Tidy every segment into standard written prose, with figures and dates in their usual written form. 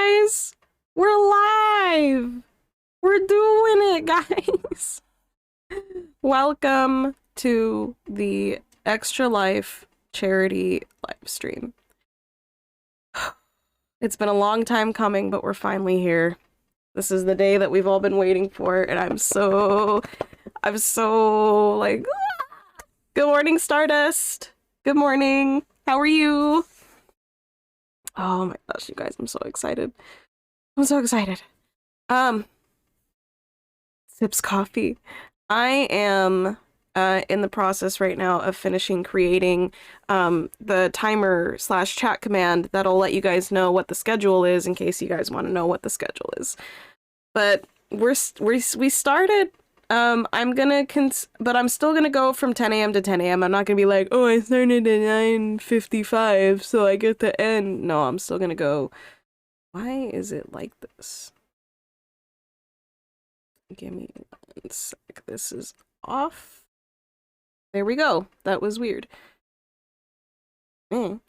guys! We're live! We're doing it, guys! Welcome to the Extra Life charity live stream. It's been a long time coming, but we're finally here. This is the day that we've all been waiting for, and I'm so like, good morning, Stardust! Good morning! How are you? Oh my gosh, you guys, I'm so excited. I'm so excited. Sips coffee. I am in the process right now of finishing creating the timer / chat command that'll let you guys know what the schedule is in case you guys want to know what the schedule is. But we started. But I'm still gonna go from 10 a.m. to 10 a.m. I'm not gonna be like, oh, I started at 9:55, so I get the end. No, I'm still gonna go. Why is it like this? Give me 1 sec. This is off. There we go. That was weird. You're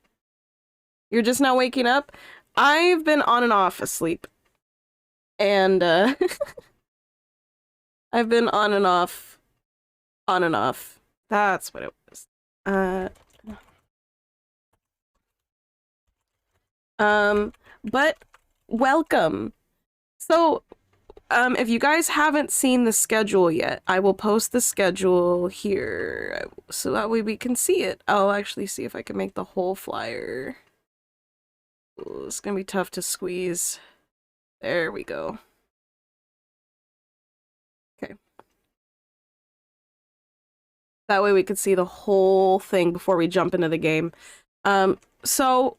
just now waking up? I've been on and off asleep. And, I've been on and off. That's what it was. But welcome. So, if you guys haven't seen the schedule yet, I will post the schedule here so that way we can see it. I'll actually see if I can make the whole flyer. Ooh, it's gonna be tough to squeeze. There we go. Okay. That way we could see the whole thing before we jump into the game. So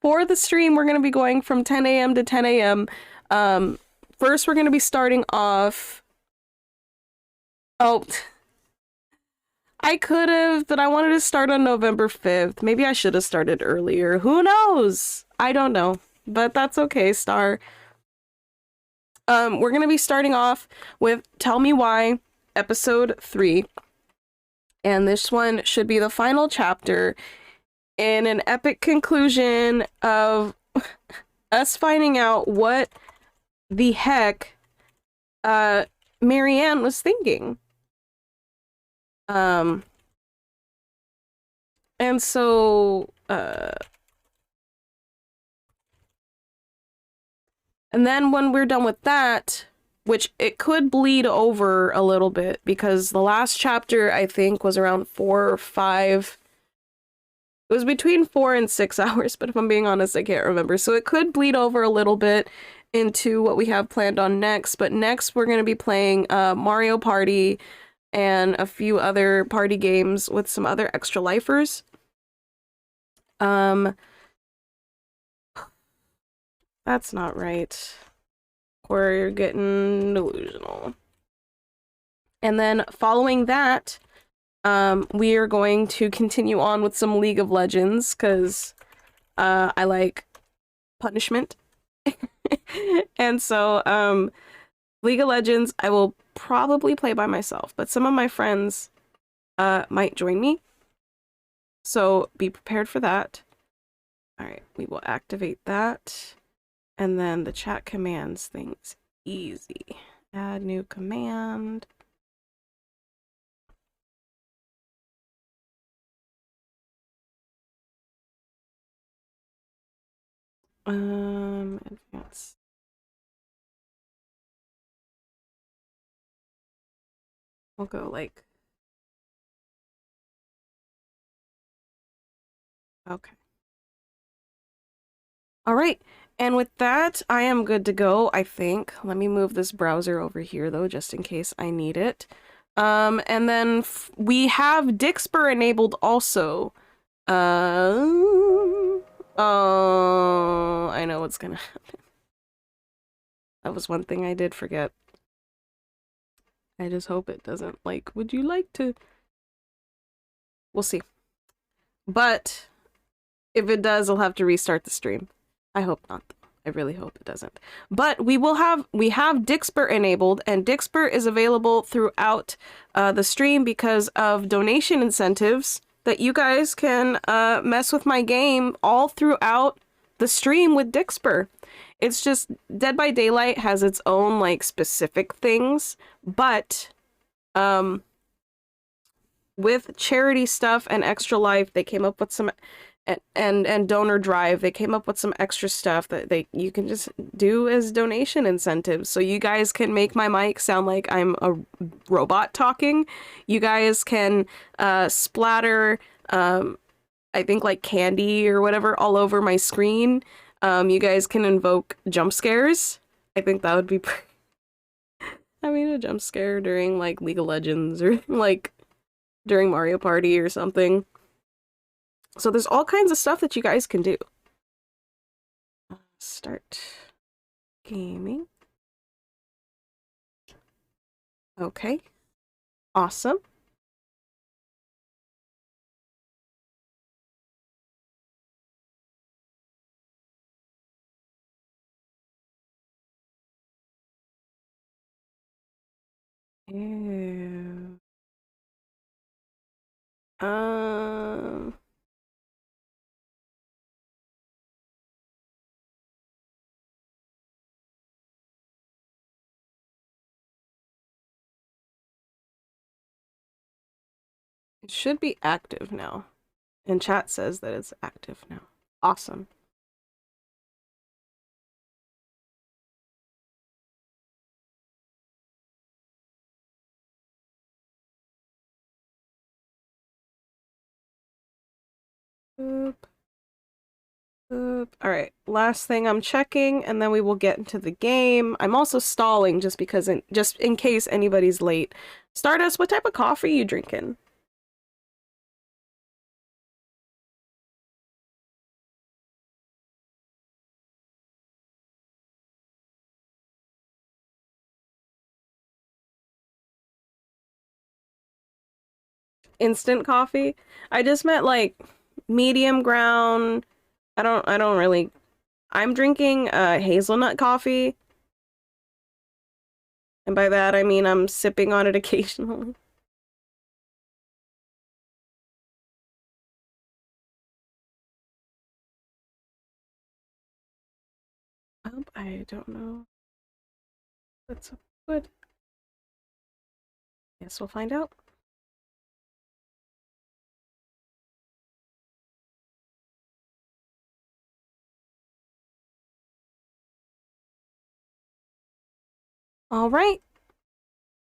for the stream, we're going to be going from 10 a.m. to 10 a.m. First, we're going to be starting off... Oh, I could have, but I wanted to start on November 5th. Maybe I should have started earlier. Who knows? I don't know, but that's okay, Star. We're going to be starting off with Tell Me Why, episode 3. And this one should be the final chapter in an epic conclusion of us finding out what the heck Marianne was thinking. And so and then when we're done with that, which it could bleed over a little bit because the last chapter, I think, was around 4 or 5. It was between 4 and 6 hours, but if I'm being honest, I can't remember. So it could bleed over a little bit into what we have planned on next. But next, we're going to be playing Mario Party and a few other party games with some other extra lifers. That's not right. We're getting delusional. And then following that, we are going to continue on with some League of Legends because I like punishment. And so League of Legends, I will probably play by myself, but some of my friends might join me. So be prepared for that. All right, we will activate that. And then the chat commands thing's easy. Add new command. Advance. We'll go like... Okay. All right. And with that, I am good to go, I think. Let me move this browser over here, though, just in case I need it. And then we have Dixper enabled also. Oh, I know what's gonna happen. That was one thing I did forget. I just hope it doesn't, like, would you like to... We'll see. But if it does, I'll have to restart the stream. I hope not. I really hope it doesn't. But we have Dixper enabled, and Dixper is available throughout the stream because of donation incentives that you guys can mess with my game all throughout the stream with Dixper. It's just Dead by Daylight has its own like specific things, but with charity stuff and Extra Life, they came up with some and Donor Drive, they came up with some extra stuff that you can just do as donation incentives. So you guys can make my mic sound like I'm a robot talking. You guys can splatter I think like candy or whatever all over my screen. You guys can invoke jump scares. I think that would be I mean, a jump scare during like League of Legends or like during Mario Party or something. So there's all kinds of stuff that you guys can do. Start gaming. Okay. Awesome. Ew. It should be active now. And chat says that it's active now. Awesome. Boop. Boop. All right, last thing I'm checking, and then we will get into the game. I'm also stalling just because, just in case anybody's late. Stardust, what type of coffee are you drinking? Instant coffee? I just meant like medium ground. I don't really. I'm drinking hazelnut coffee. And by that I mean I'm sipping on it occasionally. I don't know. That's good. Guess we'll find out. All right.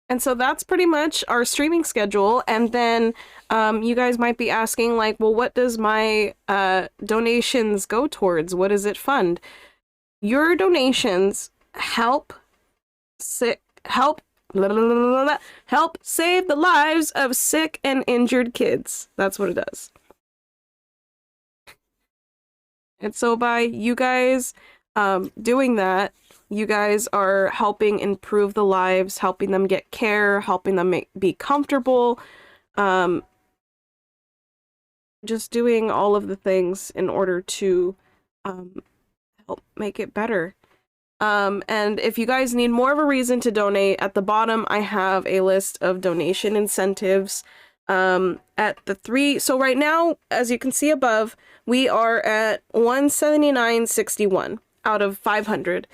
And so that's pretty much our streaming schedule. And then you guys might be asking, like, well, what does my donations go towards? What does it fund? Your donations help help save the lives of sick and injured kids. That's what it does. And so by you guys doing that, you guys are helping improve the lives, helping them get care, helping them be comfortable, just doing all of the things in order to help make it better. And if you guys need more of a reason to donate, at the bottom I have a list of donation incentives. At the so right now, as you can see above, we are at $179.61 out of 500.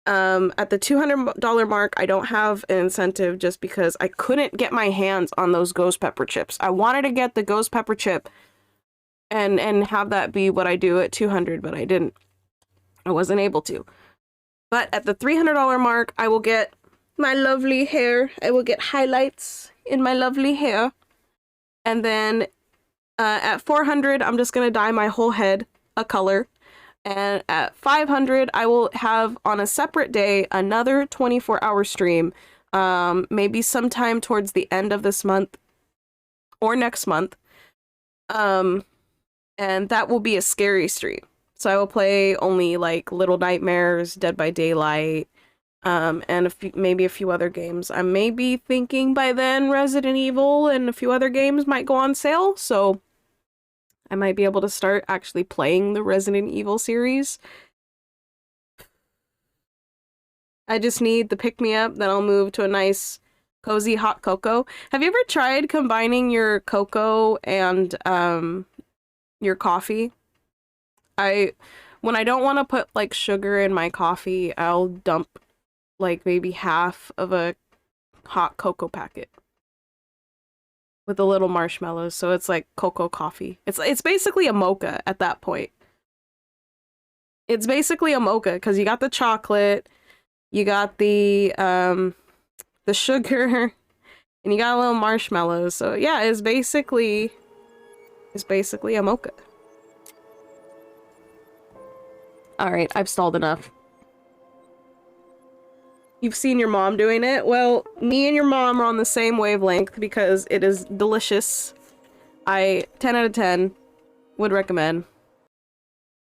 At the $200 mark, I don't have an incentive just because I couldn't get my hands on those ghost pepper chips. I wanted to get the ghost pepper chip and have that be what I do at 200, but I didn't. I wasn't able to. But at the $300 mark, I will get my lovely hair. I will get highlights in my lovely hair. And then at 400, I'm just gonna dye my whole head a color. And at 500, I will have on a separate day another 24-hour stream, maybe sometime towards the end of this month or next month. And that will be a scary stream. So I will play only like Little Nightmares, Dead by Daylight, and maybe a few other games. I may be thinking by then Resident Evil and a few other games might go on sale, so I might be able to start actually playing the Resident Evil series. I just need the pick-me-up, then I'll move to a nice, cozy hot cocoa. Have you ever tried combining your cocoa and your coffee? When I don't want to put like sugar in my coffee, I'll dump like maybe half of a hot cocoa packet with a little marshmallows, so it's like cocoa coffee. It's basically a mocha at that point. It's basically a mocha because you got the chocolate, you got the sugar, and you got a little marshmallows. So yeah, it's basically a mocha. All right, I've stalled enough. You've seen your mom doing it? Well, me and your mom are on the same wavelength because it is delicious. 10 out of 10 would recommend.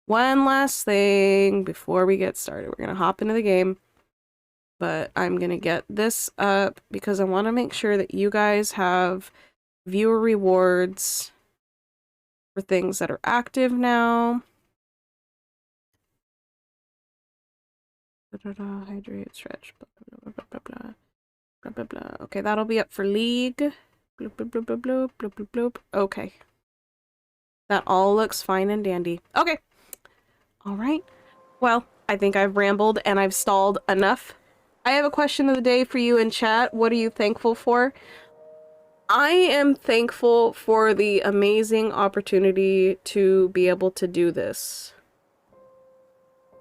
One last thing before we get started. We're gonna hop into the game, but I'm gonna get this up because I want to make sure that you guys have viewer rewards for things that are active now. Hydrate, stretch, blah, blah, blah, blah, blah, blah, blah, blah. Okay, that'll be up for League. Bloop, bloop, bloop, bloop, bloop, bloop, bloop, bloop. Okay. That all looks fine and dandy. Okay. Alright. Well, I think I've rambled and I've stalled enough. I have a question of the day for you in chat. What are you thankful for? I am thankful for the amazing opportunity to be able to do this.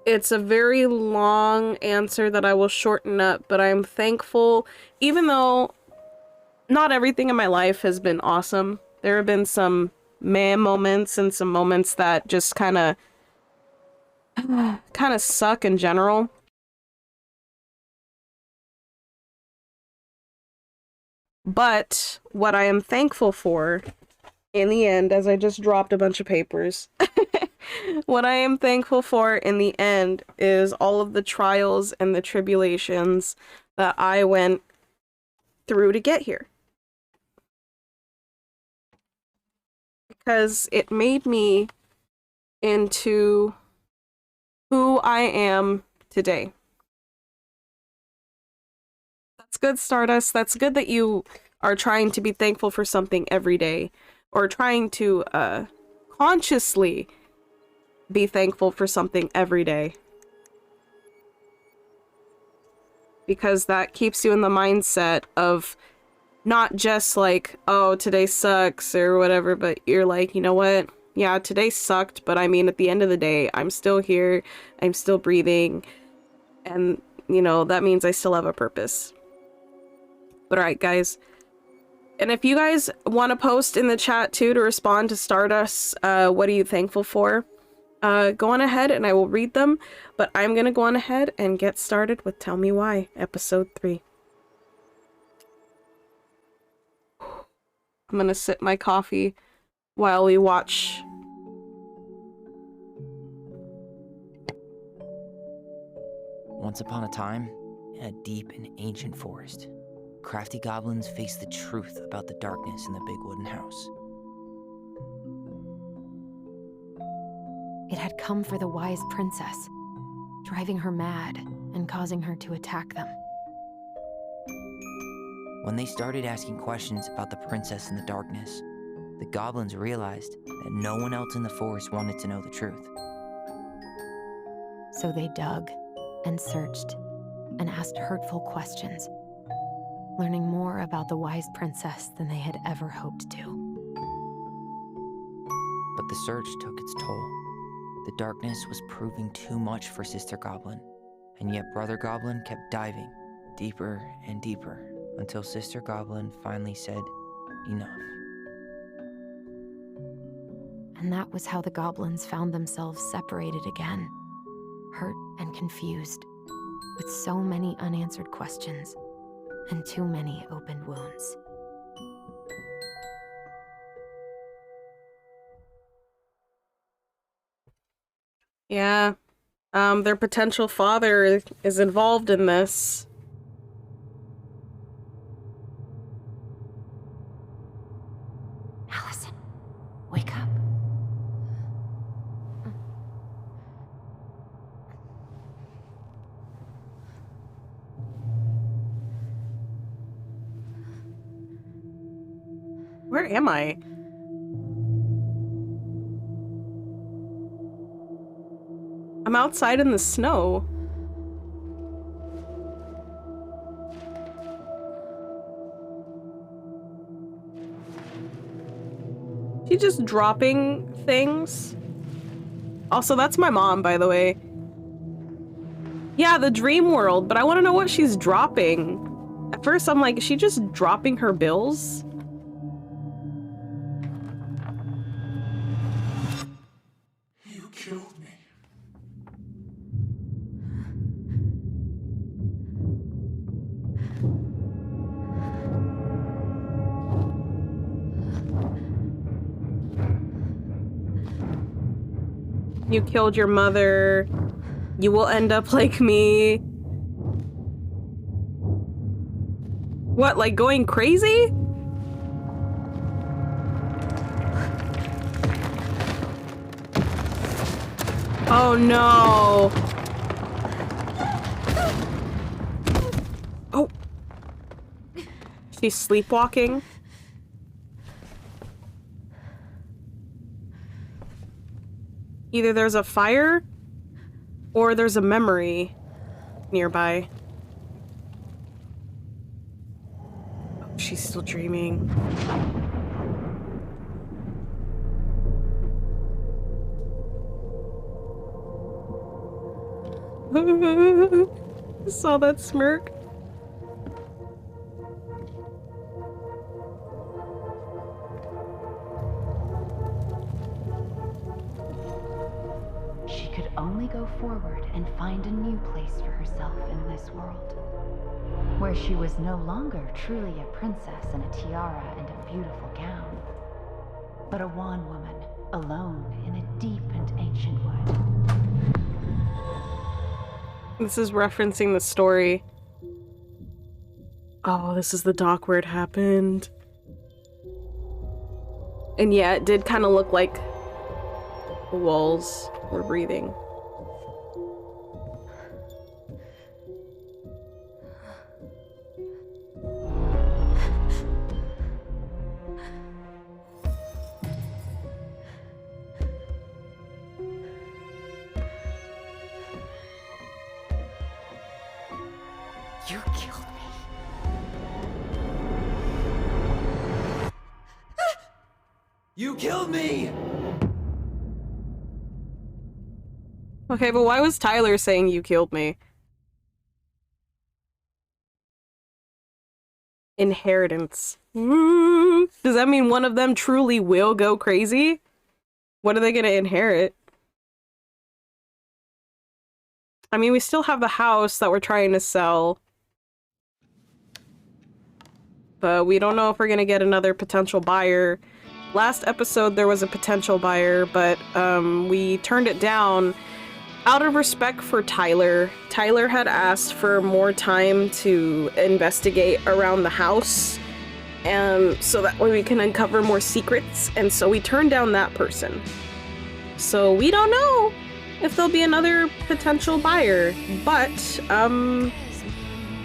It's a very long answer that I will shorten up, but I'm thankful, even though not everything in my life has been awesome. There have been some meh moments and some moments that just kind of suck in general. But what I am thankful for in the end, as I just dropped a bunch of papers, what I am thankful for in the end is all of the trials and the tribulations that I went through to get here. Because it made me into who I am today. That's good, Stardust. That's good that you are trying to be thankful for something every day, or trying to consciously be thankful for something every day. Because that keeps you in the mindset of not just like, oh, today sucks or whatever, but you're like, you know what? Yeah, today sucked, but I mean, at the end of the day, I'm still here, I'm still breathing, and, you know, that means I still have a purpose. But alright, guys. And if you guys want to post in the chat, too, to respond to Stardust, what are you thankful for? Go on ahead and I will read them, but I'm gonna go on ahead and get started with Tell Me Why, episode 3. I'm gonna sip my coffee while we watch. Once upon a time, in a deep and ancient forest, crafty goblins faced the truth about the darkness in the big wooden house. It had come for the wise princess, driving her mad and causing her to attack them. When they started asking questions about the princess in the darkness, the goblins realized that no one else in the forest wanted to know the truth. So they dug and searched and asked hurtful questions, learning more about the wise princess than they had ever hoped to. But the search took its toll. The darkness was proving too much for Sister Goblin, and yet Brother Goblin kept diving deeper and deeper until Sister Goblin finally said, enough. And that was how the goblins found themselves separated again, hurt and confused, with so many unanswered questions and too many open wounds. Yeah. Their potential father is involved in this. Allison, wake up. Where am I? I'm outside in the snow. She just dropping things. Also, that's my mom, by the way. Yeah, the dream world, but I want to know what she's dropping. At first, I'm like, is she just dropping her bills? You killed me. You killed your mother. You will end up like me. What, like going crazy? Oh no. Oh. She's sleepwalking. Either there's a fire or there's a memory nearby. Oh, she's still dreaming. Saw that smirk. She could only go forward and find a new place for herself in this world, where she was no longer truly a princess in a tiara and a beautiful gown, but a wan woman alone in a deep and ancient wood. This is referencing the story. Oh, this is the dock where it happened. And yeah, it did kind of look like the walls were breathing. You killed me. You killed me! Okay, but why was Tyler saying you killed me? Inheritance. Does that mean one of them truly will go crazy? What are they gonna inherit? I mean, we still have the house that we're trying to sell. But we don't know if we're gonna get another potential buyer. Last episode there was a potential buyer, but we turned it down out of respect for Tyler. Tyler had asked for more time to investigate around the house, so that way we can uncover more secrets, and so we turned down that person. So we don't know if there'll be another potential buyer, but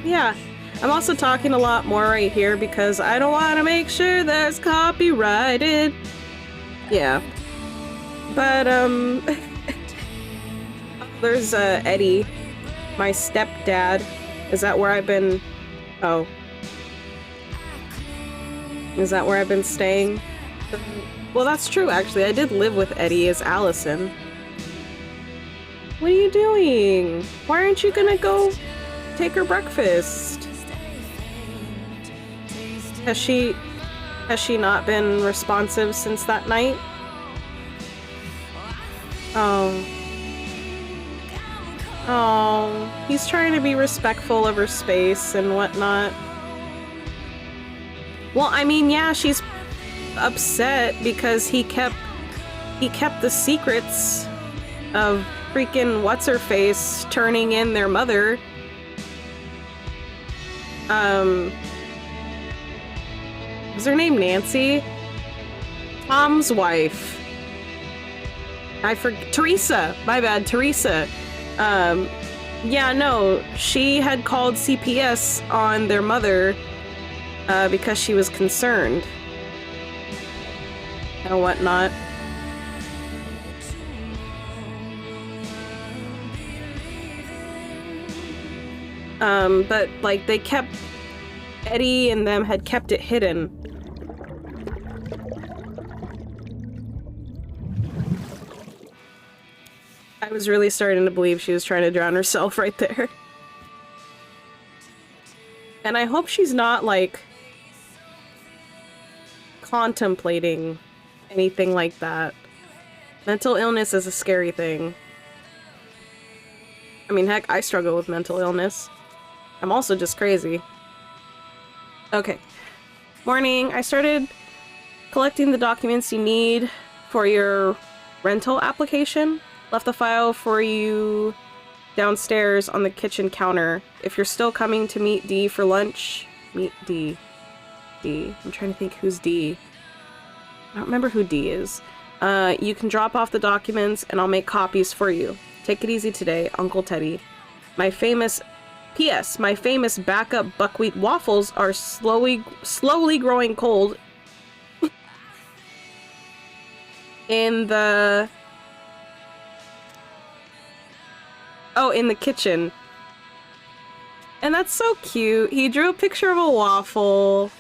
yeah. I'm also talking a lot more right here because I don't want to make sure that's copyrighted. Yeah. But, there's, Eddie, my stepdad. Is that where I've been... Oh. Is that where I've been staying? Well, that's true, actually. I did live with Eddie as Allison. What are you doing? Why aren't you gonna go take her breakfast? Has she not been responsive since that night? Oh. Oh, he's trying to be respectful of her space and whatnot. Well, I mean, yeah, she's upset because he kept the secrets of freaking what's-her-face turning in their mother. Was her name Nancy? Tom's wife. I forget. Teresa. My bad, Teresa. Yeah, no, she had called CPS on their mother because she was concerned and whatnot. But like they kept Eddie and them had kept it hidden. I was really starting to believe she was trying to drown herself right there. And I hope she's not, like, contemplating anything like that. Mental illness is a scary thing. I mean, heck, I struggle with mental illness. I'm also just crazy. Okay. Morning. I started collecting the documents you need for your rental application. Left the file for you downstairs on the kitchen counter. If you're still coming to meet D for lunch, meet D. D. I'm trying to think who's D. I don't remember who D is. You can drop off the documents and I'll make copies for you. Take it easy today, Uncle Teddy. My famous P.S. My famous backup buckwheat waffles are slowly growing cold in the kitchen. And that's so cute. He drew a picture of a waffle.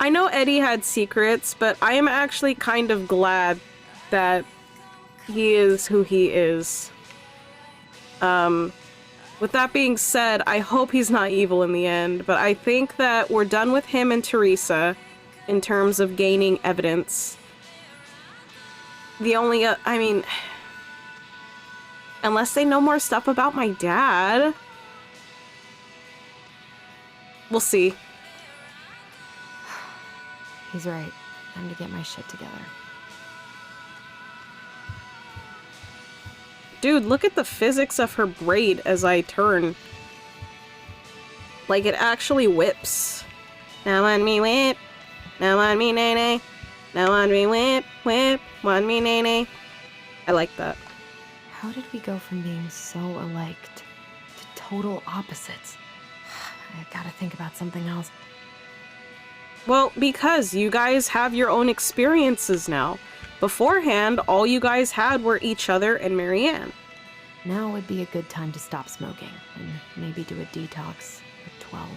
I know Eddie had secrets, but I am actually kind of glad that he is who he is. With that being said, I hope he's not evil in the end, but I think that we're done with him and Teresa in terms of gaining evidence. The only, I mean, unless they know more stuff about my dad. We'll see. He's right. Time to get my shit together. Dude, look at the physics of her braid as I turn. Like, it actually whips. Now on me whip. Now on me nay nay. Now on me whip, whip. On me nay nay. I like that. How did we go from being so alike to total opposites? I gotta think about something else. Well, because you guys have your own experiences now. Beforehand, all you guys had were each other and Marianne. Now would be a good time to stop smoking and maybe do a detox at 12.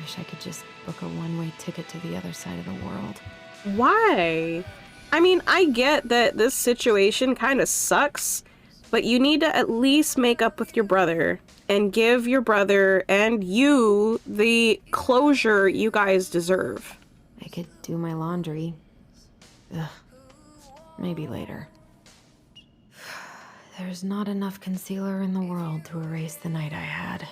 Wish I could just book a one-way ticket to the other side of the world. Why? I mean, I get that this situation kind of sucks, but you need to at least make up with your brother and give your brother and you the closure you guys deserve. I could do my laundry. Ugh. Maybe later. There's not enough concealer in the world to erase the night I had.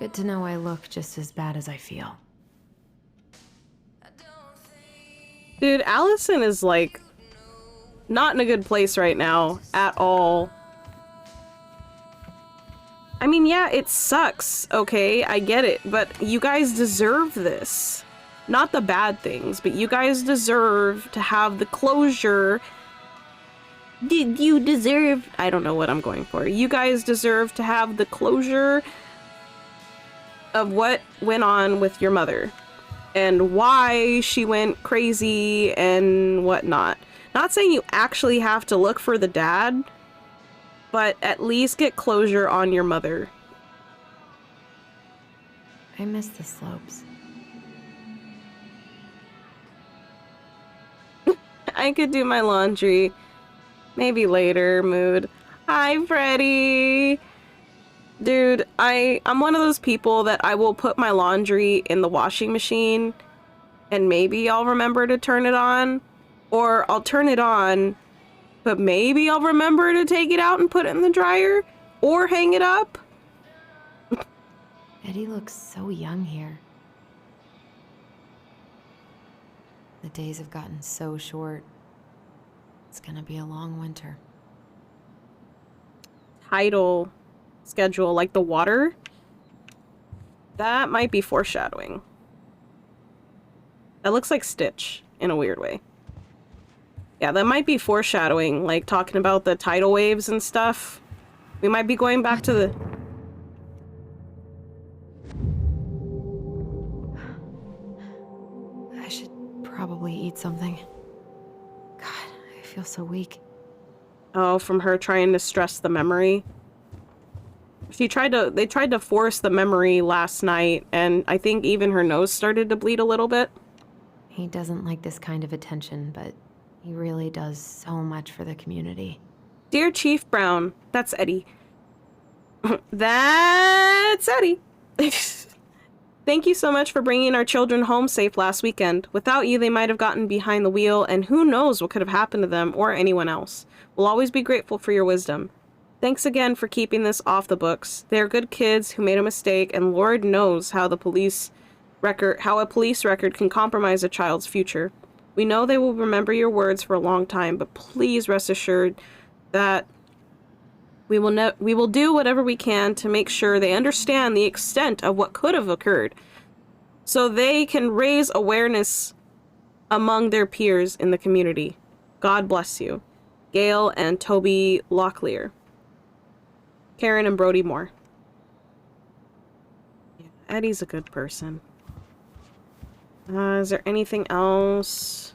Good to know I look just as bad as I feel. Dude, Allison is like not in a good place right now at all. I mean, yeah, it sucks, okay? I get it, but you guys deserve this. Not the bad things, but you guys deserve to have the closure. Did you deserve? I don't know what I'm going for. You guys deserve to have the closure of what went on with your mother and why she went crazy and whatnot. Not saying you actually have to look for the dad, but at least get closure on your mother. I miss the slopes. I could do my laundry. Maybe later, mood. Hi, Freddy. Dude, I'm one of those people that I will put my laundry in the washing machine and maybe I'll remember to turn it on. Or I'll turn it on, but maybe I'll remember to take it out and put it in the dryer or hang it up. Eddie looks so young here. The days have gotten so short. It's gonna be a long winter. Tidal schedule, like the water. That might be foreshadowing. That looks like Stitch in a weird way. Yeah, that might be foreshadowing, like talking about the tidal waves and stuff. We might be going back to the... I should probably eat something. feel so weak. Oh, from her trying to stress the memory. They tried to force the memory last night, and I think even her nose started to bleed a little bit. He doesn't like this kind of attention, but he really does so much for the community. Dear Chief Brown, that's Eddie. That's Eddie. Thank you so much for bringing our children home safe last weekend. Without you, they might have gotten behind the wheel, and who knows what could have happened to them or anyone else. We'll always be grateful for your wisdom. Thanks again for keeping this off the books. They're good kids who made a mistake, and Lord knows how a police record can compromise a child's future. We know they will remember your words for a long time, but please rest assured that we will do whatever we can to make sure they understand the extent of what could have occurred, so they can raise awareness among their peers in the community. God bless you. Gail and Toby Locklear. Karen and Brody Moore. Yeah, Eddie's a good person. Is there anything else?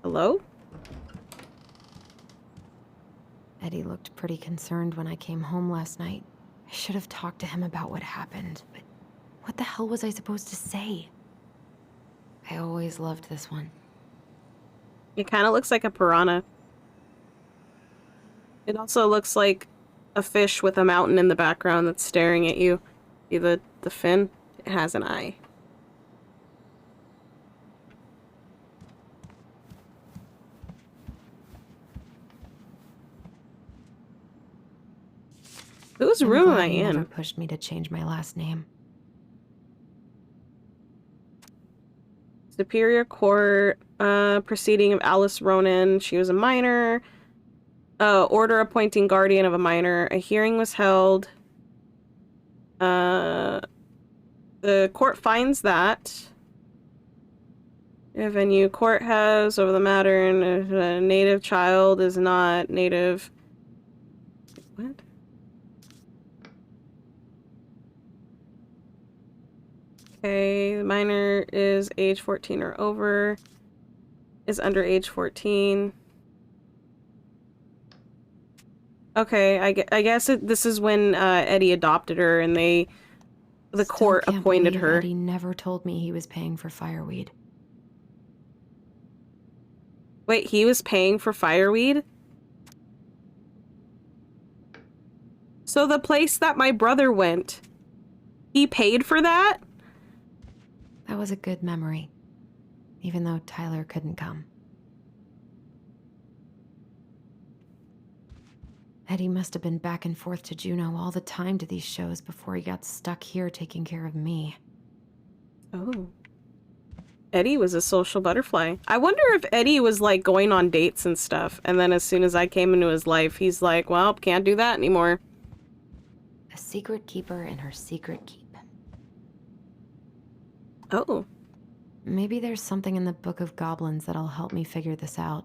Hello? Eddie looked pretty concerned when I came home last night. I should have talked to him about what happened, but what the hell was I supposed to say? I always loved this one. It kind of looks like a piranha. It also looks like a fish with a mountain in the background that's staring at you. See the fin? It has an eye. Whose I'm room am glad I he never in? pushed me to change my last name. Superior Court proceeding of Alice Ronan. She was a minor. Order appointing guardian of a minor. A hearing was held. The court finds that if a new court has over the matter and if a native child is not native. What? Okay, the minor is age 14 or over. Is under age 14. Okay, I guess this is when Eddie adopted her and the court Still can't appointed believe her. Eddie never told me he was paying for fireweed. Wait, he was paying for fireweed? So the place that my brother went, he paid for that? That was a good memory, even though Tyler couldn't come. Eddie must have been back and forth to Juneau all the time to these shows before he got stuck here taking care of me. Oh. Eddie was a social butterfly. I wonder if Eddie was like going on dates and stuff, and then as soon as I came into his life, he's like, well, can't do that anymore. A secret keeper in her secret keep. Oh. Maybe there's something in the Book of Goblins that'll help me figure this out.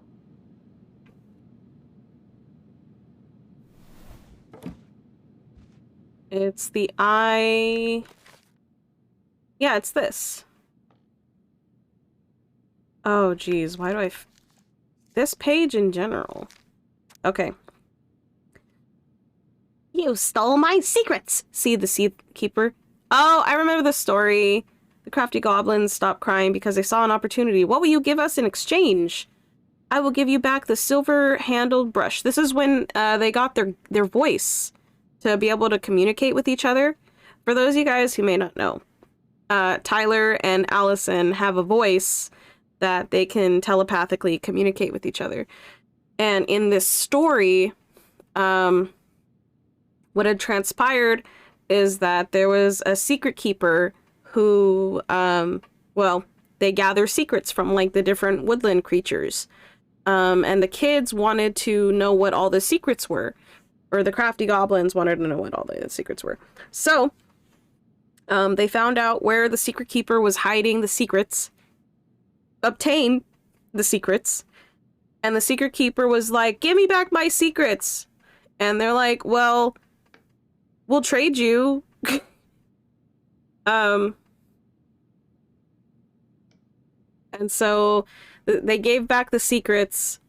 It's the eye. Yeah, it's this. Oh, geez. Why do I... This page in general. Okay. You stole my secrets! See the Sea Keeper. Oh, I remember the story. The crafty goblins stopped crying because they saw an opportunity. What will you give us in exchange? I will give you back the silver-handled brush. This is when they got their voice to be able to communicate with each other. For those of you guys who may not know, Tyler and Allison have a voice that they can telepathically communicate with each other. And in this story, what had transpired is that there was a secret keeper who, well, they gather secrets from like the different woodland creatures. And the kids wanted to know what all the secrets were, or the crafty goblins wanted to know what all the secrets were. So, they found out where the secret keeper was hiding the secrets, obtained the secrets, and the secret keeper was like, give me back my secrets. And they're like, well, we'll trade you. And so they gave back the secrets,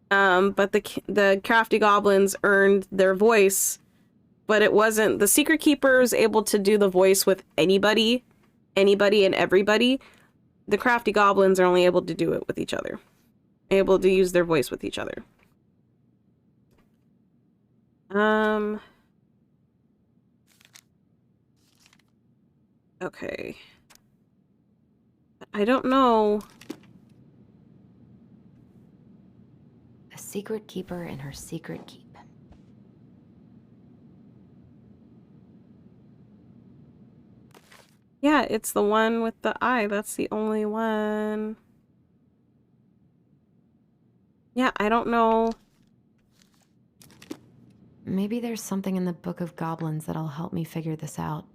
but the crafty goblins earned their voice, but it wasn't the secret keepers able to do the voice with anybody and everybody. The crafty goblins are only able to do it with each other, able to use their voice with each other. Okay. I don't know. A secret keeper in her secret keep. Yeah, it's the one with the eye. That's the only one. Yeah, I don't know. Maybe there's something in the Book of Goblins that'll help me figure this out.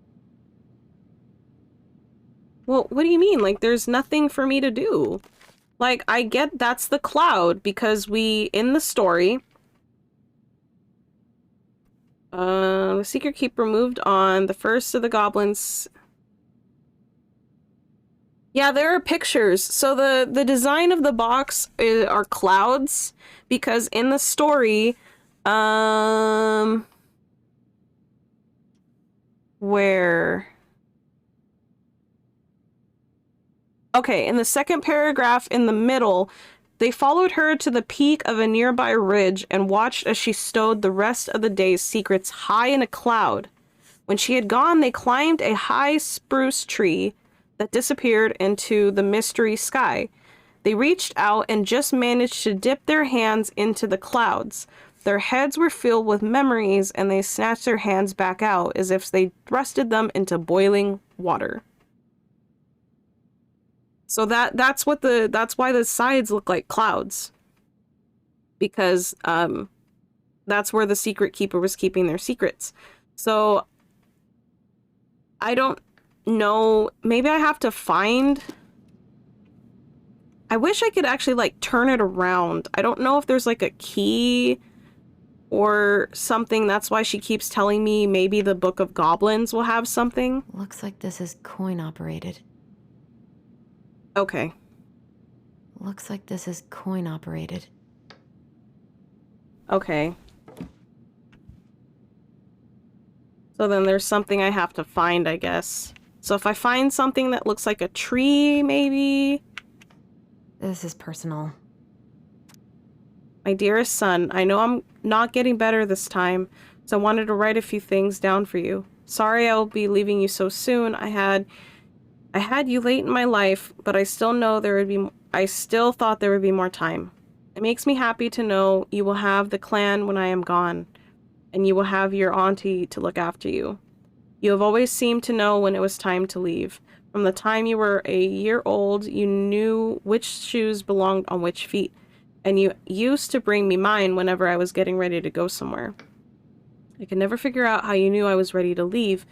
Well, what do you mean? Like, there's nothing for me to do. Like, I get that's the cloud because in the story, the Secret Keeper moved on. The first of the goblins. Yeah, there are pictures. So the design of the box are clouds because in the story, where? Okay, in the second paragraph in the middle, they followed her to the peak of a nearby ridge and watched as she stowed the rest of the day's secrets high in a cloud. When she had gone, they climbed a high spruce tree that disappeared into the mystery sky. They reached out and just managed to dip their hands into the clouds. Their heads were filled with memories, and they snatched their hands back out as if they thrusted them into boiling water. So that's why the sides look like clouds. Because that's where the secret keeper was keeping their secrets. So I don't know, maybe I have to find. I wish I could actually like turn it around. I don't know if there's like a key or something. That's why she keeps telling me maybe the Book of Goblins will have something. Looks like this is coin operated. Okay. Looks like this is coin operated. Okay. So then there's something I have to find, I guess. So if I find something that looks like a tree, maybe. This is personal. My dearest son, I know I'm not getting better this time, so I wanted to write a few things down for you. Sorry I will be leaving you so soon. I had you late in my life, but I still thought there would be more time. It makes me happy to know you will have the clan when I am gone, and you will have your auntie to look after you. You have always seemed to know when it was time to leave. From the time you were a year old, you knew which shoes belonged on which feet, and you used to bring me mine whenever I was getting ready to go somewhere. I could never figure out how you knew I was ready to leave,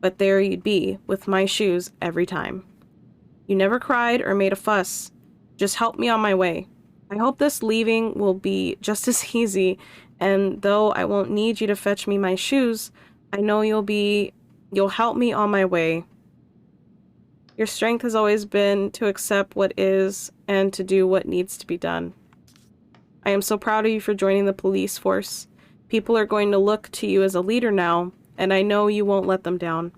but there you'd be, with my shoes every time. You never cried or made a fuss, just helped me on my way. I hope this leaving will be just as easy, and though I won't need you to fetch me my shoes, I know you'll help me on my way. Your strength has always been to accept what is and to do what needs to be done. I am so proud of you for joining the police force. People are going to look to you as a leader now, and I know you won't let them down.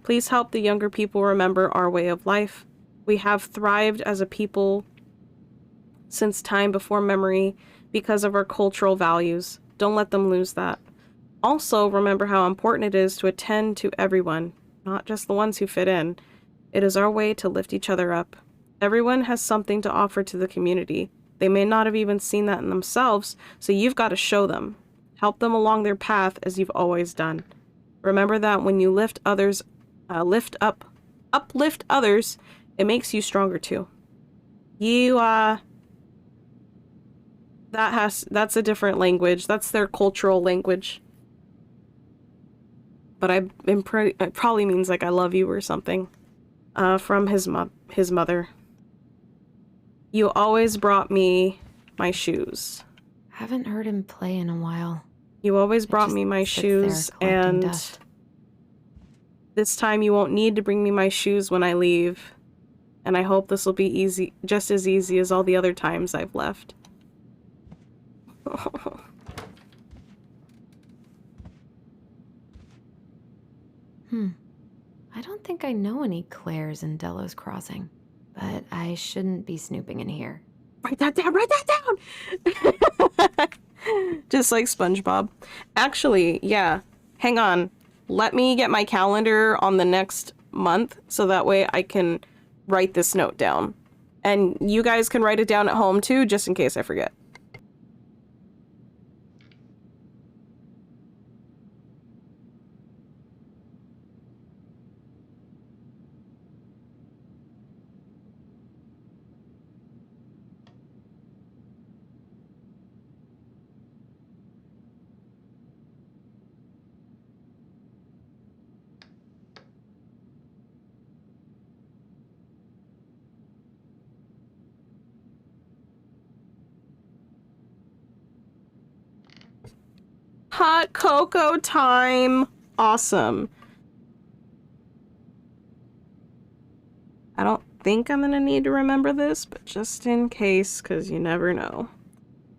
Please help the younger people remember our way of life. We have thrived as a people since time before memory because of our cultural values. Don't let them lose that. Also, remember how important it is to attend to everyone, not just the ones who fit in. It is our way to lift each other up. Everyone has something to offer to the community. They may not have even seen that in themselves, so you've got to show them. Help them along their path as you've always done. Remember that when you uplift others, it makes you stronger too. That's a different language. That's their cultural language. But it probably means like I love you or something. From his mother. You always brought me my shoes. Haven't heard him play in a while. You always brought me my shoes, and dust. this time you won't need to bring me my shoes when I leave. And I hope this will be easy, just as easy as all the other times I've left. I don't think I know any Claires in Delos Crossing, but I shouldn't be snooping in here. Write that down, write that down! Just like SpongeBob. Actually, yeah, hang on. Let me get my calendar on the next month so that way I can write this note down. And you guys can write it down at home too, just in case I forget. Hot cocoa time! Awesome. I don't think I'm gonna need to remember this, but just in case, because you never know.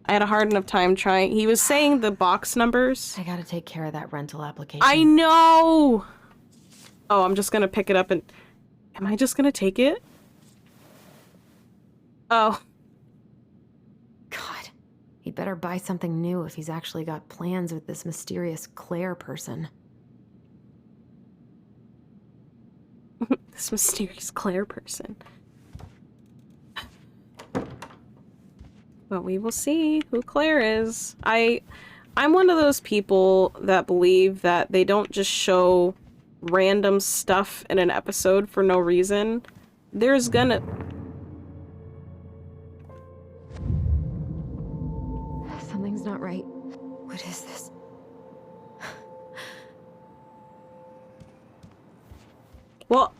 I had a hard enough time trying. He was saying the box numbers. I gotta take care of that rental application. I know! Oh, I'm just gonna pick it up and... Am I just gonna take it? Oh. God, he'd better buy something new if he's actually got plans with this mysterious Claire person. This mysterious Claire person. But we will see who Claire is. I'm one of those people that believe that they don't just show random stuff in an episode for no reason. There's gonna... Something's not right. What is this? Well...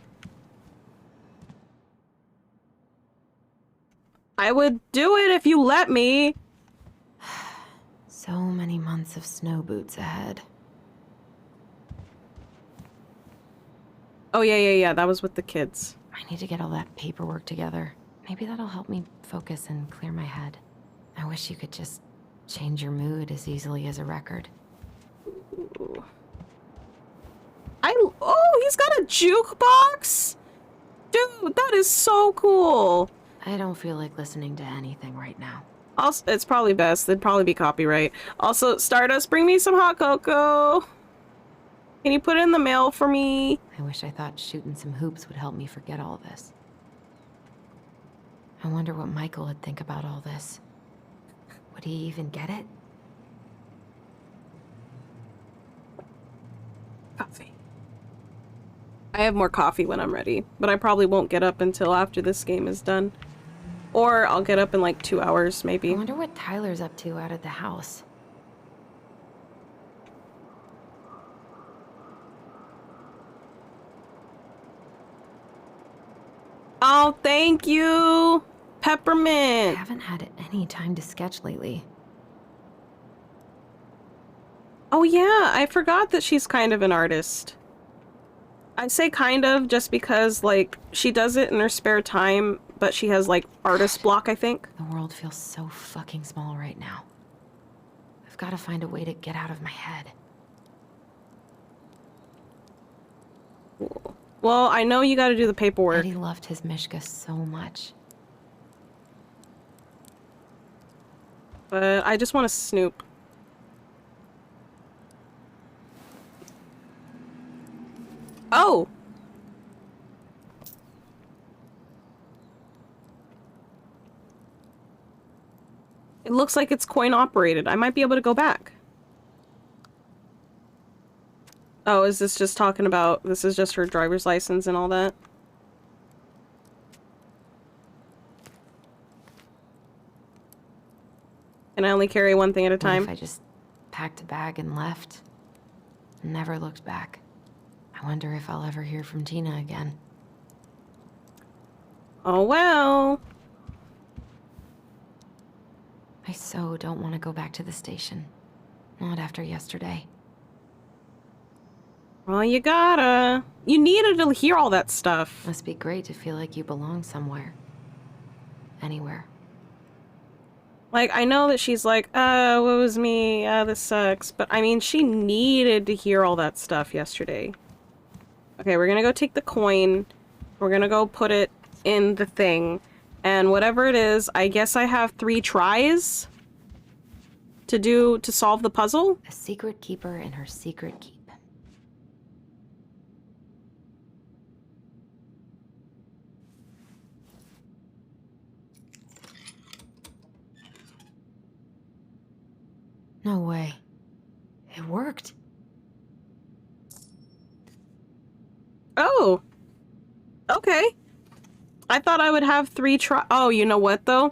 I would do it if you let me. So many months of snow boots ahead. Oh, yeah. That was with the kids. I need to get all that paperwork together. Maybe that'll help me focus and clear my head. I wish you could just change your mood as easily as a record. Ooh. Oh, he's got a jukebox? Dude, that is so cool. I don't feel like listening to anything right now. Also, it's probably best. There'd probably be copyright. Also, Stardust, bring me some hot cocoa. Can you put it in the mail for me? I wish I thought shooting some hoops would help me forget all this. I wonder what Michael would think about all this. Would he even get it? Coffee. I have more coffee when I'm ready, but I probably won't get up until after this game is done. Or I'll get up in like 2 hours, maybe. I wonder what Tyler's up to out at the house. Oh, thank you! I Peppermint! haven't had any time to sketch lately. Oh yeah, I forgot that she's kind of an artist. I say kind of just because, like, she does it in her spare time, but she has, like, artist block, I think. The world feels so fucking small right now. I've got to find a way to get out of my head. Cool. Well, I know you gotta do the paperwork. Eddie loved his Mishka so much. But I just want to snoop. Oh! It looks like it's coin operated. I might be able to go back. Oh, is this just talking about... This is just her driver's license and all that? Can I only carry one thing at a time? What if I just packed a bag and left? And never looked back? I wonder if I'll ever hear from Tina again. Oh well. I so don't want to go back to the station. Not after yesterday. Well, you gotta. You needed to hear all that stuff. Must be great to feel like you belong somewhere. Anywhere. Like, I know that she's like, what was me? This sucks. But, I mean, she needed to hear all that stuff yesterday. Okay, we're gonna go take the coin. We're gonna go put it in the thing. And whatever it is, I guess I have 3 tries to solve the puzzle. A secret keeper in her secret keep. No way. It worked. Oh. Okay. I thought I would have 3 try- Oh, you know what, though?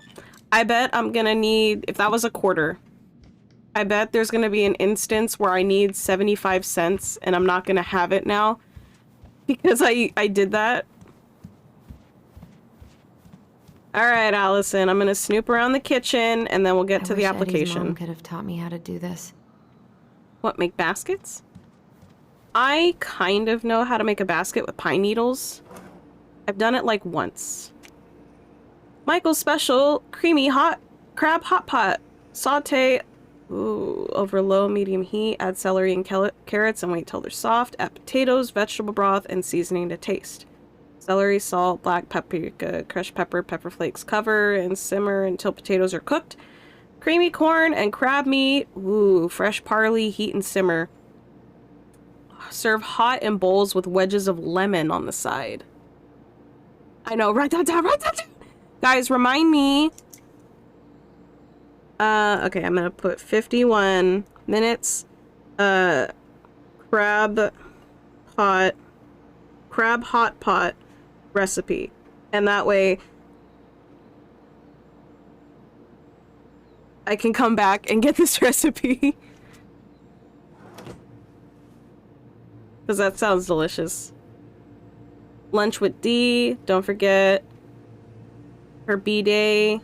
I bet I'm gonna need- if that was a quarter, I bet there's gonna be an instance where I need 75 cents and I'm not gonna have it now because I did that. Alright, Allison, I'm gonna snoop around the kitchen and then we'll get to the Eddie's application. mom could have taught me how to do this. What, make baskets? I kind of know how to make a basket with pine needles. I've done it like once. Michael's special creamy hot crab hot pot. Saute over low medium heat. Add celery and carrots and wait till they're soft. Add potatoes, vegetable broth, and seasoning to taste. Celery, salt, black paprika, crushed pepper, pepper flakes. Cover and simmer until potatoes are cooked. Creamy corn and crab meat. Ooh, fresh parsley, heat and simmer. Serve hot in bowls with wedges of lemon on the side. I know, write that down, write that down! Guys, remind me. Okay, I'm gonna put 51 minutes. Crab hot pot recipe. And that way I can come back and get this recipe. Because that sounds delicious. Lunch with D, don't forget. Her B-Day.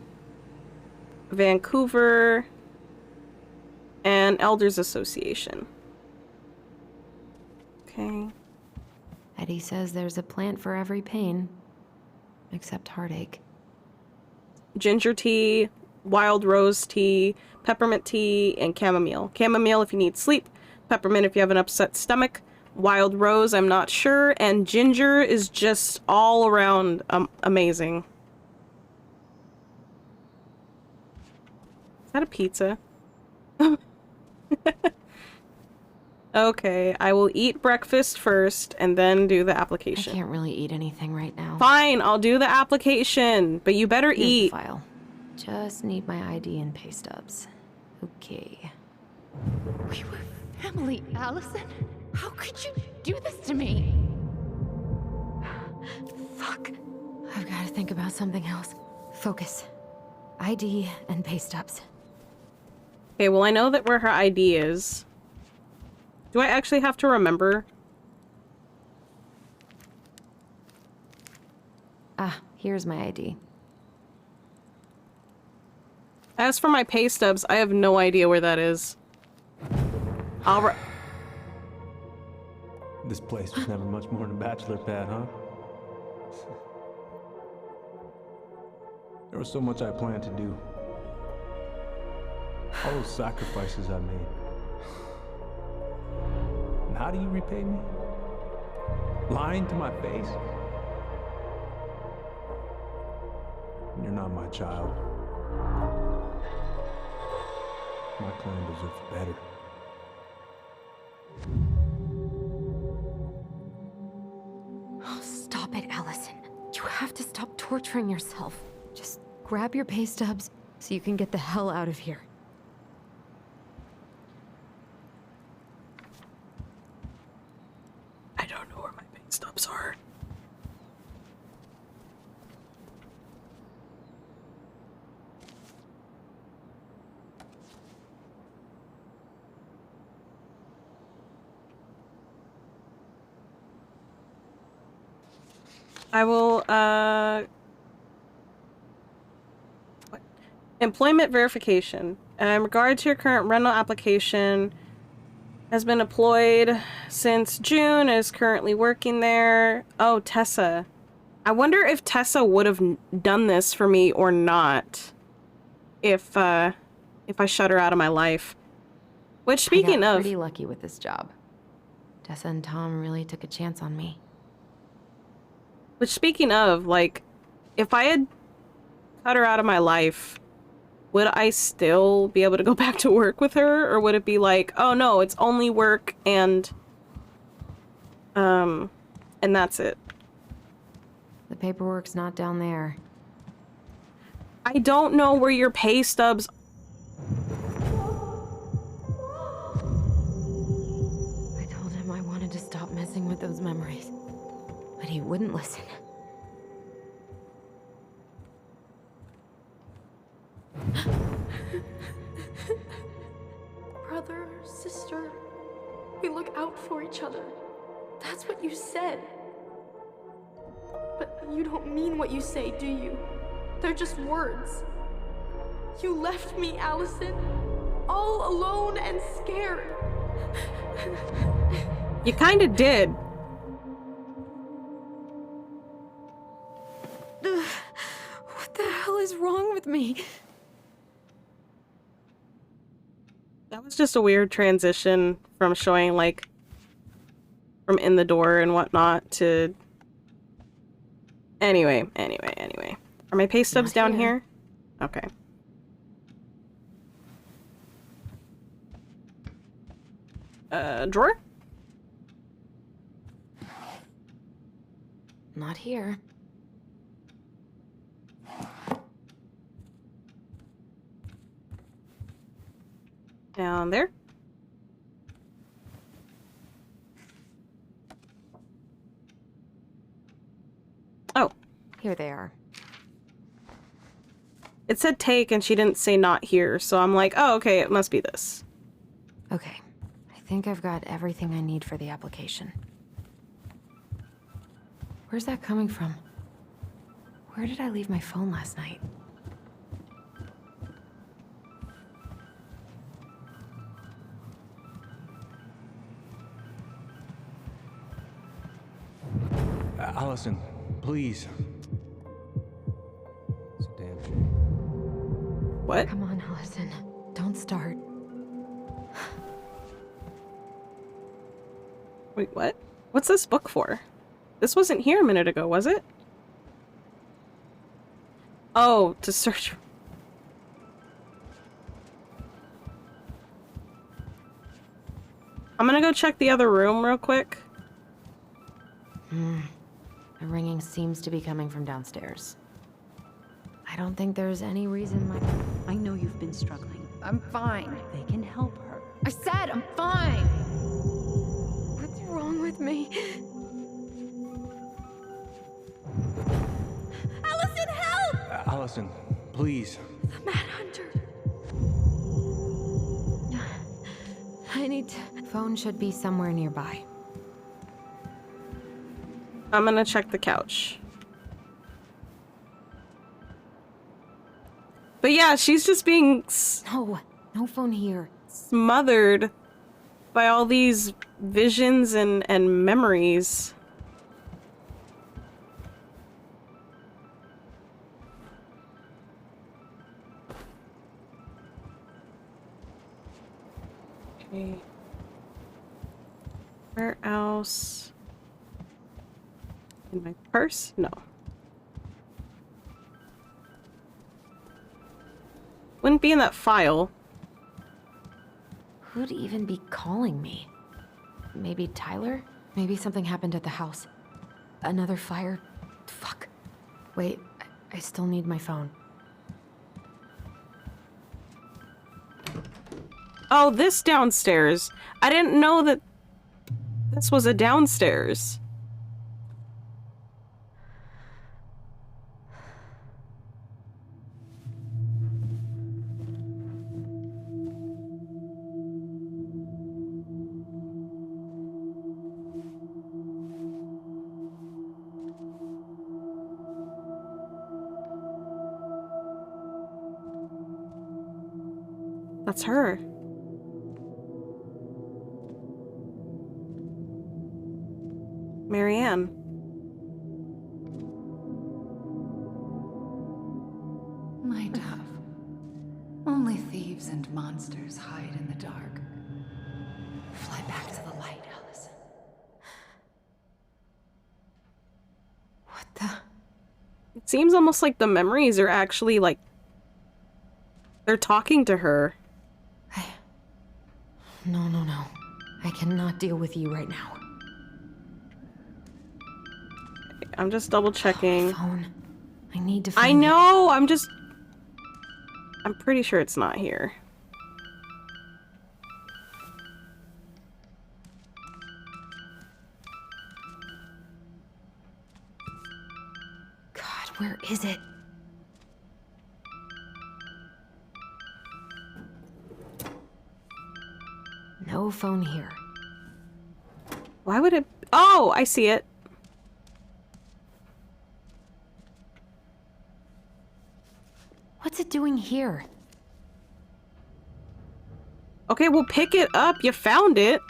Vancouver. And Elders Association. Okay. Eddie says there's a plant for every pain. Except heartache. Ginger tea, wild rose tea, peppermint tea, and chamomile. Chamomile if you need sleep. Peppermint if you have an upset stomach. Wild rose, I'm not sure. And ginger is just all around amazing. Is that a pizza? Okay, I will eat breakfast first and then do the I application. can't really eat anything right now. Fine, I'll do the application, but you better Here's the eat. file. Just need my ID and pay stubs. Okay. We were family, Allison. How could you do this to me? Fuck. I've got to think about something else. Focus. ID and pay stubs. Okay, well I know that where her ID is. Do I actually have to remember? Ah, here's my ID. As for my pay stubs, I have no idea where that is. This place was never much more than a bachelor pad, huh? There was so much I planned to do. All those sacrifices I made. And how do you repay me? Lying to my face? You're not my child. My clan deserves better. Oh, stop it, Allison. You have to stop torturing yourself. Just grab your pay stubs so you can get the hell out of here. I don't know where my pay stubs are. I will, what? Employment verification. In regard to your current rental application, Has been employed since June, is currently working there. Oh, Tessa. I wonder if Tessa would have done this for me or not if I shut her out of my life. Which, speaking I got of... pretty lucky with this job. Tessa and Tom really took a chance on me. Which, speaking of, like, if I had cut her out of my life, would I still be able to go back to work with her? Or would it be like, oh no, it's only work and that's it? The paperwork's not down there. I don't know where your pay stubs... I told him I wanted to stop messing with those memories, but he wouldn't listen. Brother, sister, we look out for each other. That's what you said. But you don't mean what you say, do you? They're just words. You left me, Allison, all alone and scared. You kinda did. What the hell is wrong with me? That was just a weird transition from showing, like, from in the door and whatnot to... Anyway. Are my pay stubs down here? Okay. Drawer? Not here. Down there? Oh. Here they are. It said take and she didn't say not here, so I'm like, oh, okay, it must be this. Okay. I think I've got everything I need for the application. Where's that coming from? Where did I leave my phone last night? Allison, please. It's a damn shame. What? Come on, Allison. Don't start. Wait, what? What's this book for? This wasn't here a minute ago, was it? Oh, to search... I'm gonna go check the other room real quick. The ringing seems to be coming from downstairs. I don't think there's any reason my... I know you've been struggling. I'm fine. They can help her. I said I'm fine. What's wrong with me? Allison, help! Allison, please. The Mad Hunter. I need to... Phone should be somewhere nearby. I'm gonna check the couch. But yeah, she's just being No, no phone here. smothered by all these visions and memories. Okay. Where else? In my purse? No. Wouldn't be in that file. Who'd even be calling me? Maybe Tyler? Maybe something happened at the house. Another fire? Fuck. Wait, I still need my phone. Oh, this downstairs. I didn't know that this was a downstairs. That's her. Marianne. My dove. Only thieves and monsters hide in the dark. Fly back to the light, Allison. What the? It seems almost like the memories are actually like they're talking to her. No. I cannot deal with you right now. I'm just double checking. Phone. I need to find I know, I'm pretty sure it's not here. God, where is it? No phone here. Why would it? Oh, I see it. What's it doing here? Okay, well, pick it up. You found it.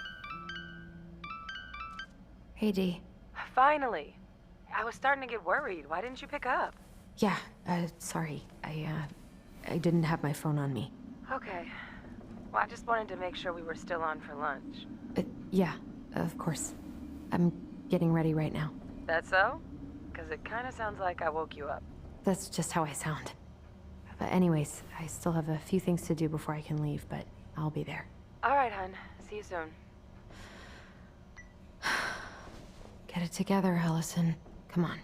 Hey, Dee. Finally. I was starting to get worried. Why didn't you pick up? Yeah, sorry. I didn't have my phone on me. Okay. Well, I just wanted to make sure we were still on for lunch. Yeah, of course. I'm getting ready right now. That so? Because it kind of sounds like I woke you up. That's just how I sound. But anyways, I still have a few things to do before I can leave, but I'll be there. All right, hun. See you soon. Get it together, Allison. Come on.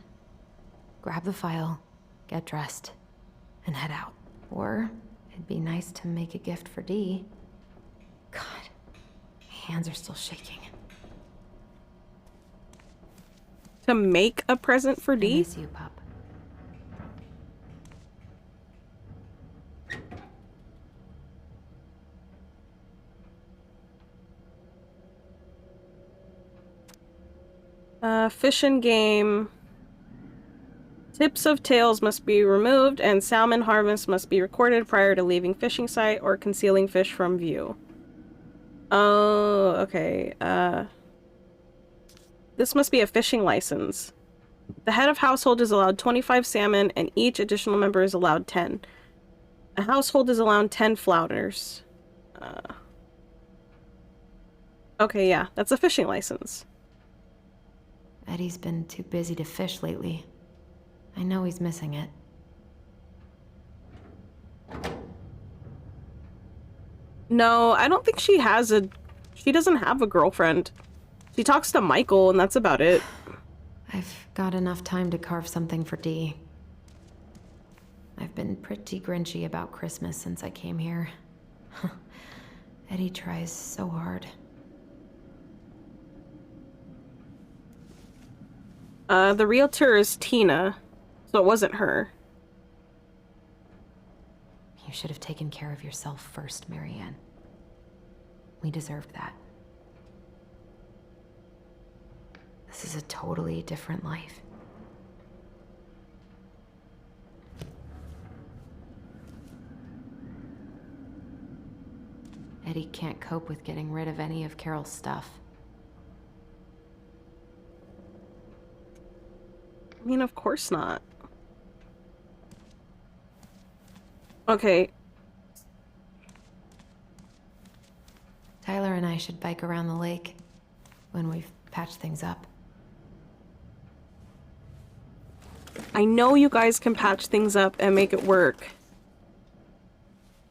Grab the file, get dressed, and head out. Or it'd be nice to make a gift for Dee. God, my hands are still shaking. To make a present for I Dee? miss you, pup. Fish and game. Tips of tails must be removed and salmon harvest must be recorded prior to leaving fishing site or concealing fish from view. Oh, okay. This must be a fishing license. The head of household is allowed 25 salmon and each additional member is allowed 10. A household is allowed 10 flounders. Okay, yeah, that's a fishing license. Eddie's been too busy to fish lately. I know he's missing it. No, I don't think she has a... She doesn't have a girlfriend. She talks to Michael, and that's about it. I've got enough time to carve something for Dee. I've been pretty grinchy about Christmas since I came here. Eddie tries so hard. The realtor is Tina, so it wasn't her. You should have taken care of yourself first, Marianne. We deserved that. This is a totally different life. Eddie can't cope with getting rid of any of Carol's stuff. I mean, of course not. Okay. Tyler and I should bike around the lake when we've patched things up. I know you guys can patch things up and make it work.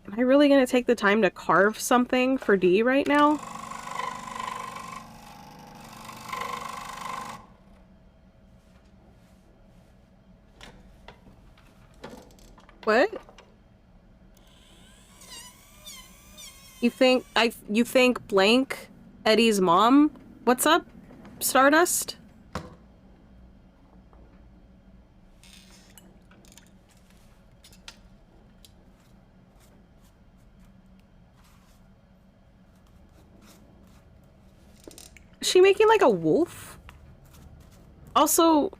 Am I really gonna take the time to carve something for Dee right now? What? You think blank Eddie's mom? What's up, Stardust? Is she making like a wolf? Also...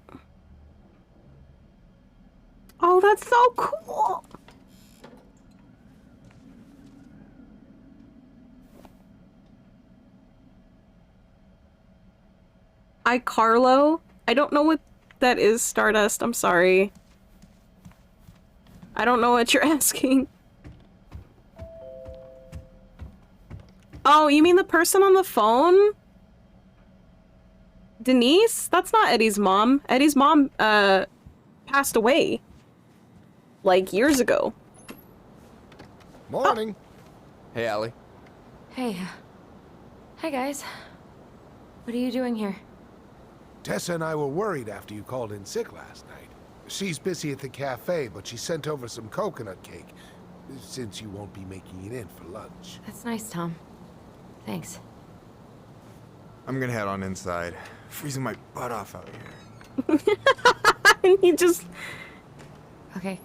Oh, that's so cool! iCarlo? I don't know what that is, Stardust. I'm sorry. I don't know what you're asking. Oh, you mean the person on the phone? Denise? That's not Eddie's mom. Eddie's mom, passed away. Like, years ago. Morning. Hey, Allie. Hey. Hi, guys. What are you doing here? Tessa and I were worried after you called in sick last night. She's busy at the cafe, but she sent over some coconut cake, since you won't be making it in for lunch. That's nice, Tom. Thanks. I'm gonna head on inside. Freezing my butt off out here. And he just... Okay,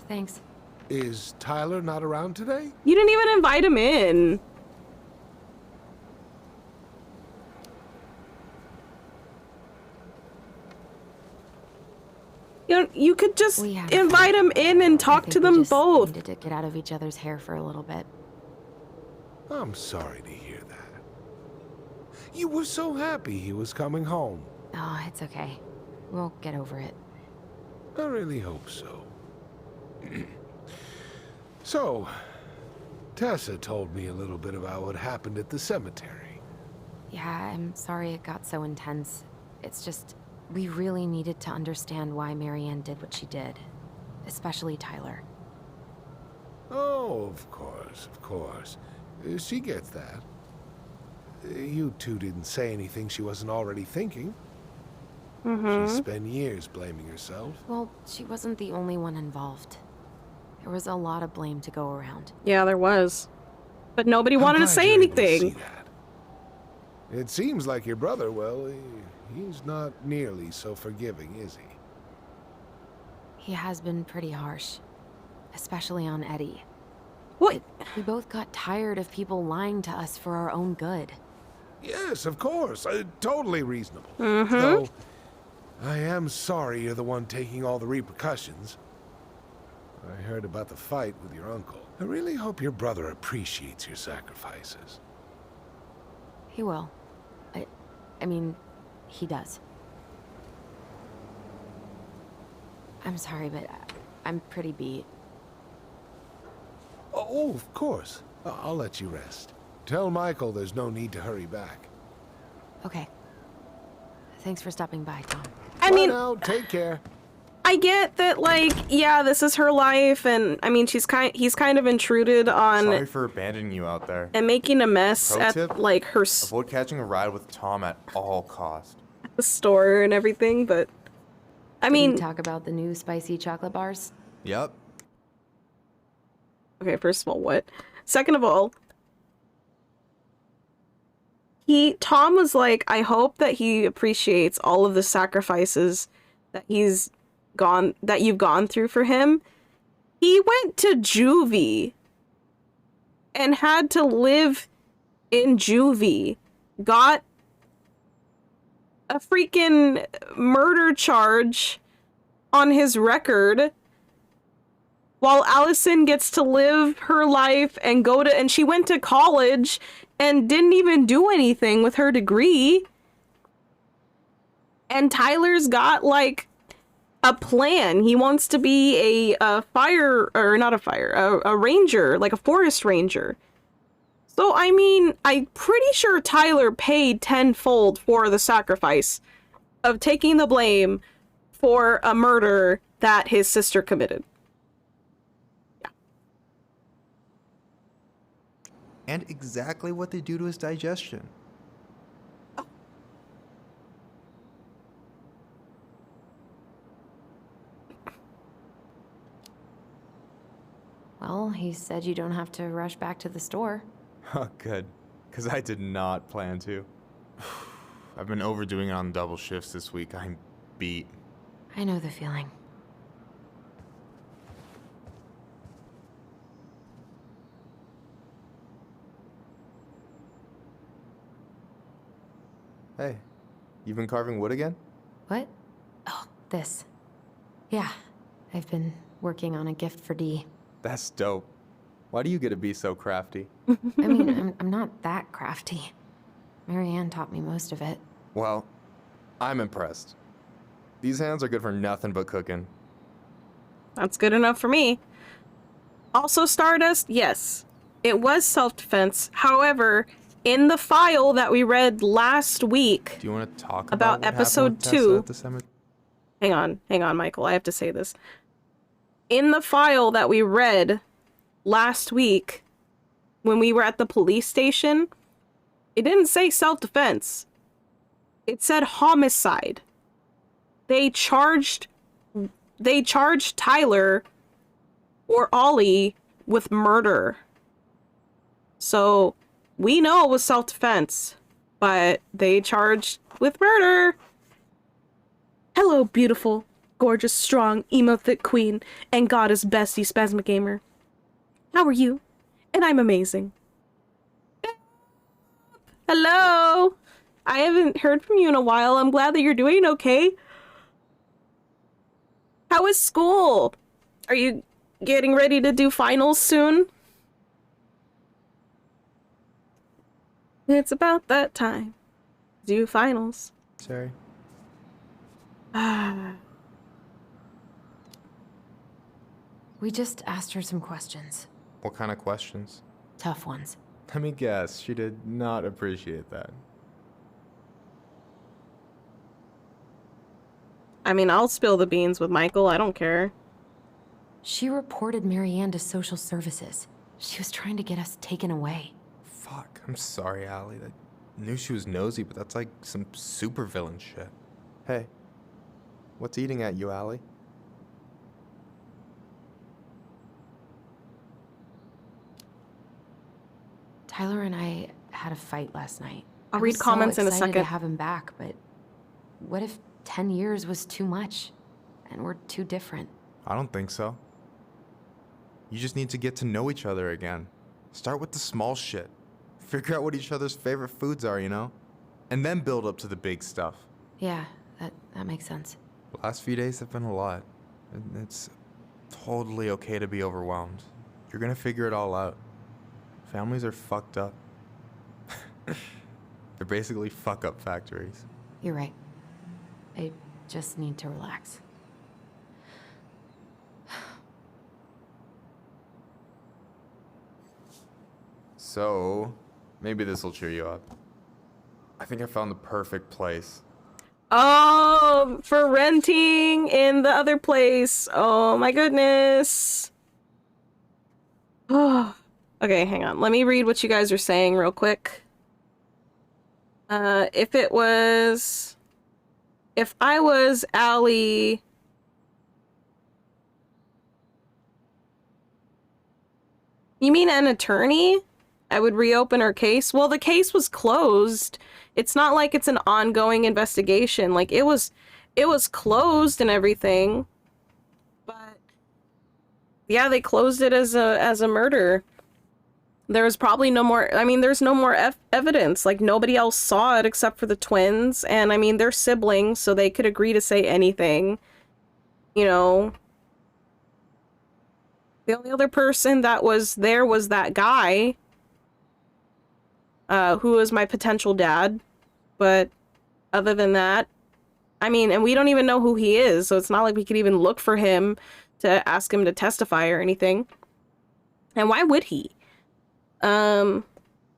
thanks. Is Tyler not around today? You didn't even invite him in. You could just invite him in and talk to them both. Needed to get out of each other's hair for a little bit. I'm sorry to hear that. You were so happy he was coming home. Oh, it's okay. We'll get over it. I really hope so. So, Tessa told me a little bit about what happened at the cemetery. Yeah, I'm sorry it got so intense. It's just, we really needed to understand why Marianne did what she did. Especially Tyler. Oh, of course, of course. She gets that. You two didn't say anything she wasn't already thinking. She spent years blaming herself. Well, she wasn't the only one involved. There was a lot of blame to go around. Yeah, there was. But nobody wanted to say anything. It seems like your brother, well, he's not nearly so forgiving, is he? He has been pretty harsh. Especially on Eddie. What? We both got tired of people lying to us for our own good. Yes, of course. Totally reasonable. Though, I am sorry you're the one taking all the repercussions. I heard about the fight with your uncle. I really hope your brother appreciates your sacrifices. He will. I mean, he does. I'm sorry, but I'm pretty beat. Oh, of course. I'll let you rest. Tell Michael there's no need to hurry back. Okay. Thanks for stopping by, Tom. I mean, now, take care. I get that, like, yeah, this is her life, and I mean, he's kind of intruded on. Sorry for abandoning you out there. And making a mess Pro at tip, like her avoid catching a ride with Tom at all costs. The store and everything, but I mean, Did we talk about the new spicy chocolate bars? Yep. Okay, first of all, what? Second of all, Tom was like, I hope that he appreciates all of the sacrifices that you've gone through for him. He went to juvie and had to live in juvie, got a freaking murder charge on his record, while Allison gets to live her life and and she went to college and didn't even do anything with her degree. And Tyler's got like a plan. He wants to be a ranger, like a forest ranger. So, I mean, I'm pretty sure Tyler paid tenfold for the sacrifice of taking the blame for a murder that his sister committed. Yeah. And exactly what they do to his digestion. Well, he said you don't have to rush back to the store. Oh, good. Because I did not plan to. I've been overdoing it on double shifts this week. I'm beat. I know the feeling. Hey, you've been carving wood again? What? Oh, this. Yeah, I've been working on a gift for Dee. That's dope. Why do you get to be so crafty? I mean, I'm not that crafty. Marianne taught me most of it. Well, I'm impressed. These hands are good for nothing but cooking. That's good enough for me. Also, Stardust, yes, it was self-defense. However, in the file that we read last week, Do you want to talk about what episode happened with 2. Tessa at the cemetery? Hang on, Michael. I have to say this. In the file that we read last week, when we were at the police station, it didn't say self-defense. It said homicide. They charged Tyler or Ollie with murder. So we know it was self-defense, but they charged with murder. Hello, beautiful, gorgeous, strong, emo thick queen, and goddess bestie Spasma Gamer. How are you? And I'm amazing. Hello! I haven't heard from you in a while. I'm glad that you're doing okay. How is school? Are you getting ready to do finals soon? It's about that time. Do finals. Sorry. We just asked her some questions. What kind of questions? Tough ones. Let me guess, she did not appreciate that. I mean, I'll spill the beans with Michael. I don't care. She reported Marianne to social services. She was trying to get us taken away. Fuck, I'm sorry, Allie. I knew she was nosy, but that's like some supervillain shit. Hey, what's eating at you, Allie? Tyler and I had a fight last night. I'll read comments in a second. To have him back, but what if 10 years was too much and we're too different? I don't think so. You just need to get to know each other again. Start with the small shit. Figure out what each other's favorite foods are, you know? And then build up to the big stuff. Yeah, that makes sense. The last few days have been a lot. It's totally okay to be overwhelmed. You're gonna figure it all out. Families are fucked up. They're basically fuck-up factories. You're right. I just need to relax. So, maybe this will cheer you up. I think I found the perfect place. Oh, for renting in the other place. Oh my goodness. Oh. Okay, hang on. Let me read what you guys are saying real quick. If I was Allie... You mean an attorney? I would reopen her case? Well, the case was closed. It's not like it's an ongoing investigation. Like, it was closed and everything. But yeah, they closed it as a murder. There was probably no more, I mean, there's no more evidence. Like, nobody else saw it except for the twins. And, I mean, they're siblings, so they could agree to say anything. You know? The only other person that was there was that guy. Who was my potential dad. But, other than that, I mean, and we don't even know who he is, so it's not like we could even look for him to ask him to testify or anything. And why would he?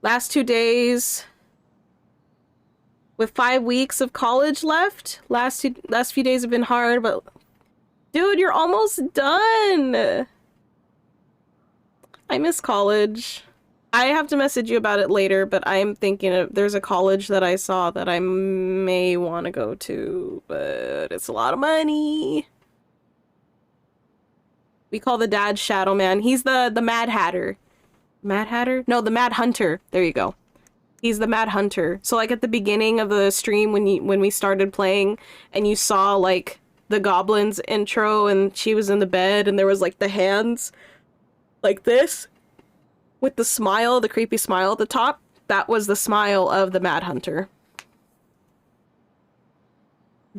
Last 2 days with 5 weeks of college left. Last few days have been hard, but dude, you're almost done. I miss college. I have to message you about it later, but I'm thinking of, there's a college that I saw that I may want to go to, but it's a lot of money. We call the dad Shadow Man. He's the Mad Hatter. Mad Hatter? No, the Mad Hunter. There you go. He's the Mad Hunter. So like at the beginning of the stream when we started playing and you saw like the Goblin's intro and she was in the bed and there was like the hands like this with the smile, the creepy smile at the top. That was the smile of the Mad Hunter.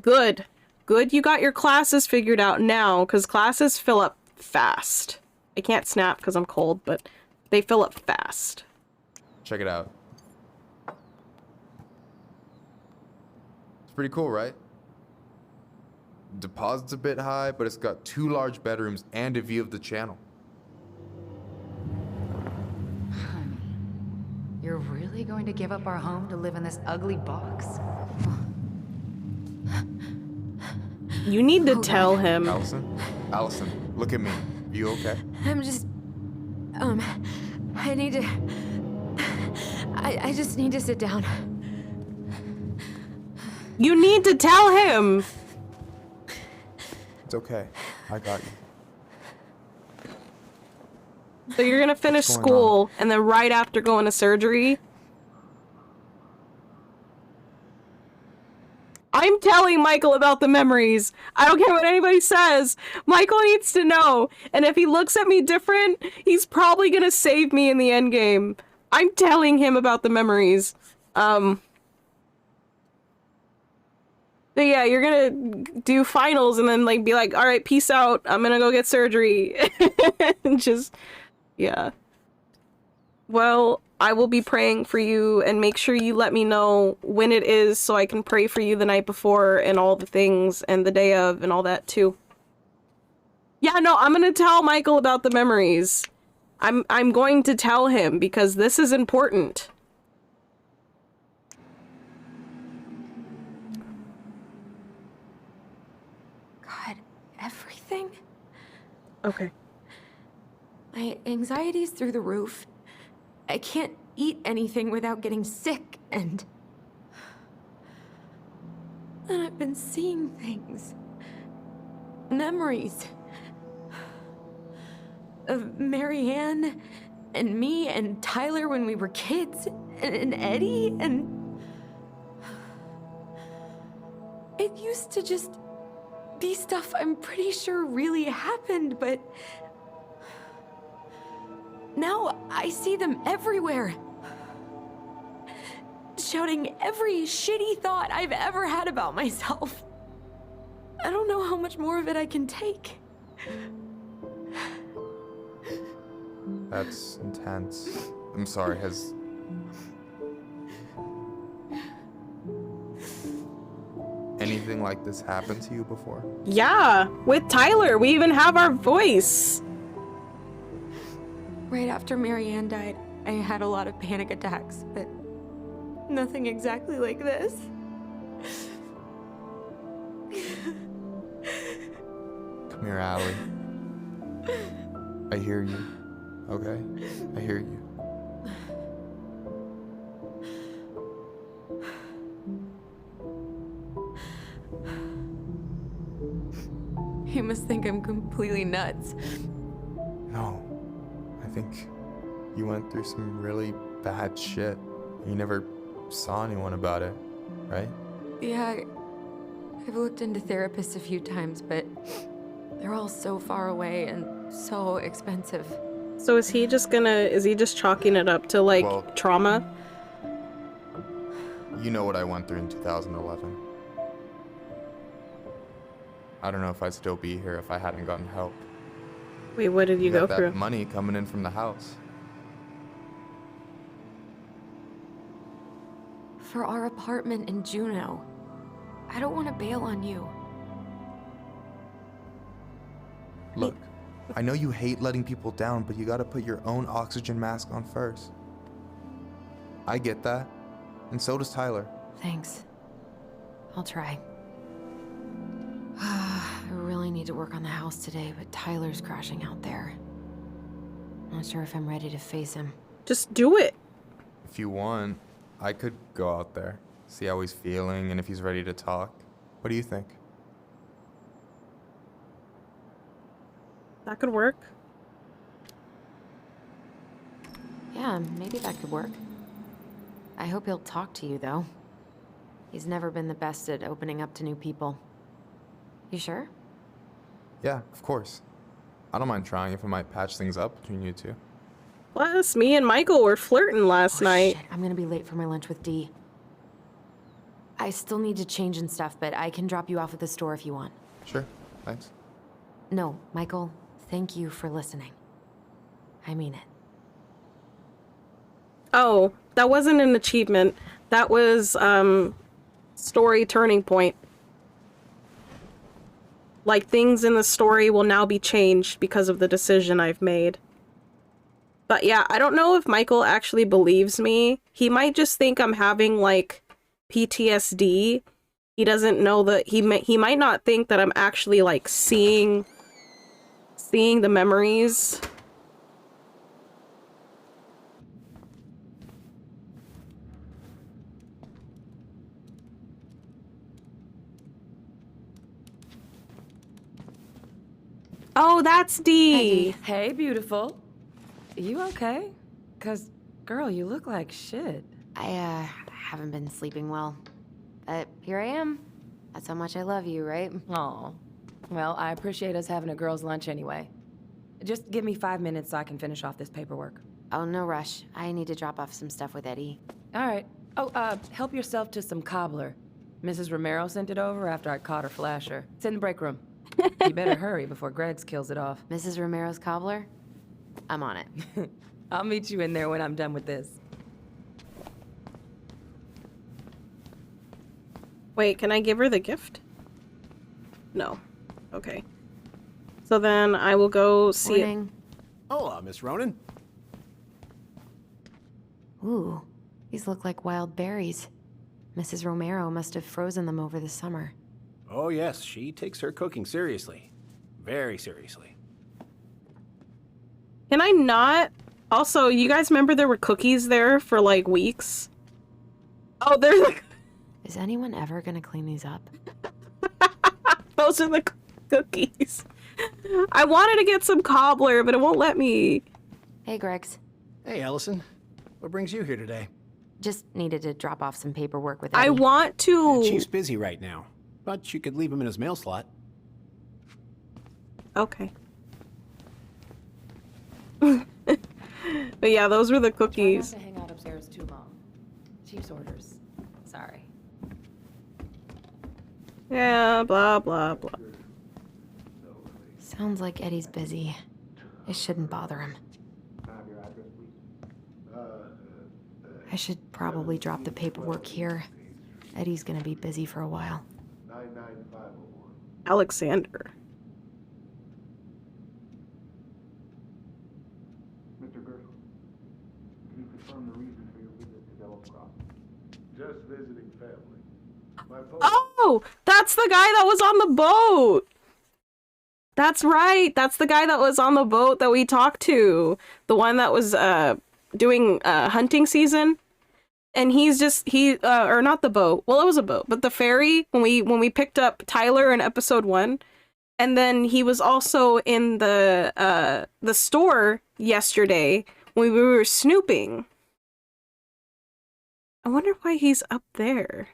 Good. Good you got your classes figured out now, because classes fill up fast. I can't snap because I'm cold, but they fill up fast. Check it out. It's pretty cool, right? Deposit's a bit high, but it's got 2 large bedrooms and a view of the channel. Honey, you're really going to give up our home to live in this ugly box? You need to tell him. Allison, look at me. You okay? I'm just... I need to... I just need to sit down. You need to tell him! It's okay. I got you. So you're gonna finish school, and then right after going to surgery... I'm telling Michael about the memories. I don't care what anybody says. Michael needs to know. And if he looks at me different, he's probably gonna save me in the end game. I'm telling him about the memories. But yeah, you're gonna do finals and then like be like, all right, peace out. I'm gonna go get surgery. And just, yeah. Well, I will be praying for you, and make sure you let me know when it is so I can pray for you the night before and all the things and the day of and all that too. Yeah, no, I'm gonna tell Michael about the memories. I'm going to tell him because this is important. God, everything? Okay. My anxiety's through the roof. I can't eat anything without getting sick, and I've been seeing things. Memories. Of Marianne, and me, and Tyler when we were kids, and Eddie, and... It used to just be stuff I'm pretty sure really happened, but... Now I see them everywhere. Shouting every shitty thought I've ever had about myself. I don't know how much more of it I can take. That's intense. I'm sorry, has... anything like this happened to you before? Yeah, with Tyler, we even have our voice. Right after Marianne died, I had a lot of panic attacks, but nothing exactly like this. Come here, Allie. I hear you. Okay? I hear you. You must think I'm completely nuts. No. I think you went through some really bad shit. You never saw anyone about it, right? Yeah, I've looked into therapists a few times, but they're all so far away and so expensive. So is he just chalking it up to, like, well, trauma? You know what I went through in 2011. I don't know if I'd still be here if I hadn't gotten help. Wait, what did you go got through? That money coming in from the house. For our apartment in Juneau. I don't want to bail on you. Look, I know you hate letting people down, but you gotta put your own oxygen mask on first. I get that, and so does Tyler. Thanks. I'll try. I really need to work on the house today, but Tyler's crashing out there. Not sure if I'm ready to face him. Just do it. If you want, I could go out there, see how he's feeling, and if he's ready to talk. What do you think? That could work. Yeah, maybe that could work. I hope he'll talk to you, though. He's never been the best at opening up to new people. You sure? Yeah, of course. I don't mind trying if it might patch things up between you two. Plus, me and Michael were flirting last night. Shit, I'm gonna be late for my lunch with Dee. I still need to change and stuff, but I can drop you off at the store if you want. Sure, thanks. No, Michael, thank you for listening. I mean it. Oh, that wasn't an achievement. That was, story turning point. Like, things in the story will now be changed because of the decision I've made. But yeah, I don't know if Michael actually believes me. He might just think I'm having, like, PTSD. He doesn't know that he might not think that I'm actually, like, seeing the memories. Oh, that's D. Hey, beautiful. You okay? 'Cause, girl, you look like shit. I haven't been sleeping well. But here I am. That's how much I love you, right? Aw. Well, I appreciate us having a girls' lunch anyway. Just give me 5 minutes so I can finish off this paperwork. Oh, no rush. I need to drop off some stuff with Eddie. All right. Oh, help yourself to some cobbler. Mrs. Romero sent it over after I caught her flasher. It's in the break room. You better hurry before Greg's kills it off. Mrs. Romero's cobbler? I'm on it. I'll meet you in there when I'm done with this. Wait, can I give her the gift? No. Okay. So then I will go see it. Hola, Miss Ronan. Ooh, these look like wild berries. Mrs. Romero must have frozen them over the summer. Oh yes, she takes her cooking seriously. Very seriously. Can I not? Also, you guys remember there were cookies there for like weeks? Oh, they're like... Is anyone ever gonna clean these up? Those are the cookies. I wanted to get some cobbler, but it won't let me. Hey, Gregs. Hey, Allison. What brings you here today? Just needed to drop off some paperwork with Eddie. I want to. The Chief's busy right now, but you could leave him in his mail slot. Okay. But yeah, those were the cookies. Try not to hang out upstairs too long. Chief's orders. Sorry. Yeah, blah, blah, blah. Sounds like Eddie's busy. It shouldn't bother him. I should probably drop the paperwork here. Eddie's gonna be busy for a while. Alexander. Mr. Gershel, can you confirm the reason for your visit to Devil's Crossing? Just visiting family. Oh, that's the guy that was on the boat. That's right. That's the guy that was on the boat that we talked to. The one that was doing hunting season. And he's just or not the boat. Well, it was a boat, but the ferry when we picked up Tyler in episode 1. And then he was also in the store yesterday when we were snooping. I wonder why he's up there.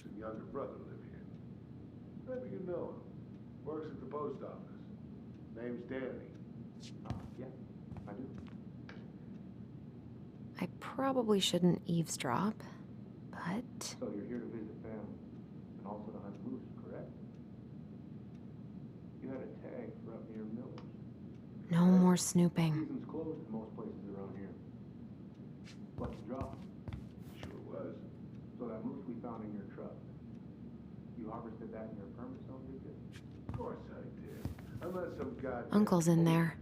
His younger brother live here. Maybe you know him. Works at the post office. Name's Danny. Yeah, I do. I probably shouldn't eavesdrop, but... So you're here to visit family, and also to hunt moose, correct? You had a tag for up near Mills. No more snooping. Season's closed in most places around here. Lucky draw. Sure was. So that moose we found in your truck, you harvested that in your permit zone, did you? Of course I did. Unless some guy... Uncle's in there.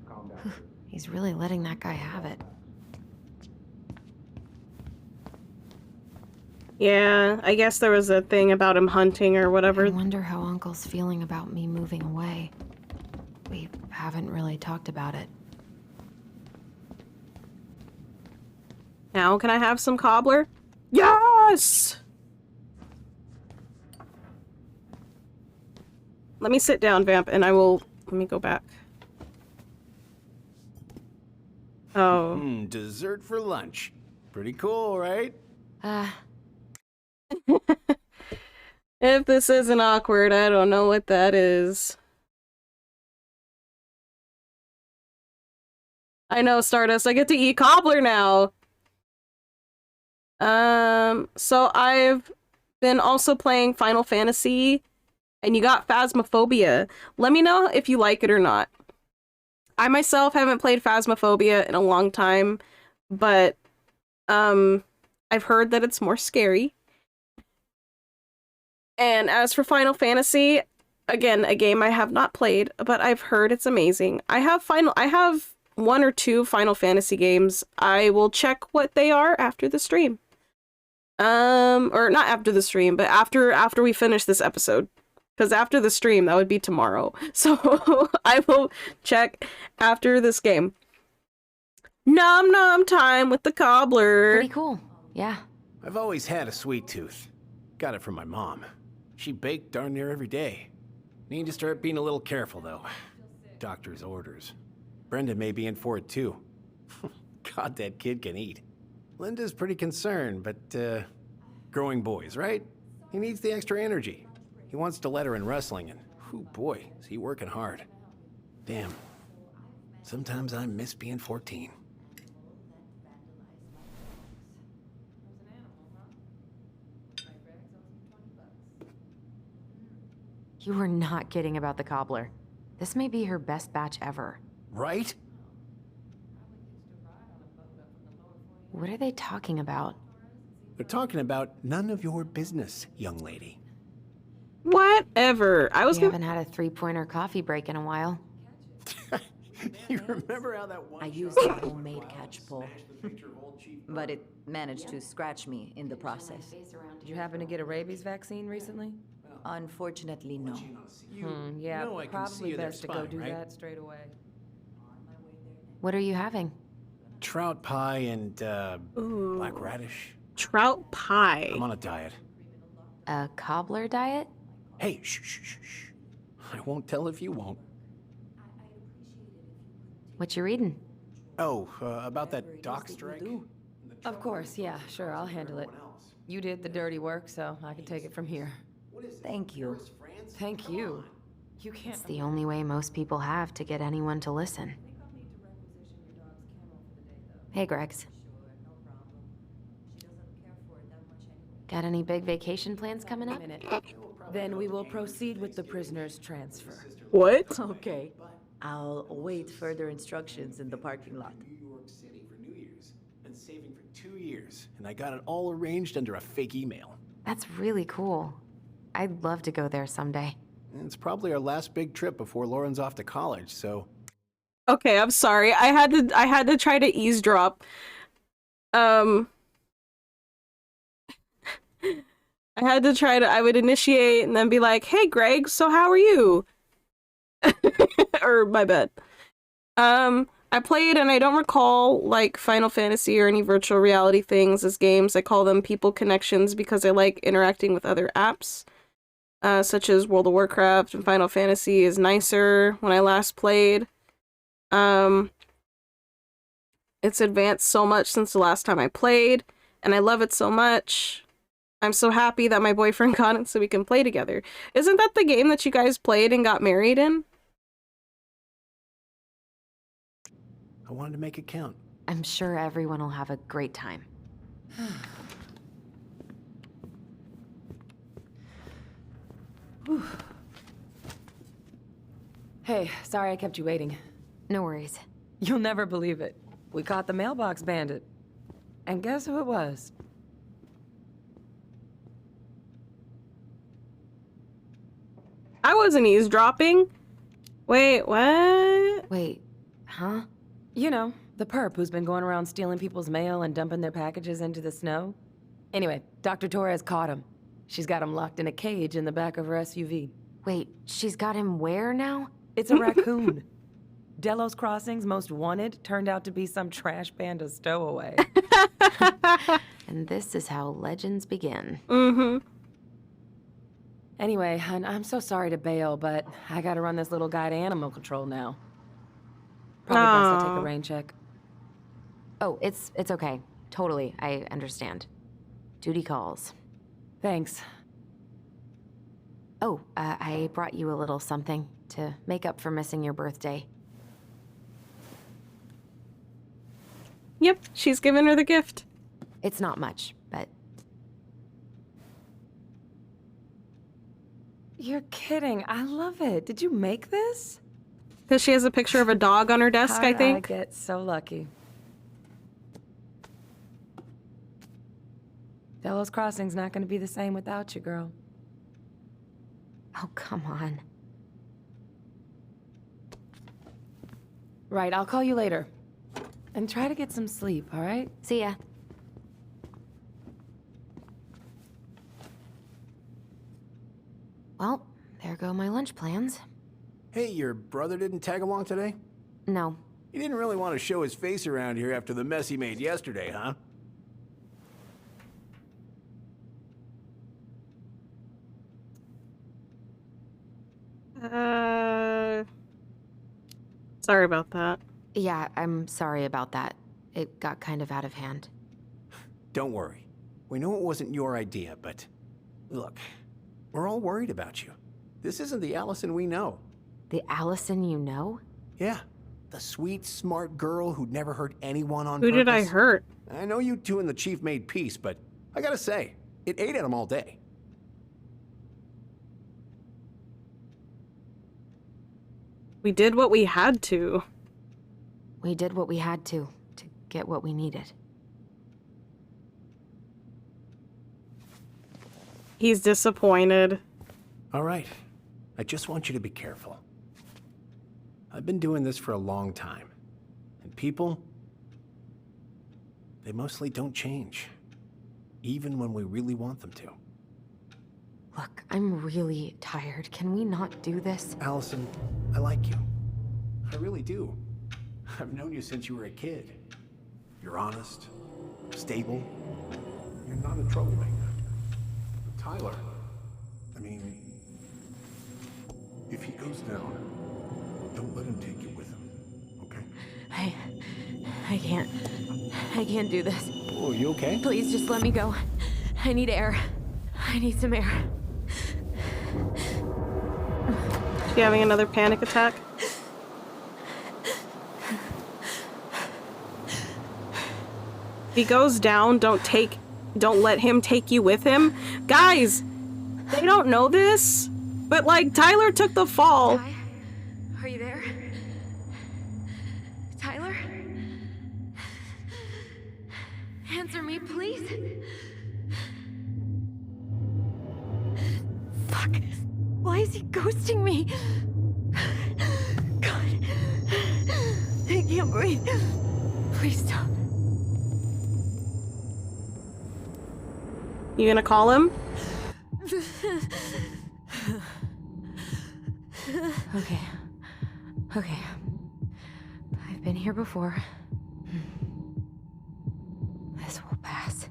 Calm down. He's really letting that guy have it. Yeah, I guess there was a thing about him hunting or whatever. I wonder how Uncle's feeling about me moving away. We haven't really talked about it. Now can I have some cobbler? Yes! Let me sit down, Vamp, and I will... Let me go back. Oh. Dessert for lunch. Pretty cool, right? If this isn't awkward, I don't know what that is. I know, Stardust. I get to eat cobbler now. So I've been also playing Final Fantasy, and you got Phasmophobia. Let me know if you like it or not. I myself haven't played Phasmophobia in a long time, but I've heard that it's more scary. And as for Final Fantasy, again, a game I have not played, but I've heard it's amazing. I have 1 or 2 Final Fantasy games. I will check what they are after the stream. Or not after the stream, but after we finish this episode. Because after the stream, that would be tomorrow. So I will check after this game. Nom nom time with the cobbler. Pretty cool. Yeah. I've always had a sweet tooth. Got it from my mom. She baked darn near every day. Need to start being a little careful, though. Doctor's orders. Brenda may be in for it, too. God, that kid can eat. Linda's pretty concerned, but, growing boys, right? He needs the extra energy. He wants to let her in wrestling, and, whew, boy, is he working hard. Damn. Sometimes I miss being 14. You were not kidding about the cobbler. This may be her best batch ever. Right? What are they talking about? They're talking about none of your business, young lady. Whatever. We haven't had a 3-pointer coffee break in a while. You remember how that one I used a homemade catch pole, but it managed to scratch me in the process. Did you happen to get a rabies vaccine recently? Unfortunately, no. Yeah, know I can see probably you there best to go spying, do right? that straight away. What are you having? Trout pie and, black radish. Trout pie. I'm on a diet. A cobbler diet? Hey, shh, shh, shh, shh. I won't tell if you won't. What you reading? Oh, about that dock strike? Of course, yeah, sure, I'll handle it. You did the dirty work, so I can take it from here. Thank you. Thank you. You can't. It's the only way most people have to get anyone to listen. Hey, Gregs. Got any big vacation plans coming up? Then we will proceed with the prisoner's transfer. What? Okay. I'll await further instructions in the parking lot. New York City for New Year's. Been saving for 2 years, and I got it all arranged under a fake email. That's really cool. I'd love to go there someday. And it's probably our last big trip before Lauren's off to college, so... Okay, I'm sorry. I had to try to eavesdrop. I would initiate and then be like, "Hey Greg, so how are you?" Or my bad. I played and I don't recall like Final Fantasy or any virtual reality things as games. I call them people connections because I like interacting with other apps. Such as World of Warcraft and Final Fantasy is nicer when I last played. It's advanced so much since the last time I played, and I love it so much. I'm so happy that my boyfriend got it so we can play together. Isn't that the game that you guys played and got married in? I wanted to make it count. I'm sure everyone will have a great time. Hey, sorry I kept you waiting. No worries. You'll never believe it. We caught the mailbox bandit. And guess who it was? I wasn't eavesdropping. Wait, what? Wait, huh? You know, the perp who's been going around stealing people's mail and dumping their packages into the snow. Anyway, Dr. Torres caught him. She's got him locked in a cage in the back of her SUV. Wait, she's got him where now? It's a raccoon. Delos Crossing's most wanted turned out to be some trash panda stowaway. And this is how legends begin. Mm-hmm. Anyway, hun, I'm so sorry to bail, but I gotta run this little guy to animal control now. Probably best I take a rain check. Oh, it's okay. Totally, I understand. Duty calls. Thanks. Oh, I brought you a little something to make up for missing your birthday. Yep, she's given her the gift. It's not much, but... You're kidding. I love it. Did you make this? Because she has a picture of a dog on her desk, I think. I get so lucky. Delos Crossing's not going to be the same without you, girl. Oh, come on. Right, I'll call you later. And try to get some sleep, all right? See ya. Well, there go my lunch plans. Hey, your brother didn't tag along today? No. He didn't really want to show his face around here after the mess he made yesterday, huh? Sorry about that. Yeah, I'm sorry about that. It got kind of out of hand. Don't worry. We know it wasn't your idea, but look, we're all worried about you. This isn't the Allison we know. The Allison you know? Yeah. The sweet, smart girl who'd never hurt anyone on Who purpose. did I hurt? I know you two and the chief made peace, but I gotta say, it ate at him all day. We did what we had to. We did what we had to get what we needed. He's disappointed. All right. I just want you to be careful. I've been doing this for a long time. And people, they mostly don't change. Even when we really want them to. Look, I'm really tired. Can we not do this? Allison, I like you. I really do. I've known you since you were a kid. You're honest, stable. You're not a troublemaker. Tyler, I mean, if he goes down, don't let him take you with him, okay? I can't do this. Oh, you okay? Please just let me go. I need air. I need some air. Is she having another panic attack? If he goes down, don't let him take you with him. Guys, they don't know this, but like Tyler took the fall. Ty? Are you there? Tyler? Answer me, please. Fuck. Why is he ghosting me? God. I can't breathe. Please stop. You gonna call him? Okay. I've been here before. This will pass.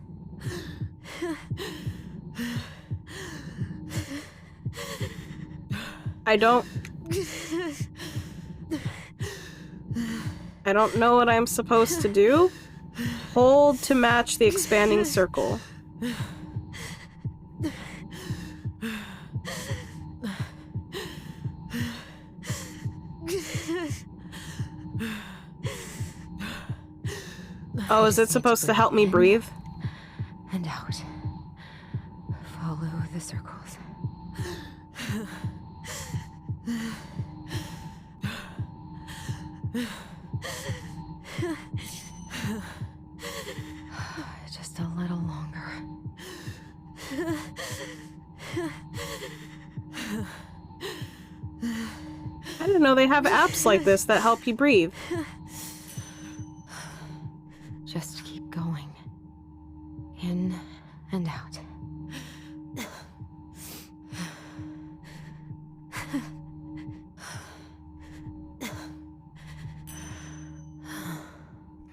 I don't know what I'm supposed to do. Hold to match the expanding circle. Oh, is it supposed to help me breathe? And out. Follow the circles. Just a little longer. I didn't know they have apps like this that help you breathe. Just keep going. In and out.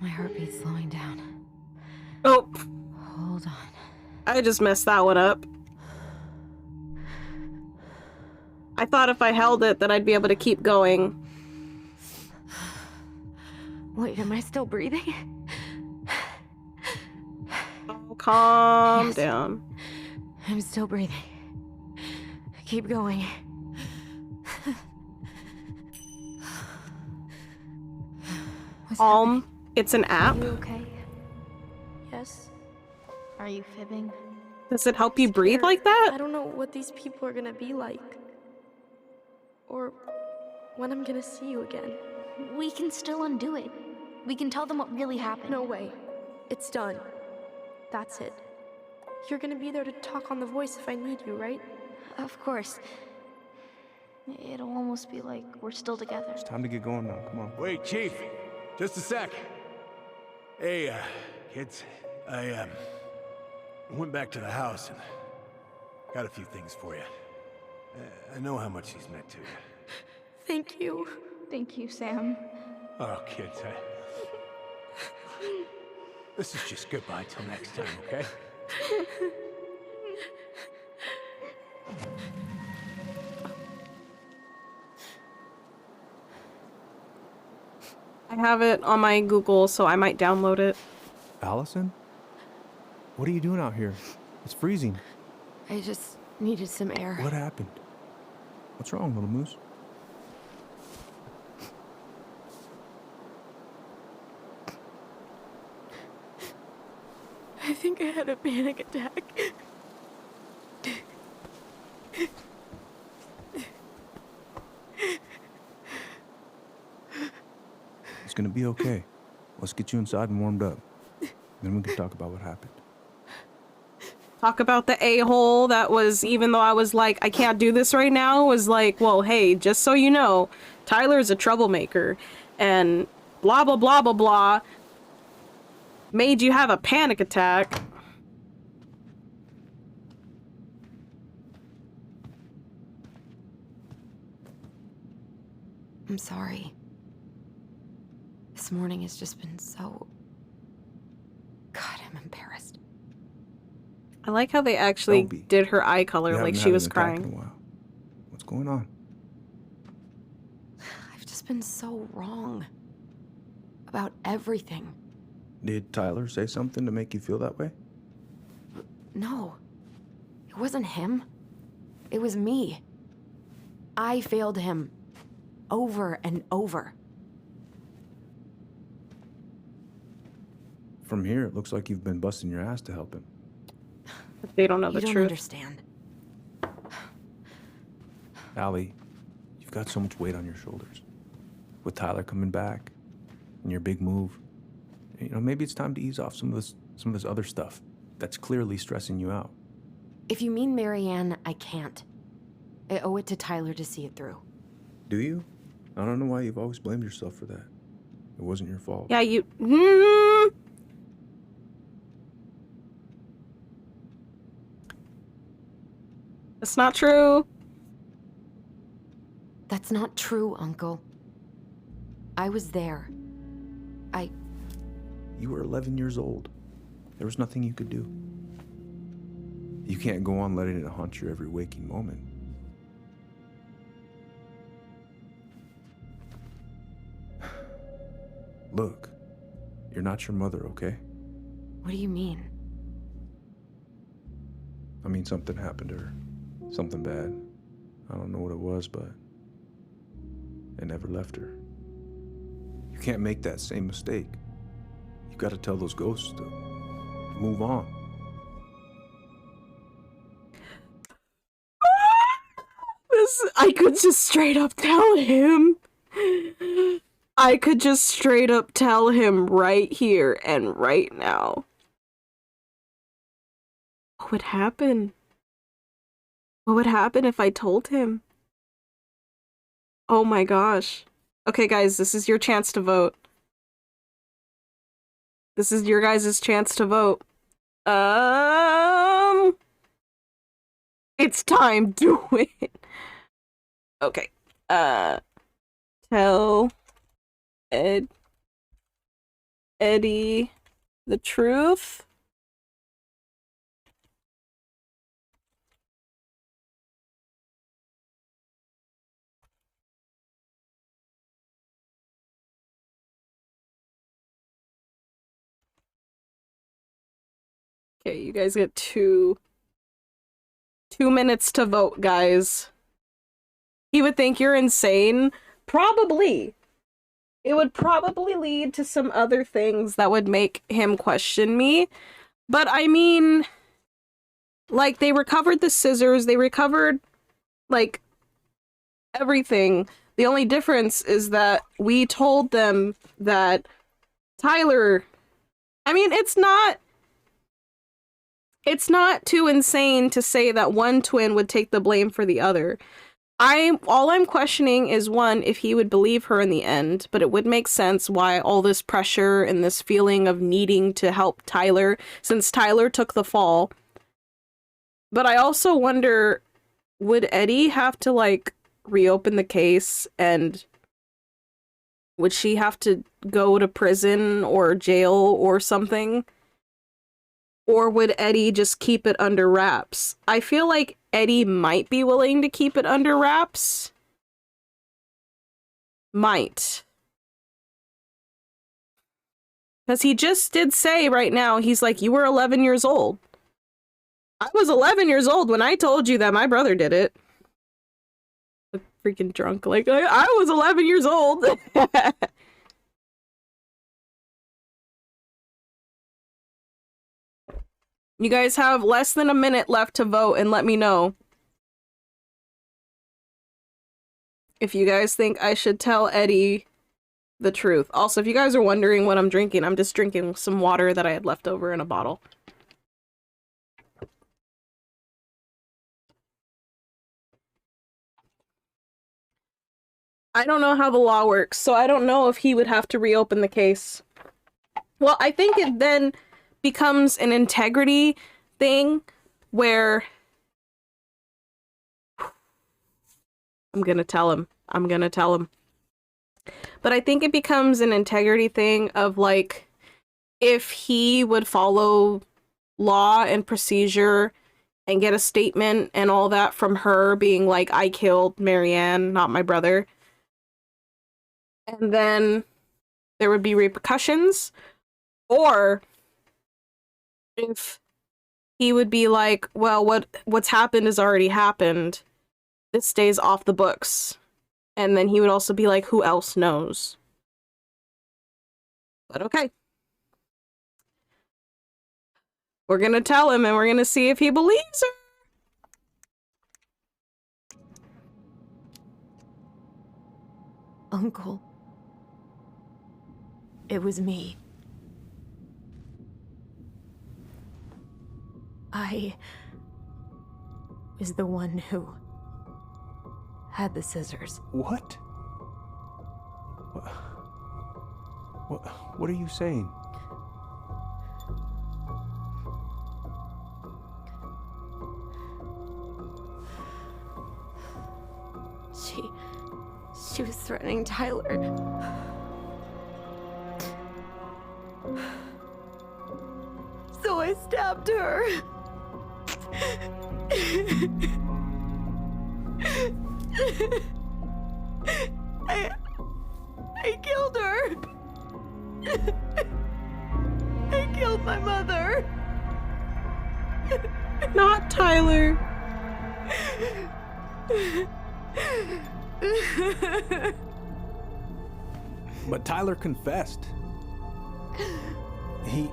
My heartbeat's slowing down. Oh. Hold on. I just messed that one up. I thought if I held it that I'd be able to keep going. Wait, am I still breathing? Oh, calm down. I'm still breathing. Keep going. Calm. It's an app. Are you okay? Yes? Are you fibbing? Does it help you breathe like that? I don't know what these people are gonna be like. Or when I'm gonna see you again. We can still undo it. We can tell them what really happened. No way. It's done. That's it. You're gonna be there to talk on the voice if I need you, right? Of course. It'll almost be like we're still together. It's time to get going now. Come on. Wait, Chief. Just a sec. Hey, kids. I went back to the house and got a few things for you. I know how much he's meant to you. Thank you. Thank you, Sam. Oh, kids, this is just goodbye till next time, okay? I have it on my Google, so I might download it. Allison? What are you doing out here? It's freezing. I just needed some air. What happened? What's wrong, little moose? I think I had a panic attack. It's gonna be okay. Let's get you inside and warmed up. Then we can talk about what happened. Talk about the a-hole that was, even though I was like, I can't do this right now, was like, well, hey, just so you know, Tyler's a troublemaker. And blah, blah, blah, blah, blah. Made you have a panic attack. I'm sorry. This morning has just been so... God, I'm embarrassed. I like how they actually did her eye color like she was crying. What's going on? I've just been so wrong. About everything. Did Tyler say something to make you feel that way? No. It wasn't him. It was me. I failed him. Over and over. From here, it looks like you've been busting your ass to help him. But they don't know the You don't truth. understand. Allie, you've got so much weight on your shoulders. With Tyler coming back, and your big move, you know, maybe it's time to ease off some of this other stuff that's clearly stressing you out. If you mean Marianne, I can't. I owe it to Tyler to see it through. Do you? I don't know why you've always blamed yourself for that. It wasn't your fault. Yeah, you... That's not true. That's not true, Uncle. I was there. You were 11 years old. There was nothing you could do. You can't go on letting it haunt your every waking moment. Look, you're not your mother, okay? What do you mean? I mean, something happened to her. Something bad. I don't know what it was, but it never left her. You can't make that same mistake. You gotta tell those ghosts to move on. I could just straight up tell him. I could just straight up tell him right here and right now. What would happen? What would happen if I told him? Oh my gosh. Okay, guys, this is your chance to vote. This is your guys' chance to vote. It's time. Do it. Okay. Tell Eddie the truth. Okay, you guys get two minutes to vote, guys. He would think you're insane. Probably. It would probably lead to some other things that would make him question me. But I mean, like, they recovered the scissors, they recovered, like, everything. The only difference is that we told them that Tyler... I mean, it's not too insane to say that one twin would take the blame for the other. All I'm questioning is, one, if he would believe her in the end, but it would make sense why all this pressure and this feeling of needing to help Tyler, since Tyler took the fall. But I also wonder, would Eddie have to, like, reopen the case, and would she have to go to prison or jail or something? Or would Eddie just keep it under wraps? I feel like Eddie might be willing to keep it under wraps. Might. Because he just did say right now, he's like, you were 11 years old. I was 11 years old when I told you that my brother did it. Freaking drunk. Like, I was 11 years old. You guys have less than a minute left to vote and let me know if you guys think I should tell Eddie the truth. Also, if you guys are wondering what I'm drinking, I'm just drinking some water that I had left over in a bottle. I don't know how the law works, so I don't know if he would have to reopen the case. Well, I think it then becomes an integrity thing where I'm gonna tell him. But I think it becomes an integrity thing of, like, if he would follow law and procedure and get a statement and all that from her being like, I killed Marianne, not my brother. And then there would be repercussions. Or if he would be like, well, what's happened has already happened. This stays off the books. And then he would also be like, who else knows? But okay. We're gonna tell him and we're gonna see if he believes her. Uncle. It was me. I was the one who had the scissors. What? What are you saying? She was threatening Tyler. So I stabbed her. I killed her. I killed my mother. Not Tyler. But Tyler confessed. He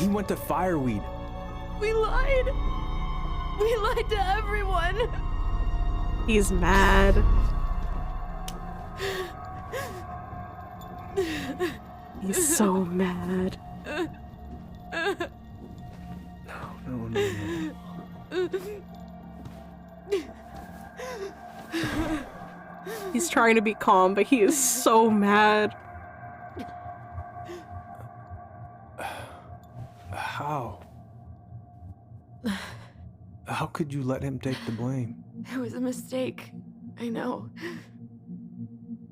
went to Fireweed. We lied. We lied to everyone. He's mad. He's so mad. No. He's trying to be calm, but he is so mad. How? How could you let him take the blame? It was a mistake. I know.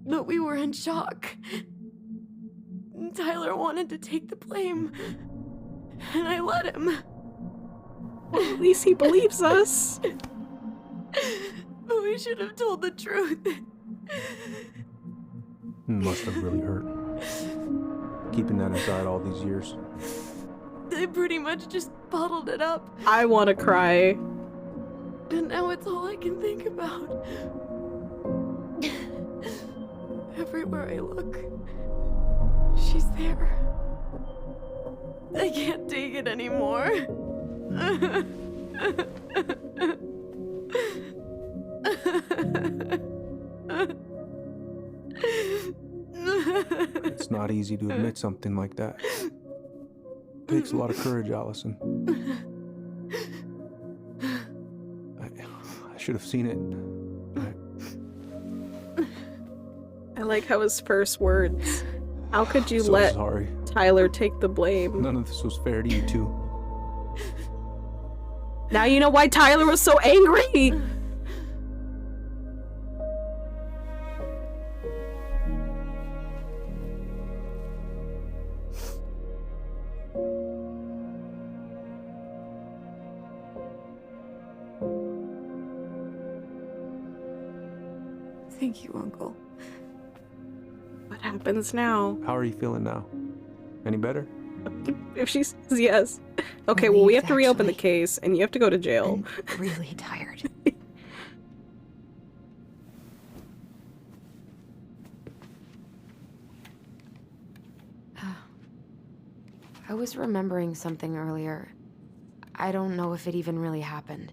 But we were in shock. Tyler wanted to take the blame. And I let him. Well, at least he believes us. But we should have told the truth. Must have really hurt. Keeping that inside all these years. They pretty much just bottled it up. I want to cry. And now it's all I can think about. Everywhere I look, she's there. I can't take it anymore. It's not easy to admit something like that. It takes a lot of courage, Allison. I should have seen it I like how his first words. How could you So let sorry. Tyler take the blame? None of this was fair to you two. Now you know why Tyler was so angry! Thank you, Uncle. What happens now? How are you feeling now? Any better? If she says yes. Okay, well, we have to reopen the case, and you have to go to jail. I'm really tired. I was remembering something earlier. I don't know if it even really happened.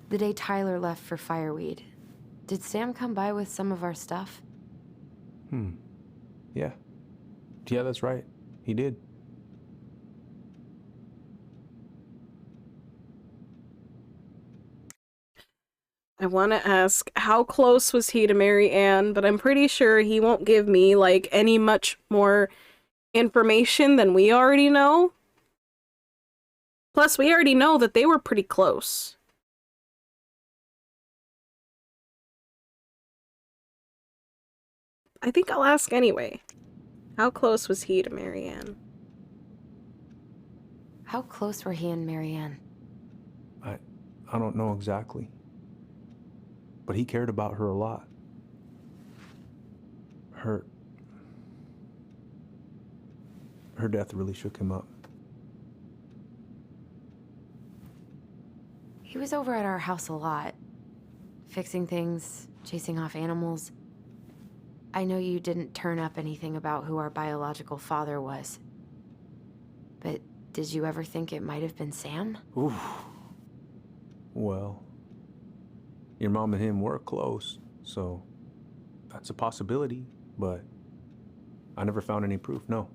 The day Tyler left for Fireweed, did Sam come by with some of our stuff? Yeah. Yeah, that's right. He did. I want to ask, how close was he to Mary Ann? But I'm pretty sure he won't give me, like, any much more information than we already know. Plus, we already know that they were pretty close. I think I'll ask anyway. How close was he to Mary Ann? How close were he and Mary Ann? I don't know exactly. But he cared about her a lot. Her death really shook him up. He was over at our house a lot. Fixing things, chasing off animals. I know you didn't turn up anything about who our biological father was. But did you ever think it might have been Sam? Ooh. Well, your mom and him were close, so that's a possibility, but I never found any proof, no.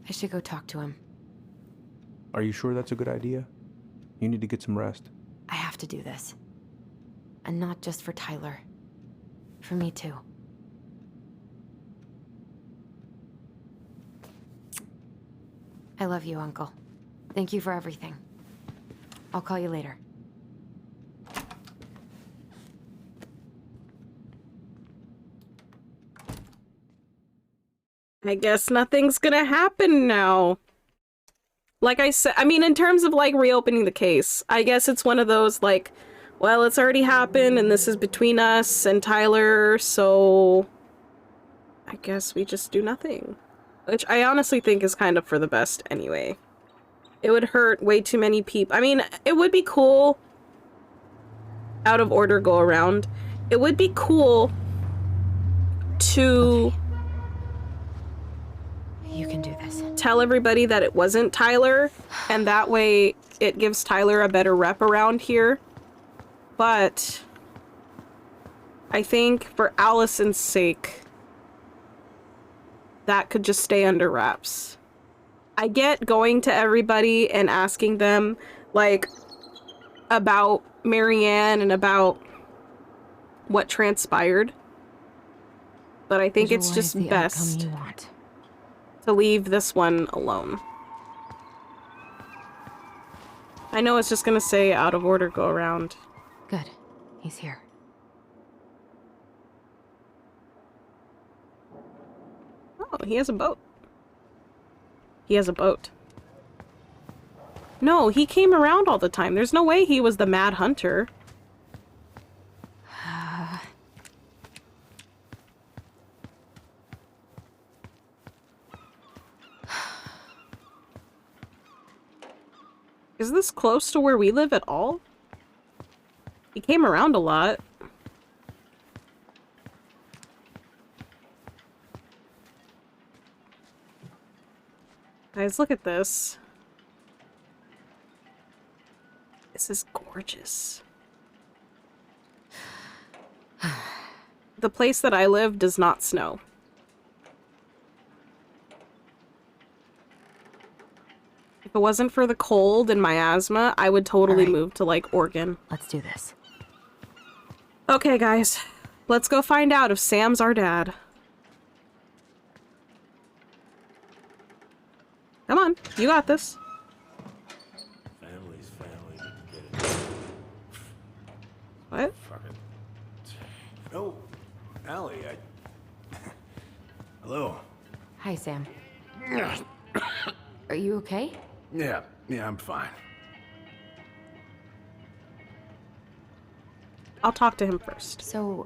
I should go talk to him. Are you sure that's a good idea? You need to get some rest. I have to do this. And not just for Tyler. For me too. I love you, Uncle. Thank you for everything. I'll call you later. I guess nothing's gonna happen now. Like I said, I mean, in terms of, like, reopening the case, I guess it's one of those, like, well, it's already happened, and this is between us and Tyler, so I guess we just do nothing. Which I honestly think is kind of for the best anyway. It would hurt way too many people. I mean, it would be cool. Out of order, go around. It would be cool to... You can do this. Tell everybody that it wasn't Tyler, and that way it gives Tyler a better rep around here. But I think for Allison's sake, that could just stay under wraps. I get going to everybody and asking them, like, about Mary Ann and about what transpired. But I think it's just best to leave this one alone. I know it's just gonna say out of order, go around. Good. He's here. Oh, he has a boat. He has a boat. No, he came around all the time. There's no way he was the Mad Hunter. Is this close to where we live at all? He came around a lot. Guys, look at this. This is gorgeous. The place that I live does not snow. If it wasn't for the cold and my asthma, I would totally move to, like, Oregon. Let's do this. Okay, guys. Let's go find out if Sam's our dad. Come on, you got this. Family's family. Get it. What? Fuck it. Oh, Allie, Hello. Hi, Sam. Are you okay? Yeah, I'm fine. I'll talk to him first. So,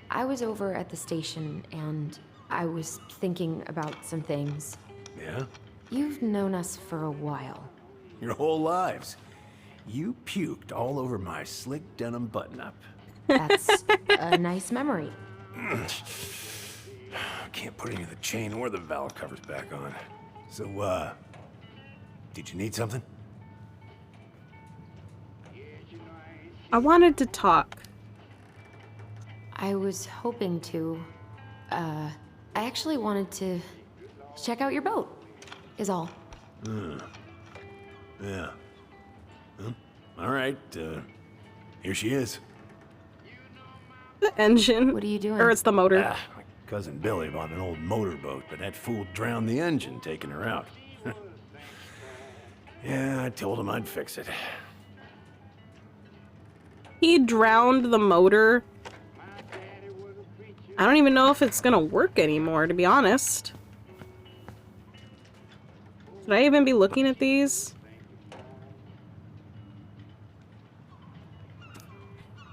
I was over at the station and I was thinking about some things. Yeah? You've known us for a while. Your whole lives. You puked all over my slick denim button-up. That's a nice memory. Can't put any of the chain or the valve covers back on. So, did you need something? I wanted to talk. I was hoping to, I actually wanted to check out your boat, is all. Yeah. Huh? All right, here she is. The engine. What are you doing? Or it's the motor. My cousin Billy bought an old motorboat, but that fool drowned the engine taking her out. Yeah, I told him I'd fix it. He drowned the motor. I don't even know if it's gonna work anymore, to be honest. Should I even be looking at these?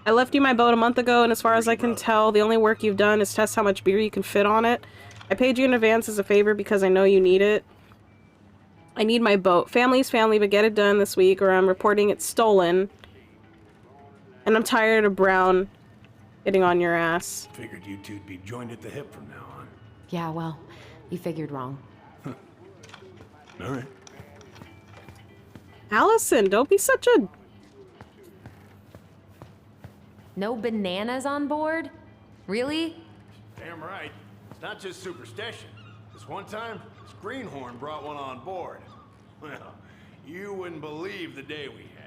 I left you my boat a month ago, and as far as I can tell, the only work you've done is test how much beer you can fit on it. I paid you in advance as a favor because I know you need it. I need my boat. Family's family, but get it done this week or I'm reporting it stolen. And I'm tired of Brown getting on your ass. Figured you two'd be joined at the hip from now on. Yeah, well, you figured wrong. All right. Allison, don't be such a... No bananas on board? Really? Damn right. It's not just superstition. This one time, this greenhorn brought one on board. Well, you wouldn't believe the day we had.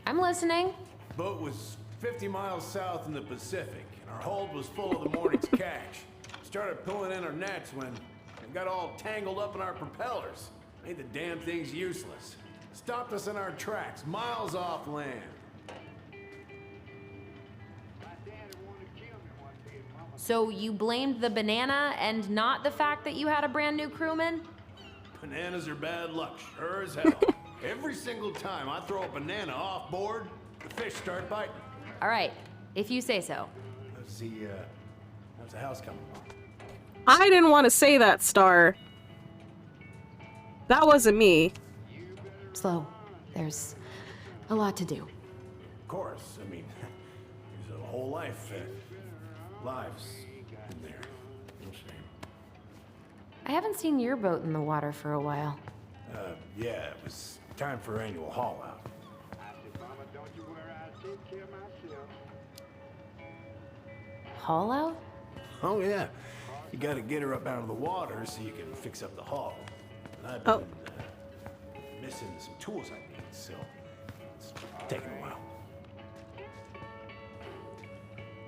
I'm listening. Boat was 50 miles south in the Pacific, and our hold was full of the morning's catch. Started pulling in our nets when it got all tangled up in our propellers. Made the damn things useless. Stopped us in our tracks, miles off land. So you blamed the banana and not the fact that you had a brand new crewman? Bananas are bad luck, sure as hell. Every single time I throw a banana off board, the fish start biting. All right, if you say so. How's the house coming along? I didn't want to say that, Star. That wasn't me. Slow. There's a lot to do. Of course, I mean, there's a whole life, lives in there. No shame. I haven't seen your boat in the water for a while. Yeah, it was time for annual haul out. Haul out? Oh yeah, you gotta get her up out of the water so you can fix up the hull. And I've been missing some tools I need, so it's taking a while.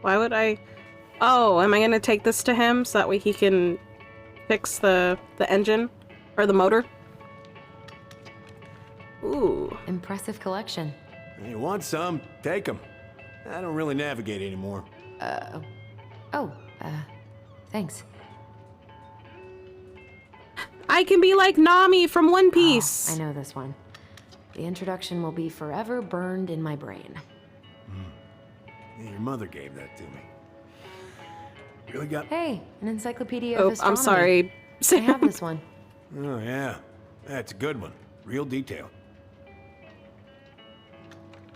Why would I... Oh, am I gonna take this to him so that way he can fix the engine? Or the motor? Ooh. Impressive collection. You want some? Take them. I don't really navigate anymore. Thanks. I can be like Nami from One Piece. Oh, I know this one. The introduction will be forever burned in my brain. Yeah, your mother gave that to me. Really got... Hey, an encyclopedia of astronomy. I'm sorry. I have this one. Oh, yeah. That's a good one. Real detail.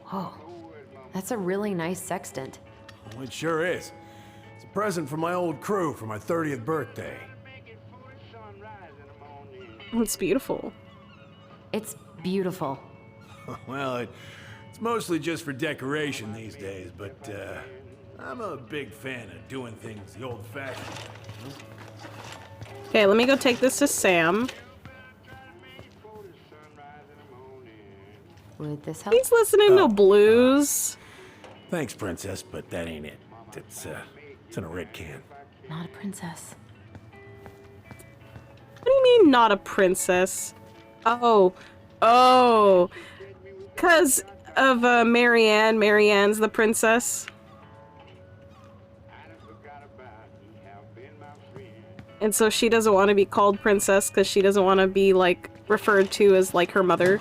Whoa, that's a really nice sextant. Well, it sure is. It's a present from my old crew for my 30th birthday. It's beautiful. It's beautiful. Well, it's mostly just for decoration these days, but I'm a big fan of doing things the old-fashioned way. Okay, let me go take this to Sam. Would this help? He's listening to blues. Thanks, princess, but that ain't it. It's in a red can. Not a princess. What do you mean, not a princess? Oh. 'Cause of Marianne. Marianne's the princess. And so she doesn't want to be called princess because she doesn't want to be, like, referred to as, like, her mother.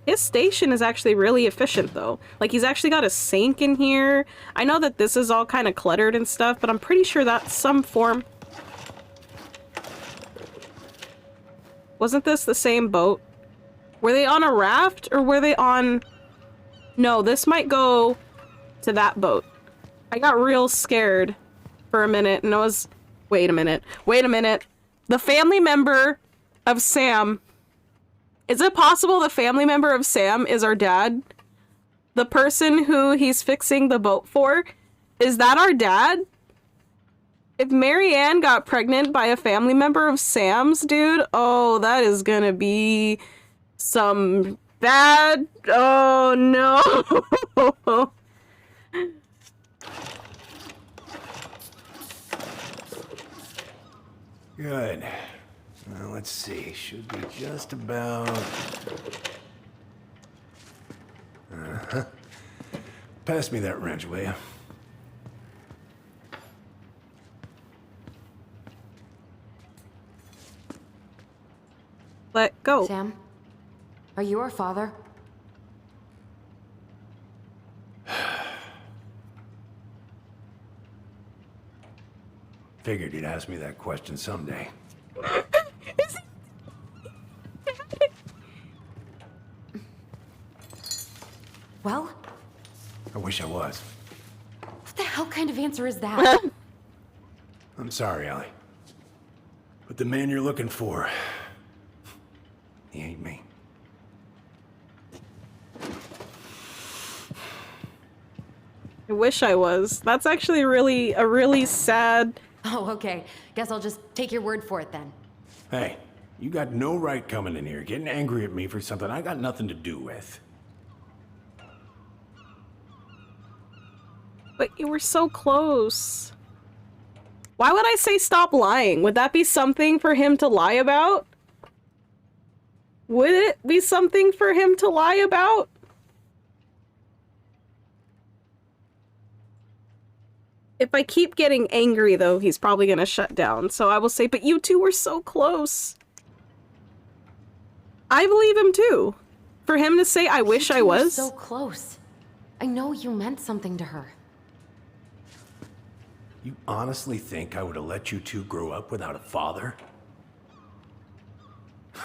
His station is actually really efficient, though. Like, he's actually got a sink in here. I know that this is all kind of cluttered and stuff, but I'm pretty sure that's some form... Wasn't this the same boat? Were they on a raft, or were they on... No, this might go to that boat. I got real scared for a minute, and I was... Wait a minute. Wait a minute. The family member of Sam... Is it possible the family member of Sam is our dad? The person who he's fixing the boat for? Is that our dad? If Marianne got pregnant by a family member of Sam's, dude, oh, that is gonna be some bad... Oh, no. Good. Well, let's see. Should be just about... Uh-huh. Pass me that wrench, will you? Let go. Sam, are you our father? Figured you'd ask me that question someday. Well? I wish I was. What the hell kind of answer is that? I'm sorry, Allie. But the man you're looking for, he ain't me. I wish I was. That's actually a really sad... Oh, okay. Guess I'll just take your word for it then. Hey, you got no right coming in here getting angry at me for something I got nothing to do with. But you were so close. Why would I say stop lying? Would that be something for him to lie about? Would it be something for him to lie about? If I keep getting angry, though, he's probably gonna shut down. So I will say, but you two were so close. I believe him, too. For him to say, I wish I was. So close. I know you meant something to her. You honestly think I would have let you two grow up without a father?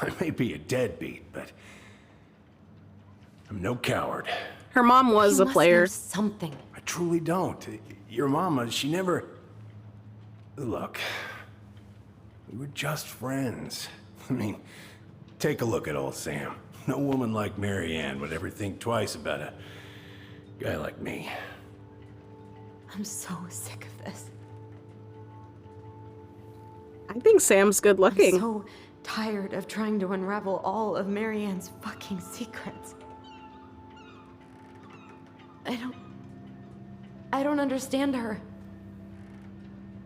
I may be a deadbeat, but I'm no coward. Her mom was a player. Know something. I truly don't. Your mama, she never... Look, we were just friends. I mean, take a look at old Sam. No woman like Marianne would ever think twice about a guy like me. I'm so sick of this. I think Sam's good looking. I'm so tired of trying to unravel all of Marianne's fucking secrets. I don't understand her.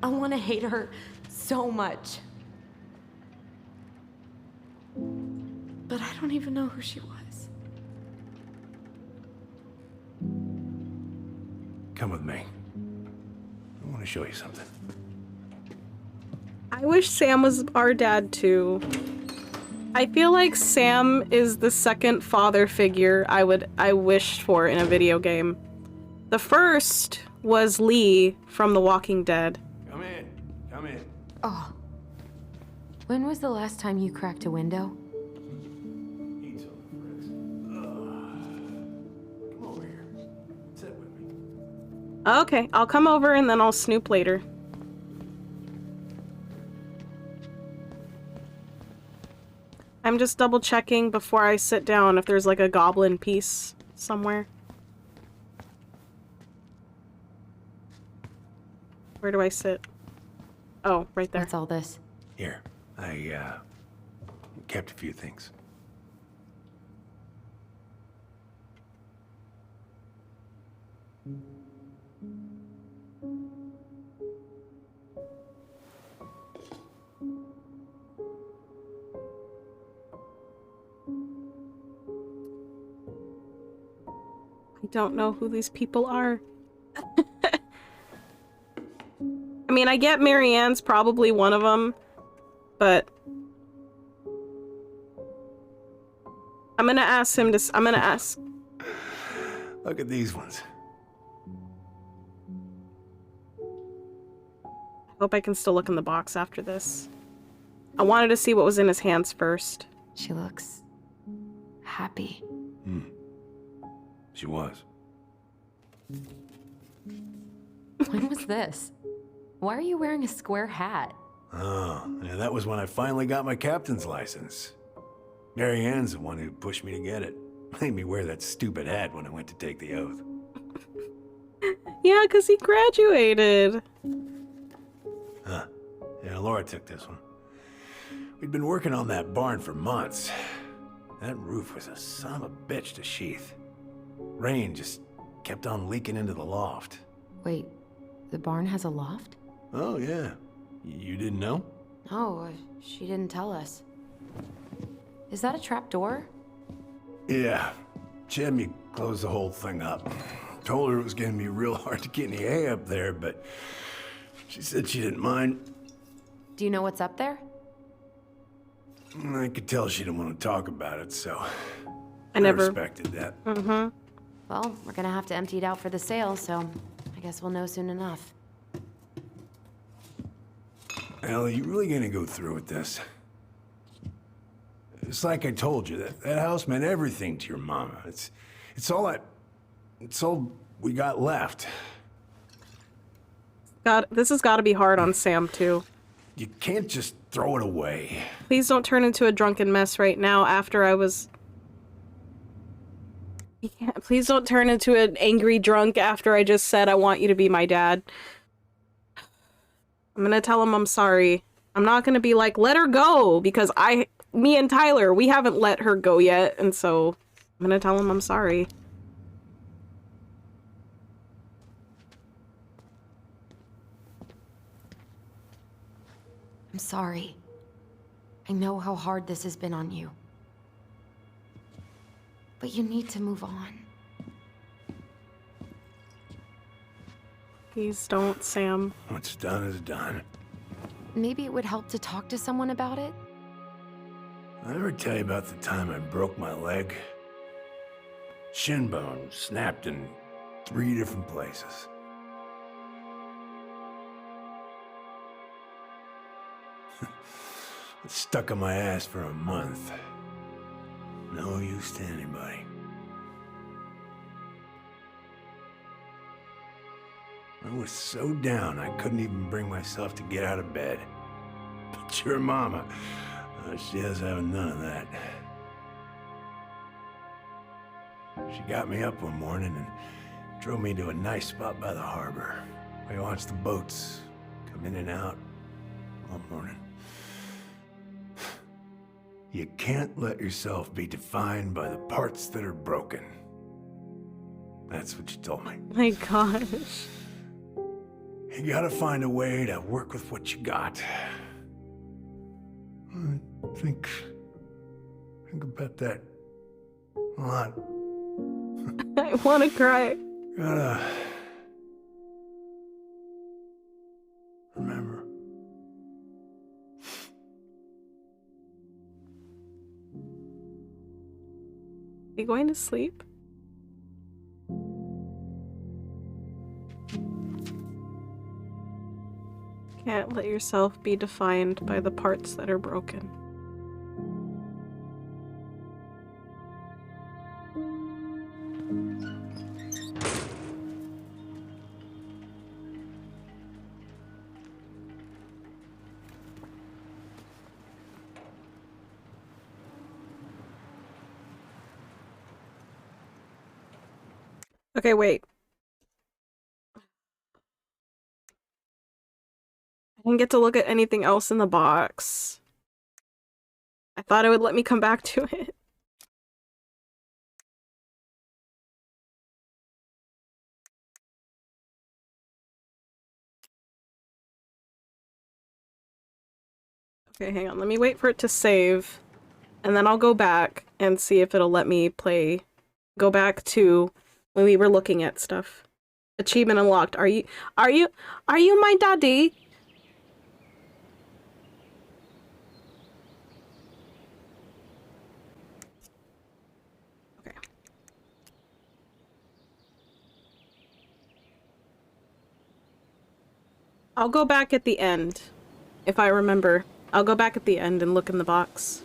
I want to hate her so much. But I don't even know who she was. Come with me. I want to show you something. I wish Sam was our dad, too. I feel like Sam is the second father figure I wished for in a video game. The first was Lee from The Walking Dead. Come in. Come in. Oh. When was the last time you cracked a window? Eat something, Fritz. Come over here. Sit with me. Okay, I'll come over and then I'll snoop later. I'm just double checking before I sit down if there's like a goblin piece somewhere. Where do I sit? Oh, right there. What's all this? Here, I kept a few things. I don't know who these people are. I mean, I get Marianne's probably one of them, but I'm gonna ask him to. I'm gonna ask. Look at these ones. I hope I can still look in the box after this. I wanted to see what was in his hands first. She looks happy. She was. When was this? Why are you wearing a square hat? Oh, yeah, that was when I finally got my captain's license. Marianne's the one who pushed me to get it. Made me wear that stupid hat when I went to take the oath. Yeah, because he graduated. Huh. Yeah, Laura took this one. We'd been working on that barn for months. That roof was a son of a bitch to sheath. Rain just kept on leaking into the loft. Wait, the barn has a loft? Oh, yeah. You didn't know? Oh, she didn't tell us. Is that a trap door? Yeah. She had me close the whole thing up. Told her it was gonna be real hard to get any hay up there, but she said she didn't mind. Do you know what's up there? I could tell she didn't want to talk about it, so I never respected that. Well, we're gonna have to empty it out for the sale, so I guess we'll know soon enough. Ellie, you really gonna go through with this? It's like I told you, that house meant everything to your mama. It's all we got left. God, this has got to be hard on Sam too. You can't just throw it away. Please don't turn into a drunken mess right now after I was... Please don't turn into an angry drunk after I just said I want you to be my dad. I'm gonna tell him I'm sorry. I'm not gonna be like, let her go, because me and Tyler, we haven't let her go yet, and so I'm gonna tell him I'm sorry. I'm sorry. I know how hard this has been on you. But you need to move on. Please don't, Sam. What's done is done. Maybe it would help to talk to someone about it? I ever tell you about the time I broke my leg? Shin bone snapped in 3 different places. It stuck on my ass for a month. No use to anybody. I was so down I couldn't even bring myself to get out of bed. But your mama, she has having none of that. She got me up one morning and drove me to a nice spot by the harbor. We watched the boats come in and out all morning. You can't let yourself be defined by the parts that are broken. That's what you told me. My gosh. You gotta find a way to work with what you got. I think about that a lot. I want to cry. Gotta remember. Are you going to sleep? Can't let yourself be defined by the parts that are broken. Okay, wait. didn't get to look at anything else in the box. I thought it would let me come back to it. Okay, hang on. Let me wait for it to save. And then I'll go back and see if it'll let me play. Go back to when we were looking at stuff. Achievement unlocked. Are you my daddy? Okay. I'll go back at the end. If I remember. I'll go back at the end and look in the box.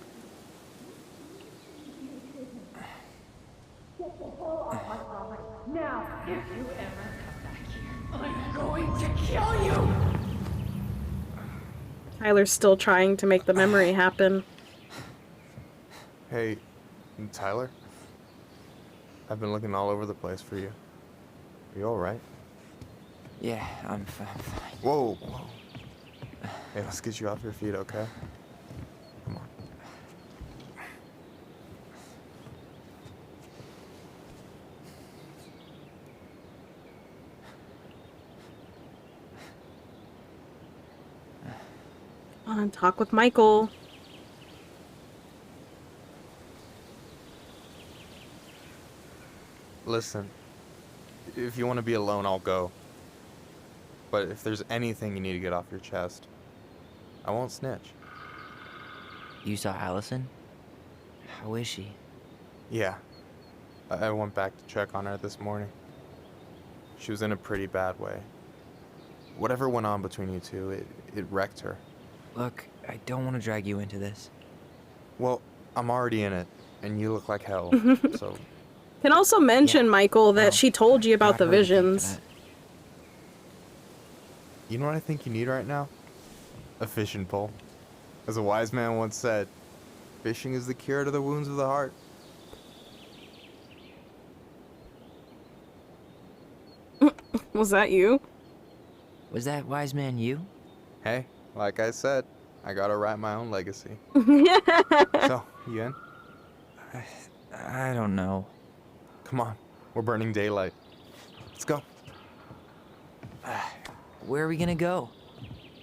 Now, if you ever come back here, I'm going to kill you! Tyler's still trying to make the memory happen. Hey, Tyler? I've been looking all over the place for you. Are you alright? Yeah, I'm fine. Whoa, whoa. Hey, let's get you off your feet, okay? Come on. Come on, talk with Michael. Listen, if you want to be alone, I'll go. But if there's anything you need to get off your chest, I won't snitch. You saw Allison? How is she? Yeah. I went back to check on her this morning. She was in a pretty bad way. Whatever went on between you two, it wrecked her. Look, I don't want to drag you into this. Well, I'm already in it, and you look like hell, so... Can also mention, Michael, that well, she told you about got the her to thank for visions. that. You know what I think you need right now? A fishing pole. As a wise man once said, fishing is the cure to the wounds of the heart. Was that you? Was that wise man you? Hey, like I said, I gotta write my own legacy. So, you in? I don't know. Come on, we're burning daylight. Let's go. Where are we gonna go?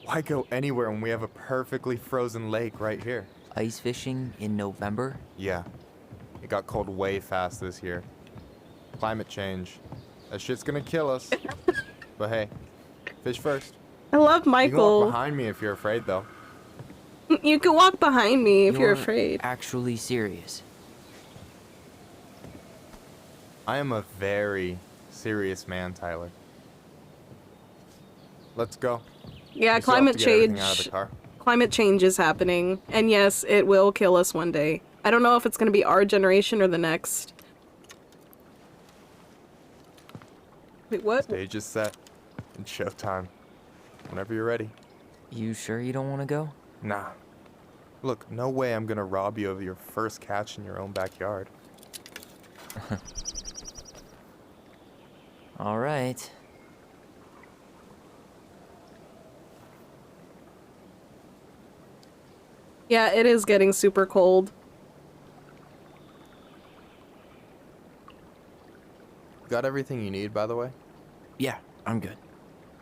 Why go anywhere when we have a perfectly frozen lake right here? Ice fishing in November? Yeah. It got cold way fast this year. Climate change. That shit's gonna kill us. But hey, fish first. I love You can Michael. walk behind me if you're afraid, though. You can walk behind me if you're afraid. Actually serious. I am a very serious man, Tyler. Let's go. Yeah, We still have climate to get everything change. out of the car. Climate change is happening. And yes, it will kill us one day. I don't know if it's going to be our generation or the next. Wait, what? Stage is set. It's showtime. Whenever you're ready. You sure you don't want to go? Nah. Look, no way I'm gonna rob you of your first catch in your own backyard. All right. Yeah, it is getting super cold. Got everything you need, by the way? Yeah, I'm good.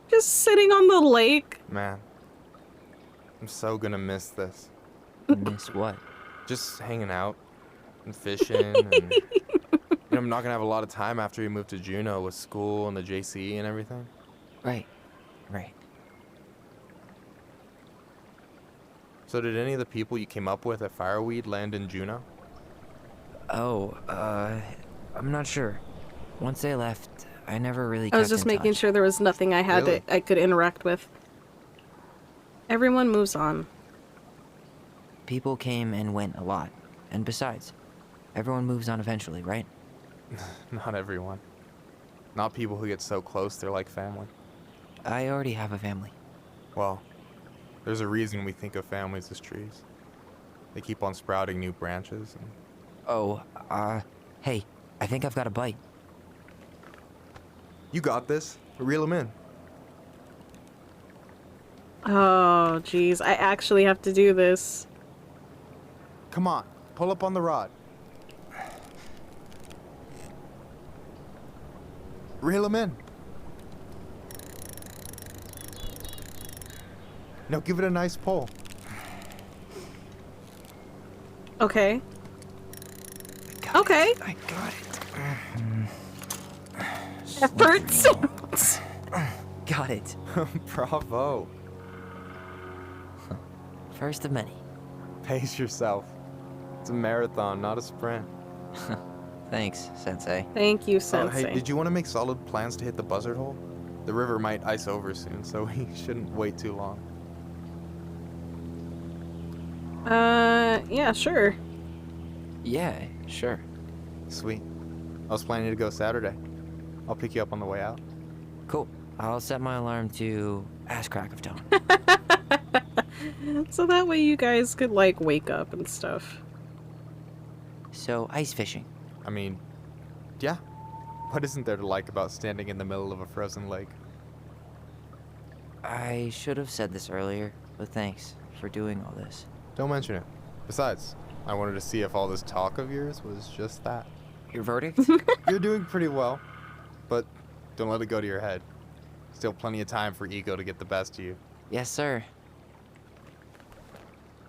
Just sitting on the lake. Man, I'm so gonna miss this. Miss what? Just hanging out and fishing and... You know, I'm not gonna have a lot of time after we move to Juneau with school and the JC and everything. Right. So did any of the people you came up with at Fireweed land in Juneau? Oh, I'm not sure. Once they left, I never really I was kept just in making touch. sure there was nothing I had Really? I could interact with. Everyone moves on. People came and went a lot. And besides, everyone moves on eventually, right? Not everyone. Not people who get so close they're like family. I already have a family. Well, there's a reason we think of families as trees. They keep on sprouting new branches and... Oh, hey, I think I've got a bite. You got this. Reel them in. Oh, jeez. I actually have to do this. Come on, pull up on the rod. Reel him in. Now give it a nice pull. Okay. Okay. I got it. Efforts. Got it. Bravo. First of many. Pace yourself. It's a marathon, not a sprint. Thanks, Sensei. Thank you, Oh, Sensei. hey, did you want to make solid plans to hit the buzzard hole? The river might ice over soon, so we shouldn't wait too long. Yeah, sure. Yeah, sure. Sweet. I was planning to go Saturday. I'll pick you up on the way out. Cool. I'll set my alarm to ass crack of dawn. So that way you guys could, like, wake up and stuff. So, ice fishing. I mean, yeah. What isn't there to like about standing in the middle of a frozen lake? I should have said this earlier, but thanks for doing all this. Don't mention it. Besides, I wanted to see if all this talk of yours was just that. Your verdict? You're doing pretty well, but don't let it go to your head. Still plenty of time for ego to get the best of you. Yes, sir.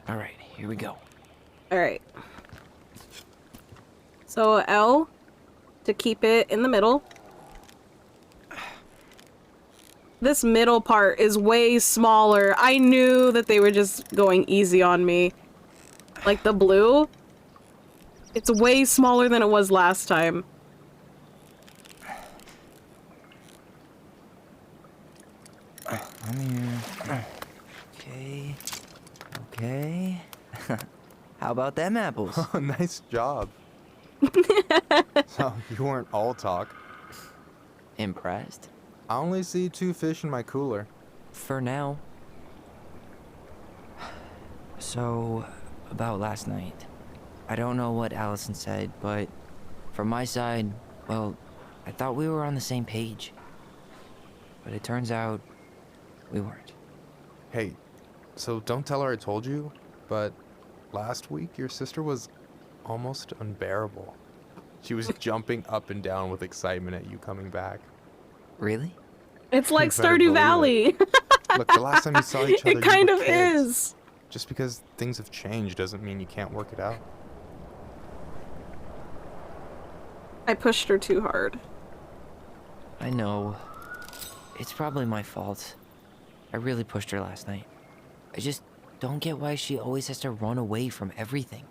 All right, here we go. All right. So L to keep it in the middle. This middle part is way smaller. I knew that they were just going easy on me. Like the blue, it's way smaller than it was last time. Okay. Okay. How about them apples? Oh, nice job. So, you weren't all talk. Impressed? I only see 2 fish in my cooler. For now. So, about last night. I don't know what Allison said, but from my side, well, I thought we were on the same page. But it turns out we weren't. Hey, so don't tell her I told you, but last week your sister was almost unbearable. She was jumping up and down with excitement at you coming back. Really? It's like You better Stardew believe Valley. Look, the last time you saw each other, It kind you of were kids. is. Just because things have changed doesn't mean you can't work it out. I pushed her too hard. I know. It's probably my fault. I really pushed her last night. I just don't get why she always has to run away from everything.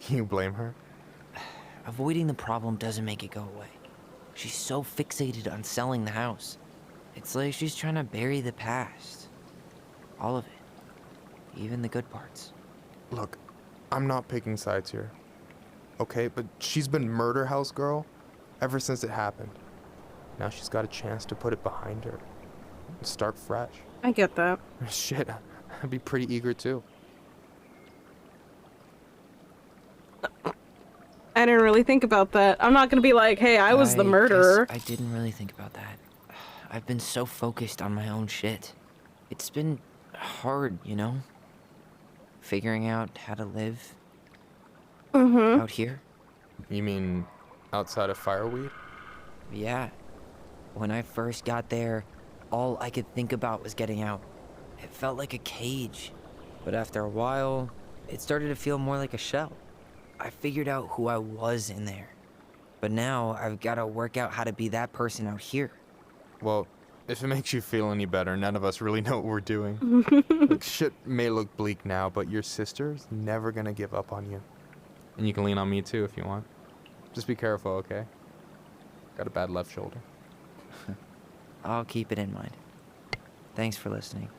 You blame her? Avoiding the problem doesn't make it go away. She's so fixated on selling the house. It's like she's trying to bury the past. All of it. Even the good parts. Look, I'm not picking sides here. Okay, but she's been murder house girl ever since it happened. Now she's got a chance to put it behind her and start fresh. I get that. Shit, I'd be pretty eager too. I didn't really think about that. I'm not gonna be like, hey, I was the murderer. I didn't really think about that. I've been so focused on my own shit. It's been hard, you know? Figuring out how to live out here. You mean outside of Fireweed? Yeah. When I first got there, all I could think about was getting out. It felt like a cage. But after a while, it started to feel more like a shell. I figured out who I was in there. But now I've got to work out how to be that person out here. Well, if it makes you feel any better, none of us really know what we're doing. Like, shit may look bleak now, but your sister's never gonna give up on you. And you can lean on me too if you want. Just be careful, okay? Got a bad left shoulder. I'll keep it in mind. Thanks for listening.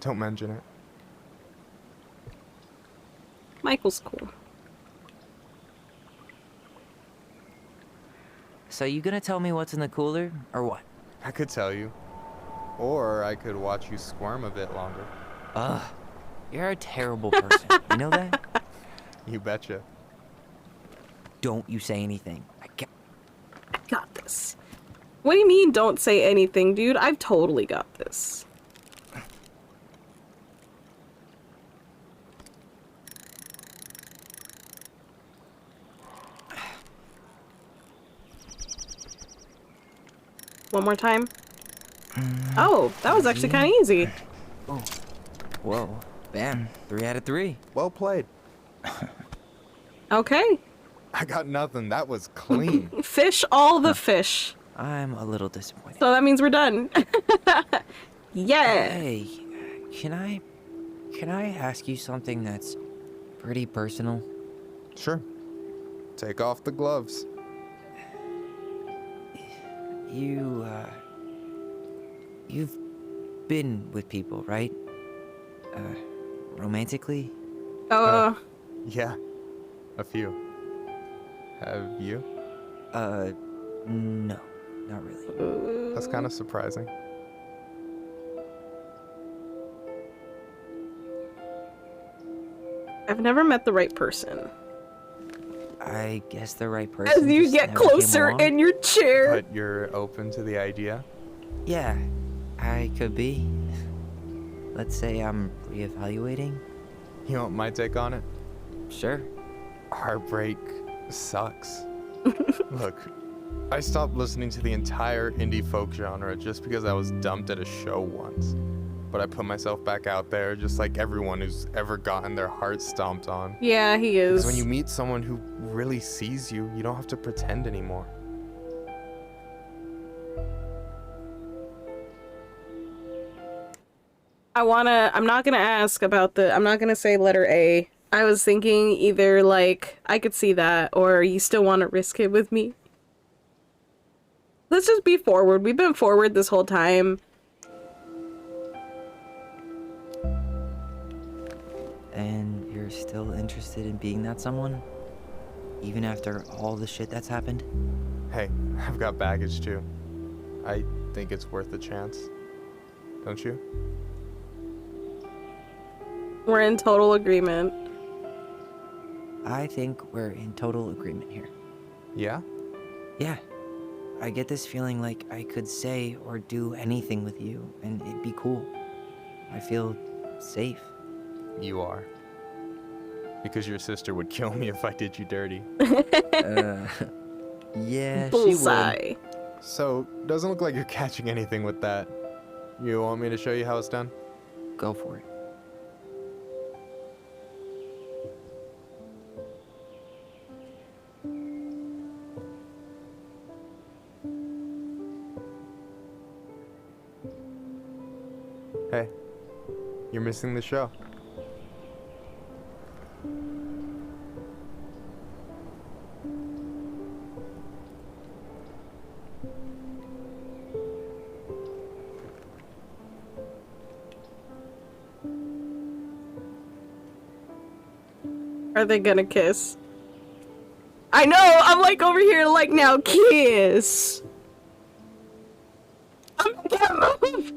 Don't mention it. Michael's cool. So you gonna tell me what's in the cooler, or what? I could tell you. Or I could watch you squirm a bit longer. Ugh. You're a terrible person. You know that? You betcha. Don't you say anything. I Got this. What do you mean don't say anything, dude? I've totally got this. One more time. Oh, that was actually kind of easy. Oh. Whoa. Bam. 3 out of 3. Well played. Okay. I got nothing. That was clean. Fish all the fish. I'm a little disappointed. So that means we're done. Yeah. Hey, can I ask you something that's pretty personal? Sure. Take off the gloves. You've been with people, right? Romantically? Yeah. A few. Have you? No. Not really. That's kind of surprising. I've never met the right person. I guess the right person. As you just get never came closer along. in your chair. But you're open to the idea? Yeah, I could be. Let's say I'm reevaluating. You want my take on it? Sure. Heartbreak sucks. Look, I stopped listening to the entire indie folk genre just because I was dumped at a show once. But I put myself back out there just like everyone who's ever gotten their heart stomped on. Yeah, he is. Because when you meet someone who really sees you, you don't have to pretend anymore. I'm not gonna ask about I'm not gonna say letter A. I was thinking either like, I could see that, or you still want to risk it with me. Let's just be forward. We've been forward this whole time. And you're still interested in being that someone? Even after all the shit that's happened? Hey, I've got baggage too. I think it's worth a chance. Don't you? We're in total agreement. I think we're in total agreement here. Yeah? Yeah. I get this feeling like I could say or do anything with you, and it'd be cool. I feel safe. You are. Because your sister would kill me if I did you dirty. Yeah, Bullseye. she would. So, doesn't look like you're catching anything with that. You want me to show you how it's done? Go for it. Hey, you're missing the show. Are they gonna kiss? I know! I'm like over here like, now kiss! I'm gonna move!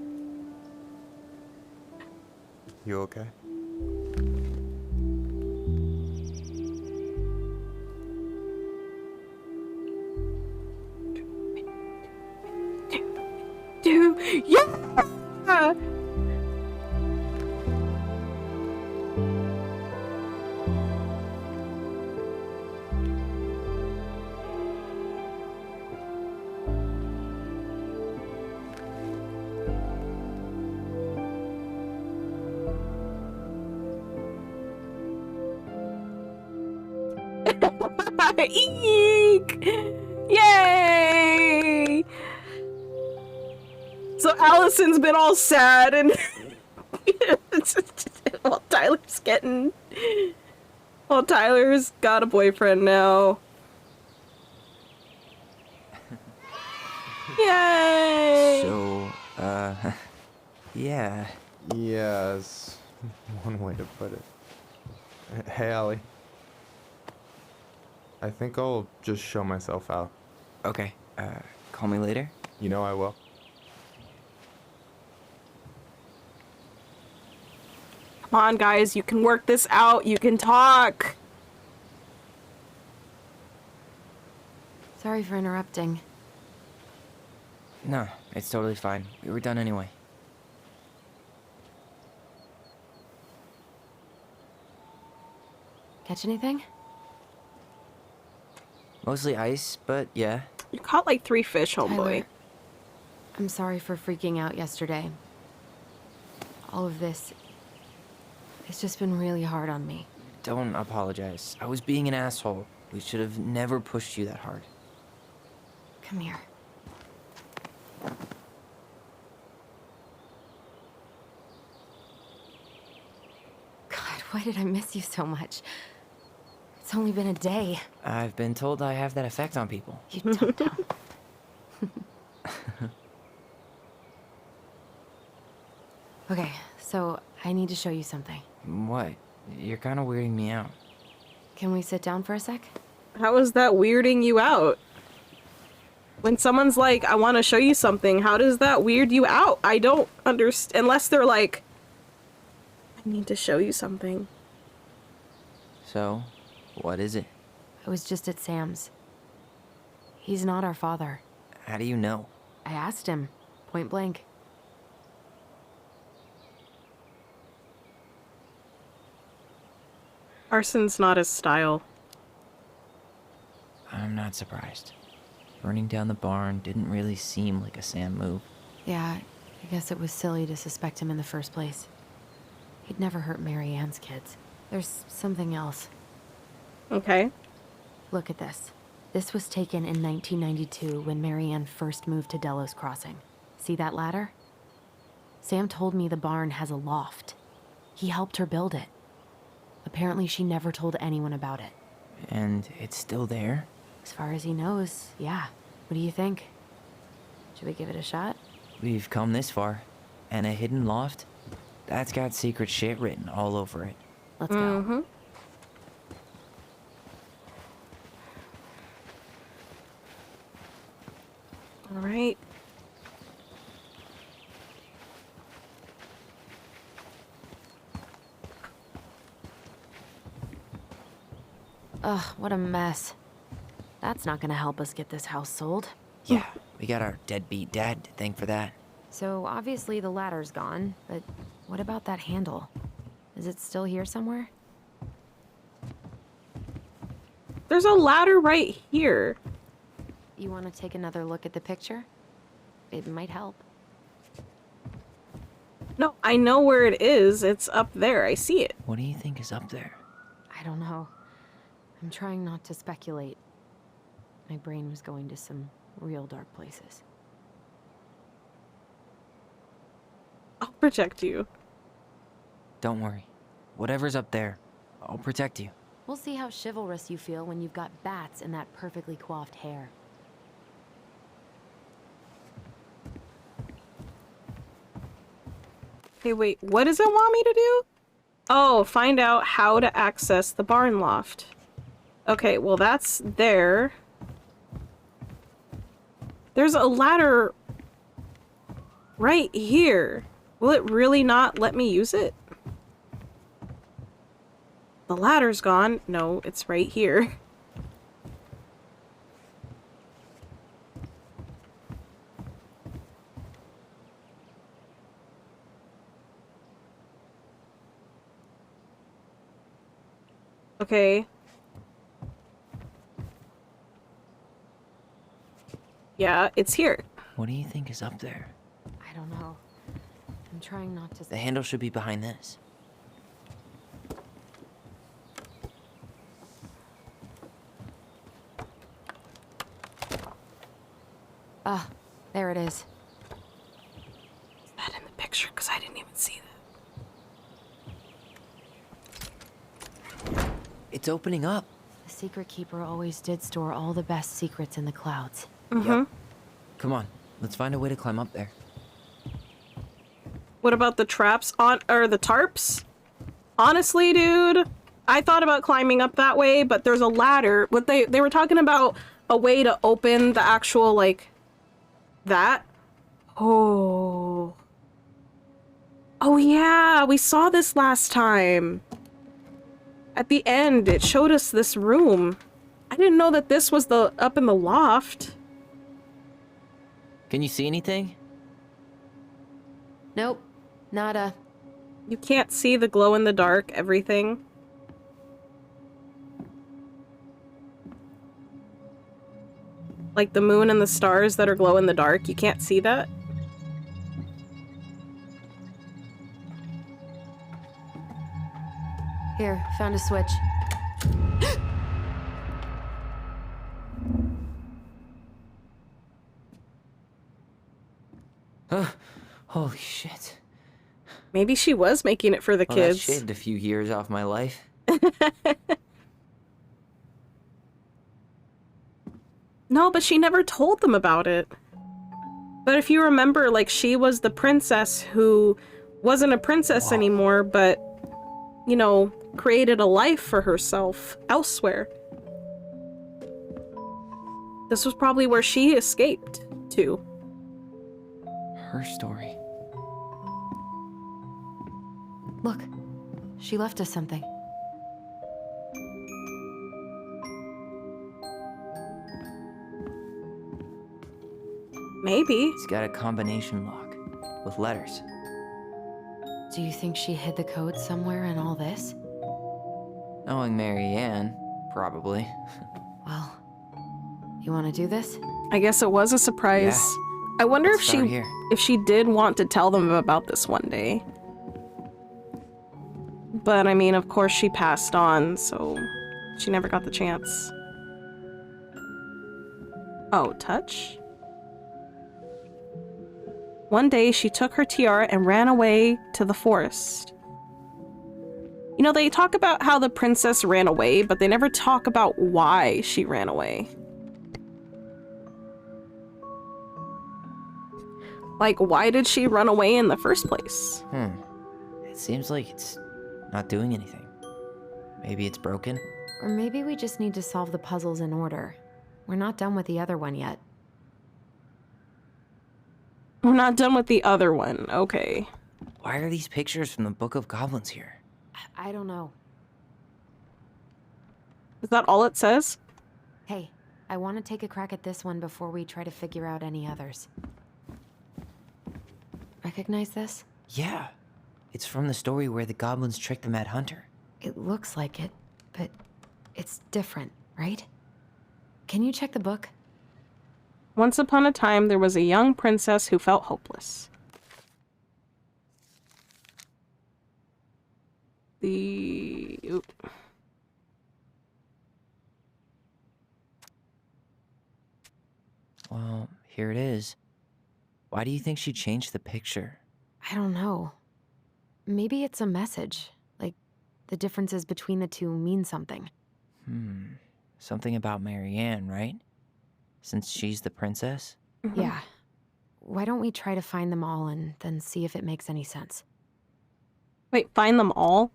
You okay? Dude, yeah! Eek! Yay! So Allison's been all sad and well, Tyler's got a boyfriend now. Yay! So, yeah. Yes, one way to put it. Hey, Allie. I think I'll just show myself out. Okay, call me later? You know I will. Come on, guys, you can work this out. You can talk. Sorry for interrupting. No, it's totally fine. We were done anyway. Catch anything? Mostly ice, but yeah. You caught like 3 fish, homeboy. Tyler, I'm sorry for freaking out yesterday. All of this, it's just been really hard on me. Don't apologize. I was being an asshole. We should have never pushed you that hard. Come here. God, why did I miss you so much? It's only been a day. I've been told I have that effect on people. You don't know. Okay, so I need to show you something. What? You're kind of weirding me out. Can we sit down for a sec? How is that weirding you out? When someone's like, I want to show you something, how does that weird you out? I don't understand. Unless they're like, I need to show you something. So, what is it? I was just at Sam's. He's not our father. How do you know? I asked him, point blank. Arson's not his style. I'm not surprised. Burning down the barn didn't really seem like a Sam move. Yeah, I guess it was silly to suspect him in the first place. He'd never hurt Mary Ann's kids. There's something else. Okay. Look at this. This was taken in 1992 when Mary Ann first moved to Delos Crossing. See that ladder? Sam told me the barn has a loft. He helped her build it. Apparently she never told anyone about it. And it's still there? As far as he knows, yeah. What do you think? Should we give it a shot? We've come this far. And a hidden loft? That's got secret shit written all over it. Let's go. All right. Ugh, what a mess. That's not gonna help us get this house sold. Yeah, we got our deadbeat dad to thank for that. So obviously the ladder's gone, but what about that handle? Is it still here somewhere? There's a ladder right here. You want to take another look at the picture? It might help. No, I know where it is. It's up there. I see it. What do you think is up there? I don't know. I'm trying not to speculate. My brain was going to some real dark places. I'll protect you. Don't worry. Whatever's up there, I'll protect you. We'll see how chivalrous you feel when you've got bats in that perfectly coiffed hair. Okay, wait. What does it want me to do? Oh, find out how to access the barn loft. Okay, well that's there. There's a ladder right here. Will it really not let me use it? The ladder's gone. No, it's right here. Okay. Yeah, it's here. What do you think is up there? I don't know. I'm trying not to... The handle should be behind this. Ah, there it is. Is that in the picture? Because I didn't even see that. It's opening up. The secret keeper always did store all the best secrets in the clouds. Yep. Come on, let's find a way to climb up there. What about the traps on, or the tarps? Honestly, dude, I thought about climbing up that way, but there's a ladder. What they were talking about a way to open the actual, like, that. Oh. Oh yeah, we saw this last time. At the end, it showed us this room. I didn't know that this was the up in the loft. Can you see anything? Nope. Nada. You can't see the glow in the dark, everything. Like the moon and the stars that are glow in the dark, you can't see that? Here, found a switch. Holy shit. Maybe she was making it for the Well, that kids. shaved a few years off my life. No, but she never told them about it. But if you remember, like, she was the princess who wasn't a princess anymore, but, you know, created a life for herself elsewhere. This was probably where she escaped to. Her story. Look, she left us something. Maybe. It's got a combination lock with letters. Do you think she hid the code somewhere in all this? Knowing Mary Ann, probably. Well, you want to do this? I guess it was a surprise. Yeah. I wonder Let's start here. if she did want to tell them about this one day. But I mean, of course she passed on, so she never got the chance. Oh, touch? One day she took her tiara and ran away to the forest. You know, they talk about how the princess ran away, but they never talk about why she ran away. Like, why did she run away in the first place? It seems like it's not doing anything. Maybe it's broken? Or maybe we just need to solve the puzzles in order. We're not done with the other one yet. We're not done with the other one. Okay. Why are these pictures from the Book of Goblins here? I don't know. Is that all it says? Hey, I want to take a crack at this one before we try to figure out any others. Recognize this? Yeah. It's from the story where the goblins tricked the Mad Hunter. It looks like it, but it's different, right? Can you check the book? Once upon a time, there was a young princess who felt hopeless. Well, here it is. Why do you think she changed the picture? I don't know. Maybe it's a message. Like, the differences between the two mean something. Something about Mary Ann, right? Since she's the princess? Yeah. Why don't we try to find them all and then see if it makes any sense? Wait, find them all?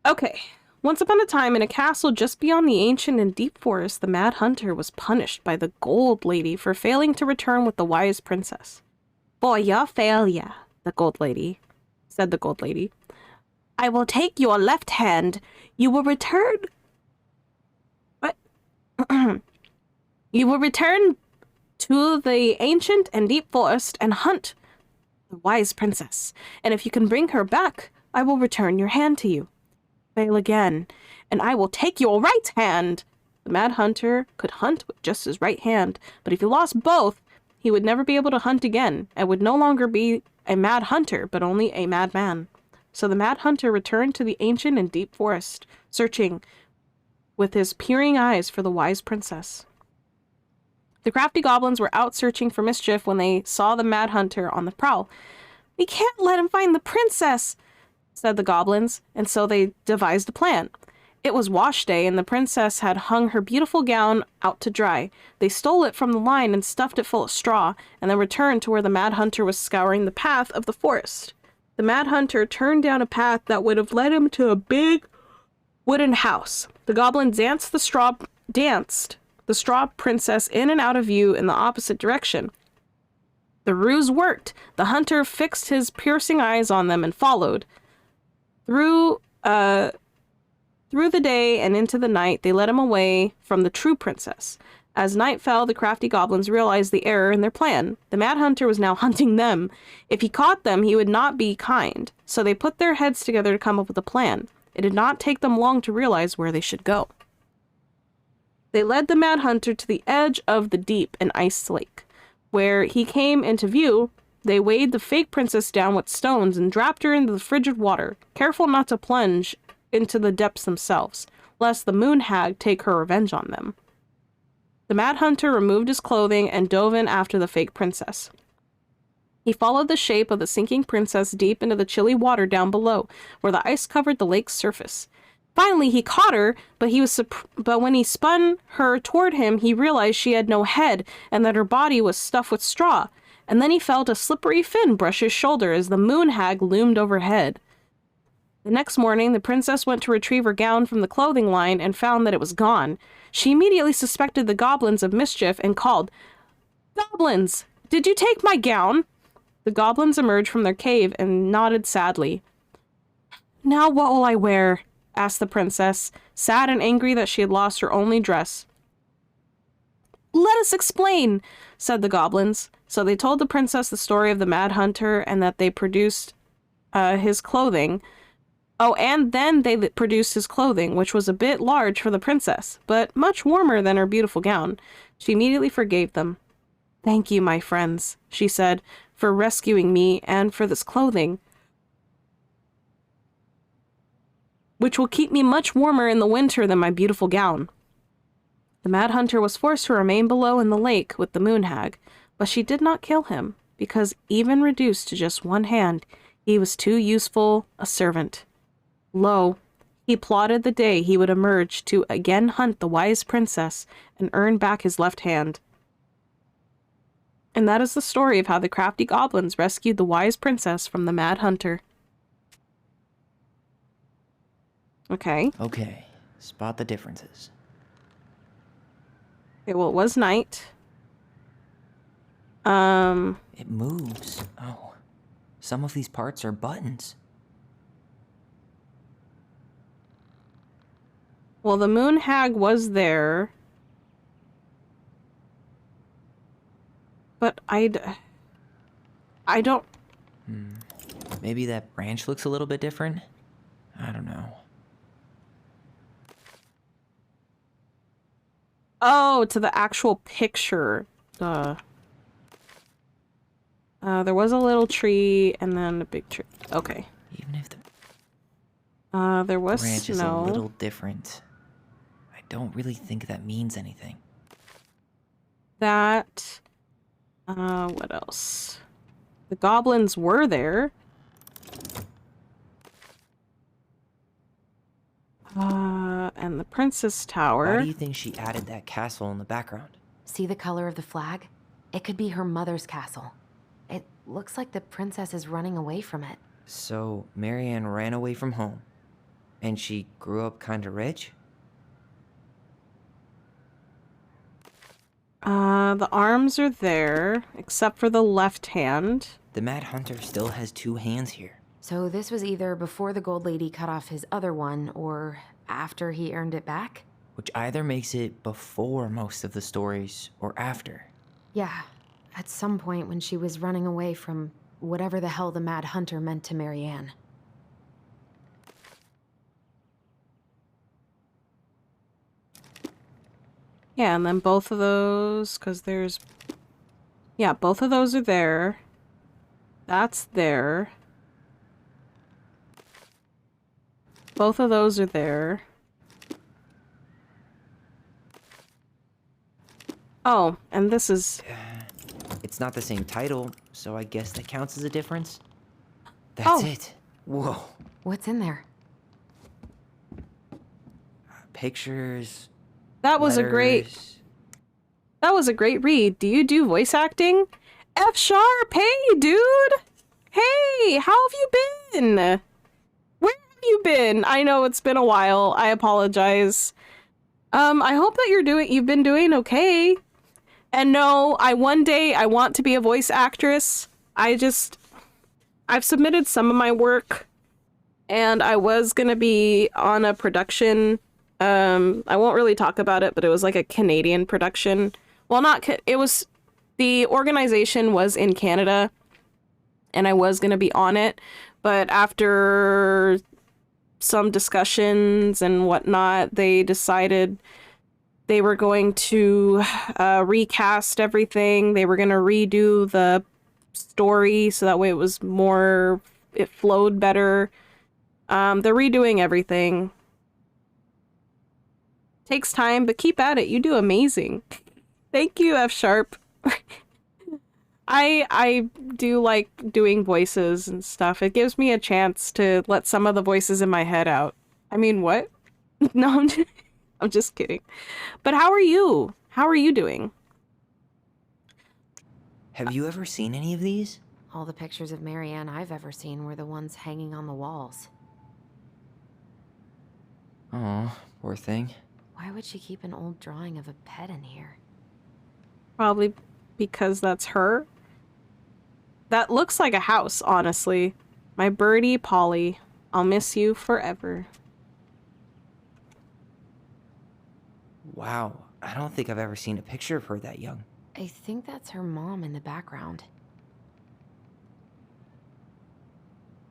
Okay. Once upon a time, in a castle just beyond the ancient and deep forest, the Mad Hunter was punished by the Gold Lady for failing to return with the wise princess. "For your failure," said the Gold Lady, "I will take your left hand. You will return... What? You will return to the ancient and deep forest and hunt the wise princess. And if you can bring her back, I will return your hand to you. Fail again, and I will take your right hand." The Mad Hunter could hunt with just his right hand, but if he lost both, he would never be able to hunt again, and would no longer be a Mad Hunter, but only a madman. So the Mad Hunter returned to the ancient and deep forest, searching with his peering eyes for the wise princess. The crafty goblins were out searching for mischief when they saw the Mad Hunter on the prowl. "We can't let him find the princess," said the goblins, and so they devised a plan. It was wash day, and the princess had hung her beautiful gown out to dry. They stole it from the line and stuffed it full of straw, and then returned to where the Mad Hunter was scouring the path of the forest. The Mad Hunter turned down a path that would have led him to a big wooden house. The goblin danced the straw princess in and out of view in the opposite direction. The ruse worked. The hunter fixed his piercing eyes on them and followed. Through the day and into the night, they led him away from the true princess. As night fell, the crafty goblins realized the error in their plan. The Mad Hunter was now hunting them. If he caught them, he would not be kind. So they put their heads together to come up with a plan. It did not take them long to realize where they should go. They led the Mad Hunter to the edge of the deep and ice lake. Where he came into view, they weighed the fake princess down with stones and dropped her into the frigid water, careful not to plunge into the depths themselves, lest the moon hag take her revenge on them. The Mad Hunter removed his clothing and dove in after the fake princess. He followed the shape of the sinking princess deep into the chilly water down below, where the ice covered the lake's surface. Finally, he caught her, but when he spun her toward him, he realized she had no head and that her body was stuffed with straw. And then he felt a slippery fin brush his shoulder as the moon hag loomed overhead. The next morning, the princess went to retrieve her gown from the clothing line and found that it was gone. She immediately suspected the goblins of mischief and called, "Goblins, did you take my gown?" The goblins emerged from their cave and nodded sadly. "Now what will I wear?" asked the princess, sad and angry that she had lost her only dress. "Let us explain," said the goblins. So they told the princess the story of the Mad Hunter and that they produced his clothing. Oh, and then they produced his clothing, which was a bit large for the princess, but much warmer than her beautiful gown. She immediately forgave them. "Thank you, my friends," she said, "for rescuing me and for this clothing, which will keep me much warmer in the winter than my beautiful gown." The Mad Hunter was forced to remain below in the lake with the moon hag, but she did not kill him, because even reduced to just one hand, he was too useful a servant. Lo, he plotted the day he would emerge to again hunt the wise princess and earn back his left hand. And that is the story of how the crafty goblins rescued the wise princess from the Mad Hunter. Okay. Okay, spot the differences. Okay, well, it was night. It moves. Oh, some of these parts are buttons. Well, the moon hag was there. But I don't... Maybe that branch looks a little bit different? I don't know. Oh, to the actual picture. There was a little tree and then a big tree. Okay. Even if the there was branch is a snow. little different, I don't really think that means anything. That... what else? The goblins were there. And the Princess Tower. Why do you think she added that castle in the background? See the color of the flag? It could be her mother's castle. It looks like the princess is running away from it. So, Marianne ran away from home, and she grew up kinda rich? The arms are there, except for the left hand. The Mad Hunter still has two hands here. So this was either before the Gold Lady cut off his other one, or after he earned it back? Which either makes it before most of the stories, or after. Yeah, at some point when she was running away from whatever the hell the Mad Hunter meant to Marianne. Yeah, and then both of those, because there's... Yeah, both of those are there. That's there. Both of those are there. Oh, and this is... It's not the same title, so I guess that counts as a difference. That's it. Whoa. What's in there? Pictures. That was letters. That was a great read. Do you do voice acting? F sharp! Hey, dude! Hey, how have you been? Where have you been? I know it's been a while. I apologize. I hope that you've been doing okay. And no, one day I want to be a voice actress. I've submitted some of my work, and I was gonna be on a production. I won't really talk about it, but it was like a Canadian production. Well, the organization was in Canada, and I was gonna be on it, but after some discussions and whatnot, they decided they were going to recast everything. They were gonna redo the story so that way it flowed better. They're redoing everything. Takes time, but keep at it. You do amazing. Thank you, F Sharp. I do like doing voices and stuff. It gives me a chance to let some of the voices in my head out. I mean, what? No, I'm just kidding. But how are you? How are you doing? Have you ever seen any of these? All the pictures of Marianne I've ever seen were the ones hanging on the walls. Oh, poor thing. Why would she keep an old drawing of a pet in here? Probably because that's her. That looks like a house, honestly. My birdie, Polly. I'll miss you forever. Wow, I don't think I've ever seen a picture of her that young. I think that's her mom in the background.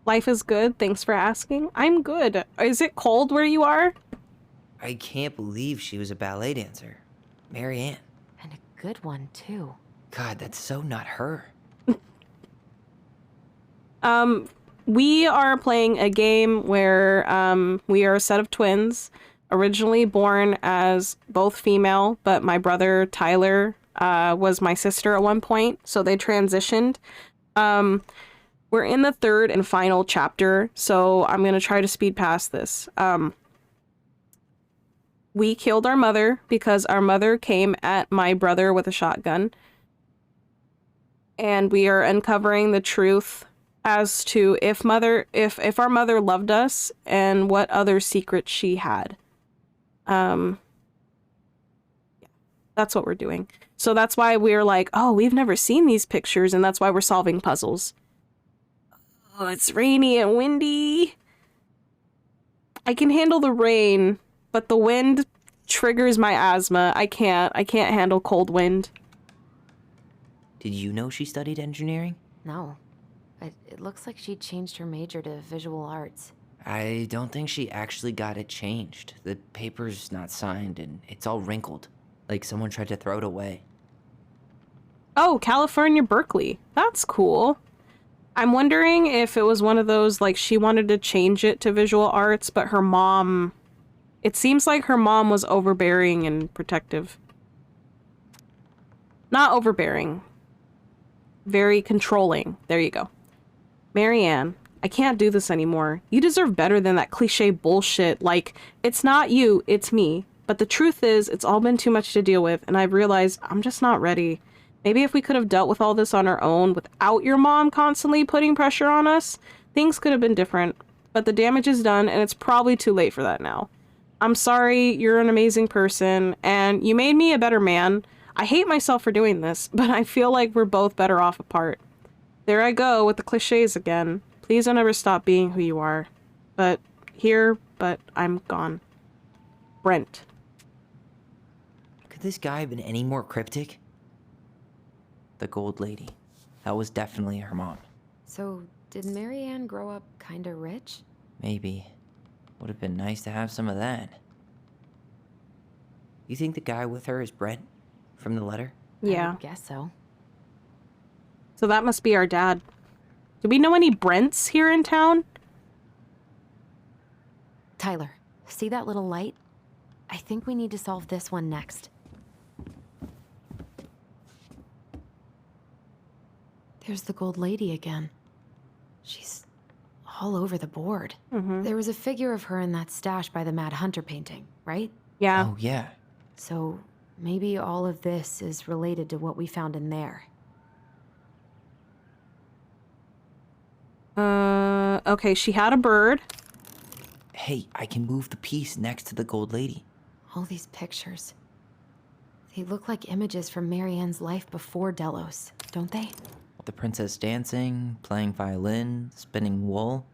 Life is good, thanks for asking. I'm good. Is it cold where you are? I can't believe she was a ballet dancer. Marianne. And a good one, too. God, that's so not her. We are playing a game where we are a set of twins, originally born as both female, but my brother Tyler was my sister at one point, so they transitioned. We're in the third and final chapter, so I'm gonna try to speed past this. We killed our mother because our mother came at my brother with a shotgun. And we are uncovering the truth as to if our mother loved us and what other secrets she had. Yeah, that's what we're doing. So that's why we're like, oh, we've never seen these pictures, and that's why we're solving puzzles. Oh, it's rainy and windy. I can handle the rain, but the wind triggers my asthma. I can't handle cold wind. Did you know she studied engineering? No. It looks like she changed her major to visual arts. I don't think she actually got it changed. The paper's not signed and it's all wrinkled. Like someone tried to throw it away. Oh, California, Berkeley. That's cool. I'm wondering if it was one of those, like, she wanted to change it to visual arts, but her mom... It seems like her mom was overbearing and protective. Not overbearing. Very controlling. There you go. Marianne, I can't do this anymore. You deserve better than that cliche bullshit, like, it's not you, it's me. But the truth is, it's all been too much to deal with, and I've realized I'm just not ready. Maybe if we could have dealt with all this on our own without your mom constantly putting pressure on us, things could have been different. But the damage is done, and it's probably too late for that now. I'm sorry, you're an amazing person, and you made me a better man. I hate myself for doing this, but I feel like we're both better off apart. There I go with the cliches again. Please don't ever stop being who you are. But I'm gone. Brent. Could this guy have been any more cryptic? The Gold Lady. That was definitely her mom. So, did Marianne grow up kinda rich? Maybe. Would have been nice to have some of that. You think the guy with her is Brent? From the letter? Yeah. I guess so. So that must be our dad. Do we know any Brents here in town? Tyler, see that little light? I think we need to solve this one next. There's the Gold Lady again. She's all over the board. Mm-hmm. There was a figure of her in that stash by the Mad Hunter painting, right? Yeah. Oh, yeah. So maybe all of this is related to what we found in there. Okay, she had a bird. Hey, I can move the piece next to the Gold Lady. All these pictures. They look like images from Marianne's life before Delos, don't they? The princess dancing, playing violin, spinning wool.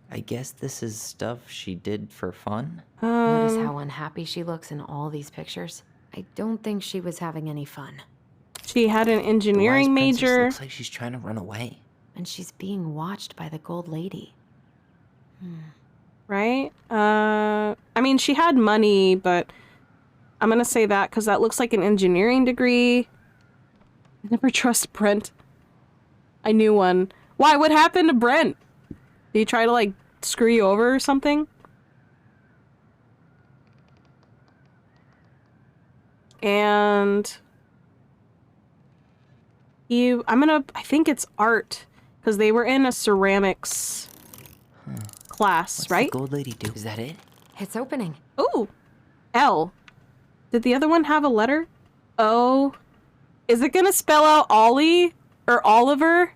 I guess this is stuff she did for fun? Notice how unhappy she looks in all these pictures? I don't think she was having any fun. She had an engineering the wise princess major. Looks like she's trying to run away. And she's being watched by the Gold Lady. Right? I mean, she had money, but I'm gonna say that because that looks like an engineering degree. I never trust Brent. I knew one. Why? What happened to Brent? Did he try to, like, screw you over or something. And I think it's art, because they were in a ceramics class, What's right? the gold lady do? Is that it? It's opening. Ooh, L. Did the other one have a letter? O. Is it gonna spell out Ollie or Oliver?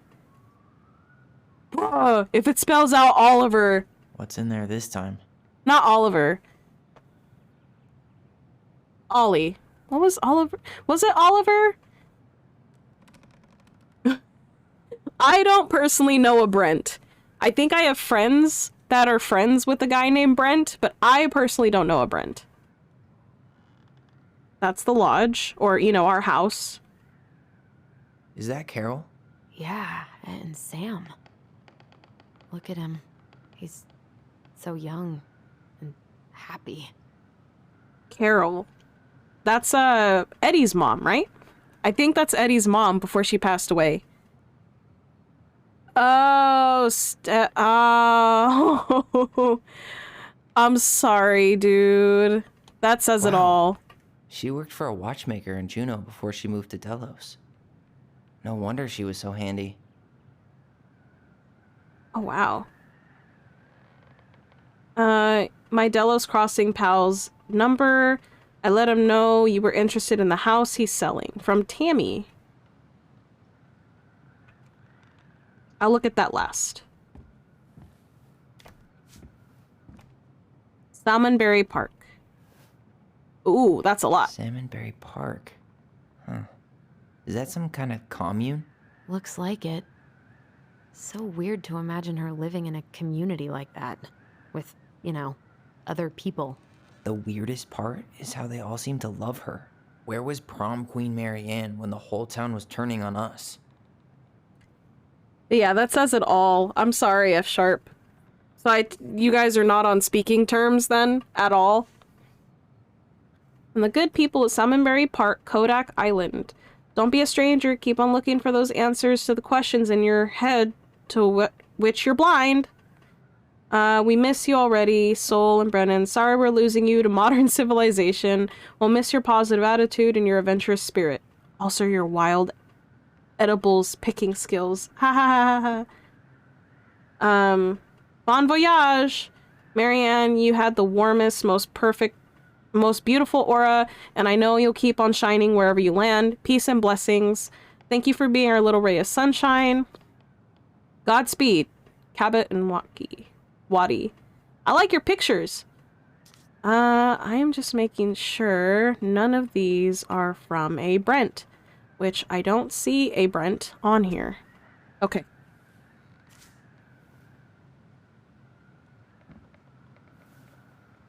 If it spells out Oliver. What's in there this time? Not Oliver. Ollie. What was Oliver? Was it Oliver? I don't personally know a Brent. I think I have friends that are friends with a guy named Brent, but I personally don't know a Brent. That's the lodge, or, you know, our house. Is that Carol? Yeah, and Sam. Look at him. He's so young and happy. Carol. That's Eddie's mom, right? I think that's Eddie's mom before she passed away. Oh, oh. I'm sorry, dude. That says it all. She worked for a watchmaker in Juneau before she moved to Delos. No wonder she was so handy. Oh, wow. My Delos Crossing pal's number. I let him know you were interested in the house he's selling. From Tammy. I'll look at that last. Salmonberry Park. Ooh, that's a lot. Salmonberry Park. Huh. Is that some kind of commune? Looks like it. So weird to imagine her living in a community like that. With, you know, other people. The weirdest part is how they all seem to love her. Where was prom queen Mary Ann when the whole town was turning on us? Yeah, that says it all. I'm sorry, F Sharp. So you guys are not on speaking terms then, at all? And the good people of Salmonberry Park, Kodak Island. Don't be a stranger. Keep on looking for those answers to the questions in your head to which you're blind. We miss you already, Soul and Brennan. Sorry we're losing you to modern civilization. We'll miss your positive attitude and your adventurous spirit. Also your wild edibles picking skills. Ha ha ha ha. Bon voyage! Marianne, you had the warmest, most perfect, most beautiful aura, and I know you'll keep on shining wherever you land. Peace and blessings. Thank you for being our little ray of sunshine. Godspeed, Cabot and Wadi. I like your pictures. I am just making sure none of these are from a Brent, which I don't see a Brent on here. Okay.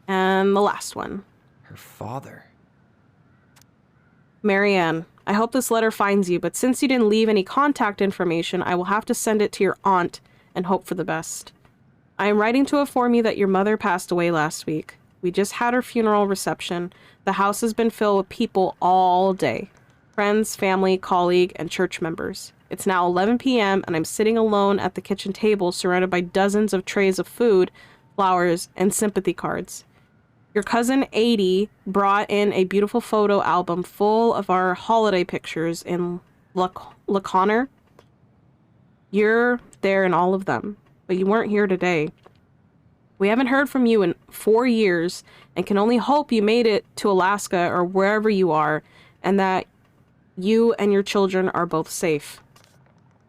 And the last one. Her father. Marianne, I hope this letter finds you, but since you didn't leave any contact information, I will have to send it to your aunt and hope for the best. I am writing to inform you that your mother passed away last week. We just had her funeral reception. The house has been filled with people all day. Friends, family, colleague, and church members. It's now 11 p.m. and I'm sitting alone at the kitchen table surrounded by dozens of trays of food, flowers, and sympathy cards. Your cousin 80 brought in a beautiful photo album full of our holiday pictures in La Connor. You're there in all of them, but you weren't here today. We haven't heard from you in 4 years and can only hope you made it to Alaska or wherever you are and that you and your children are both safe.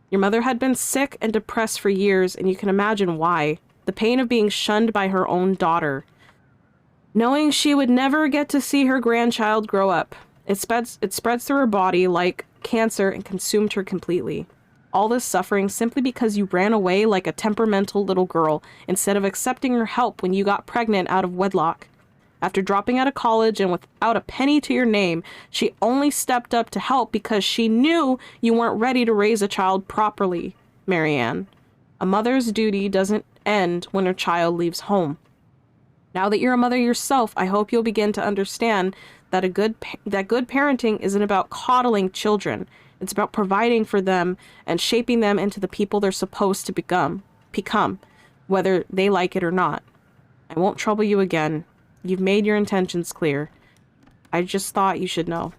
Your mother had been sick and depressed for years, and you can imagine why. The pain of being shunned by her own daughter. Knowing she would never get to see her grandchild grow up. It spreads through her body like cancer and consumed her completely. All this suffering simply because you ran away like a temperamental little girl instead of accepting her help when you got pregnant out of wedlock. After dropping out of college and without a penny to your name, she only stepped up to help because she knew you weren't ready to raise a child properly, Marianne. A mother's duty doesn't end when her child leaves home. Now that you're a mother yourself, I hope you'll begin to understand that good parenting isn't about coddling children. It's about providing for them and shaping them into the people they're supposed to become. whether they like it or not. I won't trouble you again. You've made your intentions clear. I just thought you should know.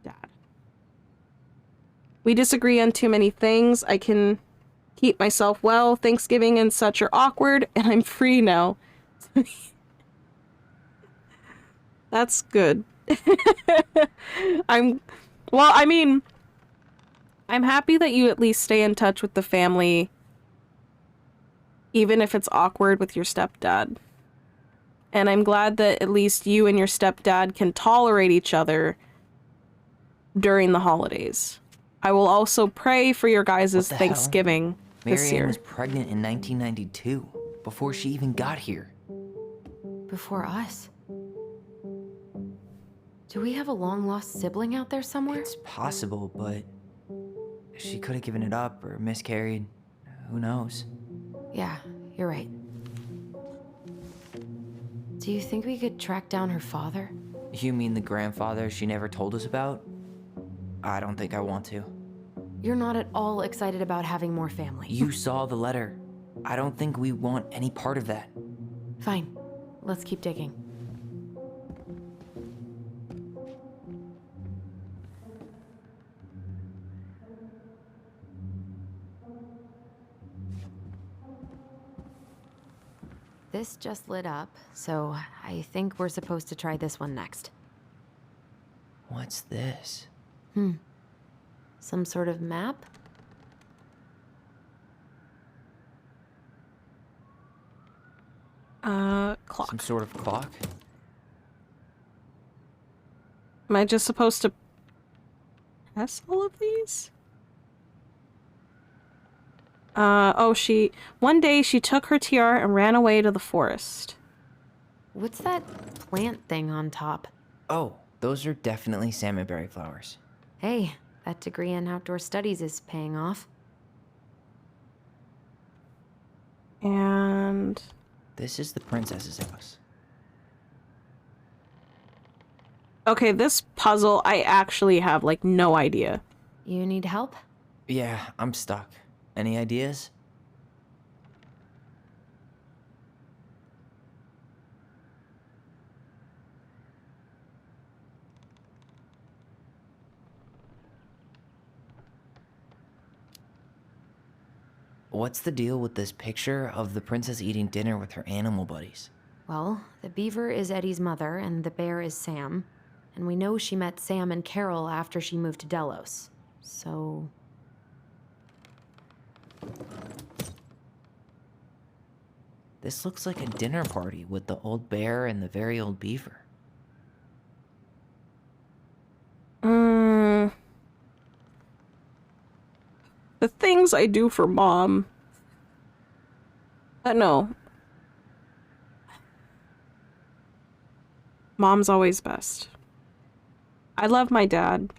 Dad. We disagree on too many things. I can keep myself well. Thanksgiving and such are awkward, and I'm free now. That's good. Well, I mean, I'm happy that you at least stay in touch with the family, even if it's awkward with your stepdad. And I'm glad that at least you and your stepdad can tolerate each other during the holidays. I will also pray for your guys' Thanksgiving this Marianne year. was pregnant in 1992, before she even got here. Before us? Do we have a long-lost sibling out there somewhere? It's possible, but she could have given it up or miscarried. Who knows? Yeah, you're right. Do you think we could track down her father? You mean the grandfather she never told us about? I don't think I want to. You're not at all excited about having more family. You saw the letter. I don't think we want any part of that. Fine. Let's keep digging. This just lit up, so I think we're supposed to try this one next. What's this? Some sort of map? Clock. Some sort of clock? Am I just supposed to press all of these? One day she took her tiara and ran away to the forest. What's that plant thing on top? Oh, those are definitely salmonberry flowers. Hey, that degree in outdoor studies is paying off. And... This is the princess's house. Okay, this puzzle, I actually have, like, no idea. You need help? Yeah, I'm stuck. Any ideas? What's the deal with this picture of the princess eating dinner with her animal buddies? Well, the beaver is Eddie's mother, and the bear is Sam. And we know she met Sam and Carol after she moved to Delos. So... This looks like a dinner party with the old bear and the very old beaver. The things I do for Mom. No. Mom's always best. I love my dad.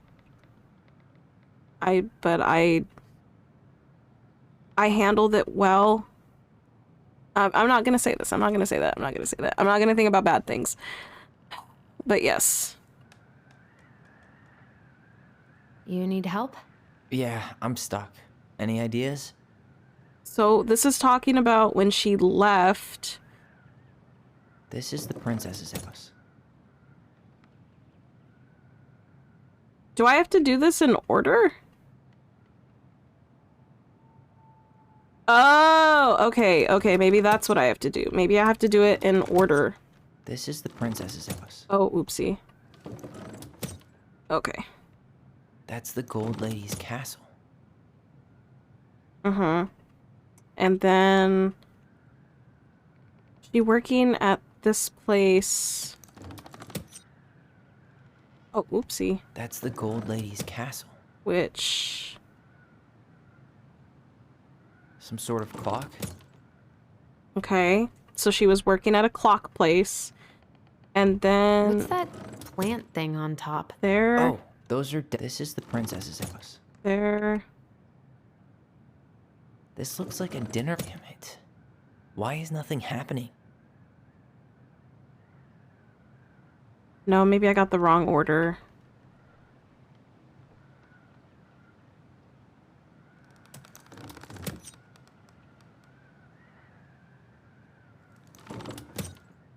But I handled it well. I'm not gonna say this. I'm not gonna say that. I'm not gonna say that. I'm not gonna think about bad things. But yes. You need help? Yeah, I'm stuck. Any ideas? So this is talking about when she left. This is the princess's house. Do I have to do this in order? Oh, okay, okay, maybe that's what I have to do. Maybe I have to do it in order. This is the princess's house. Oh, oopsie. Okay. That's the Gold Lady's castle. And then... she working at this place... Oh, oopsie. That's the Gold Lady's castle. Which... Some sort of clock? Okay. So she was working at a clock place. And then... What's that plant thing on top? There... Oh, those are... This is the princess's house. There... This looks like a dinner... Damn it. Why is nothing happening? No, maybe I got the wrong order.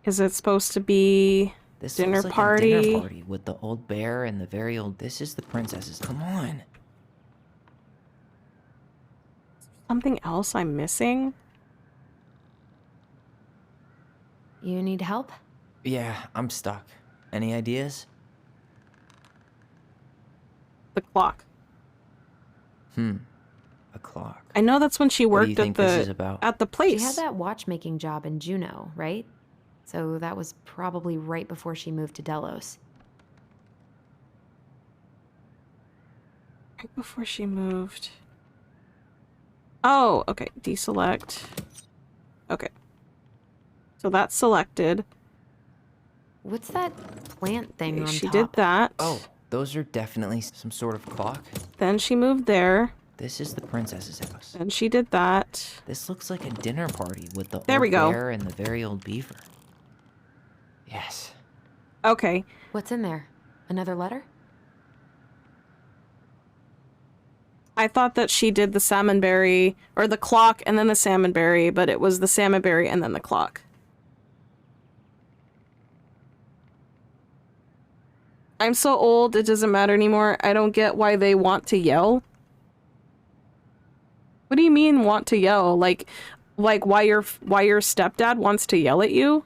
Is it supposed to be This dinner looks like party? a dinner party with the old bear and the very old. This is the princesses. Come on. Something else I'm missing? You need help? Yeah, I'm stuck. Any ideas? The clock. A clock. I know that's when she What do you worked think at this is about? the place. She had that watchmaking job in Juneau, right? So that was probably right before she moved to Delos. Right before she moved. Oh, okay. Deselect. Okay. So that's selected. What's that plant thing on She top? did that. Oh, those are definitely some sort of clock. Then she moved there. This is the princess's house. And she did that. This looks like a dinner party with the There we old go. bear and the very old beaver. Yes. Okay. What's in there? Another letter? I thought that she did the salmonberry, or the clock and then the salmonberry, but it was the salmonberry and then the clock. I'm so old, it doesn't matter anymore. I don't get why they want to yell. What do you mean want to yell? Like why your stepdad wants to yell at you?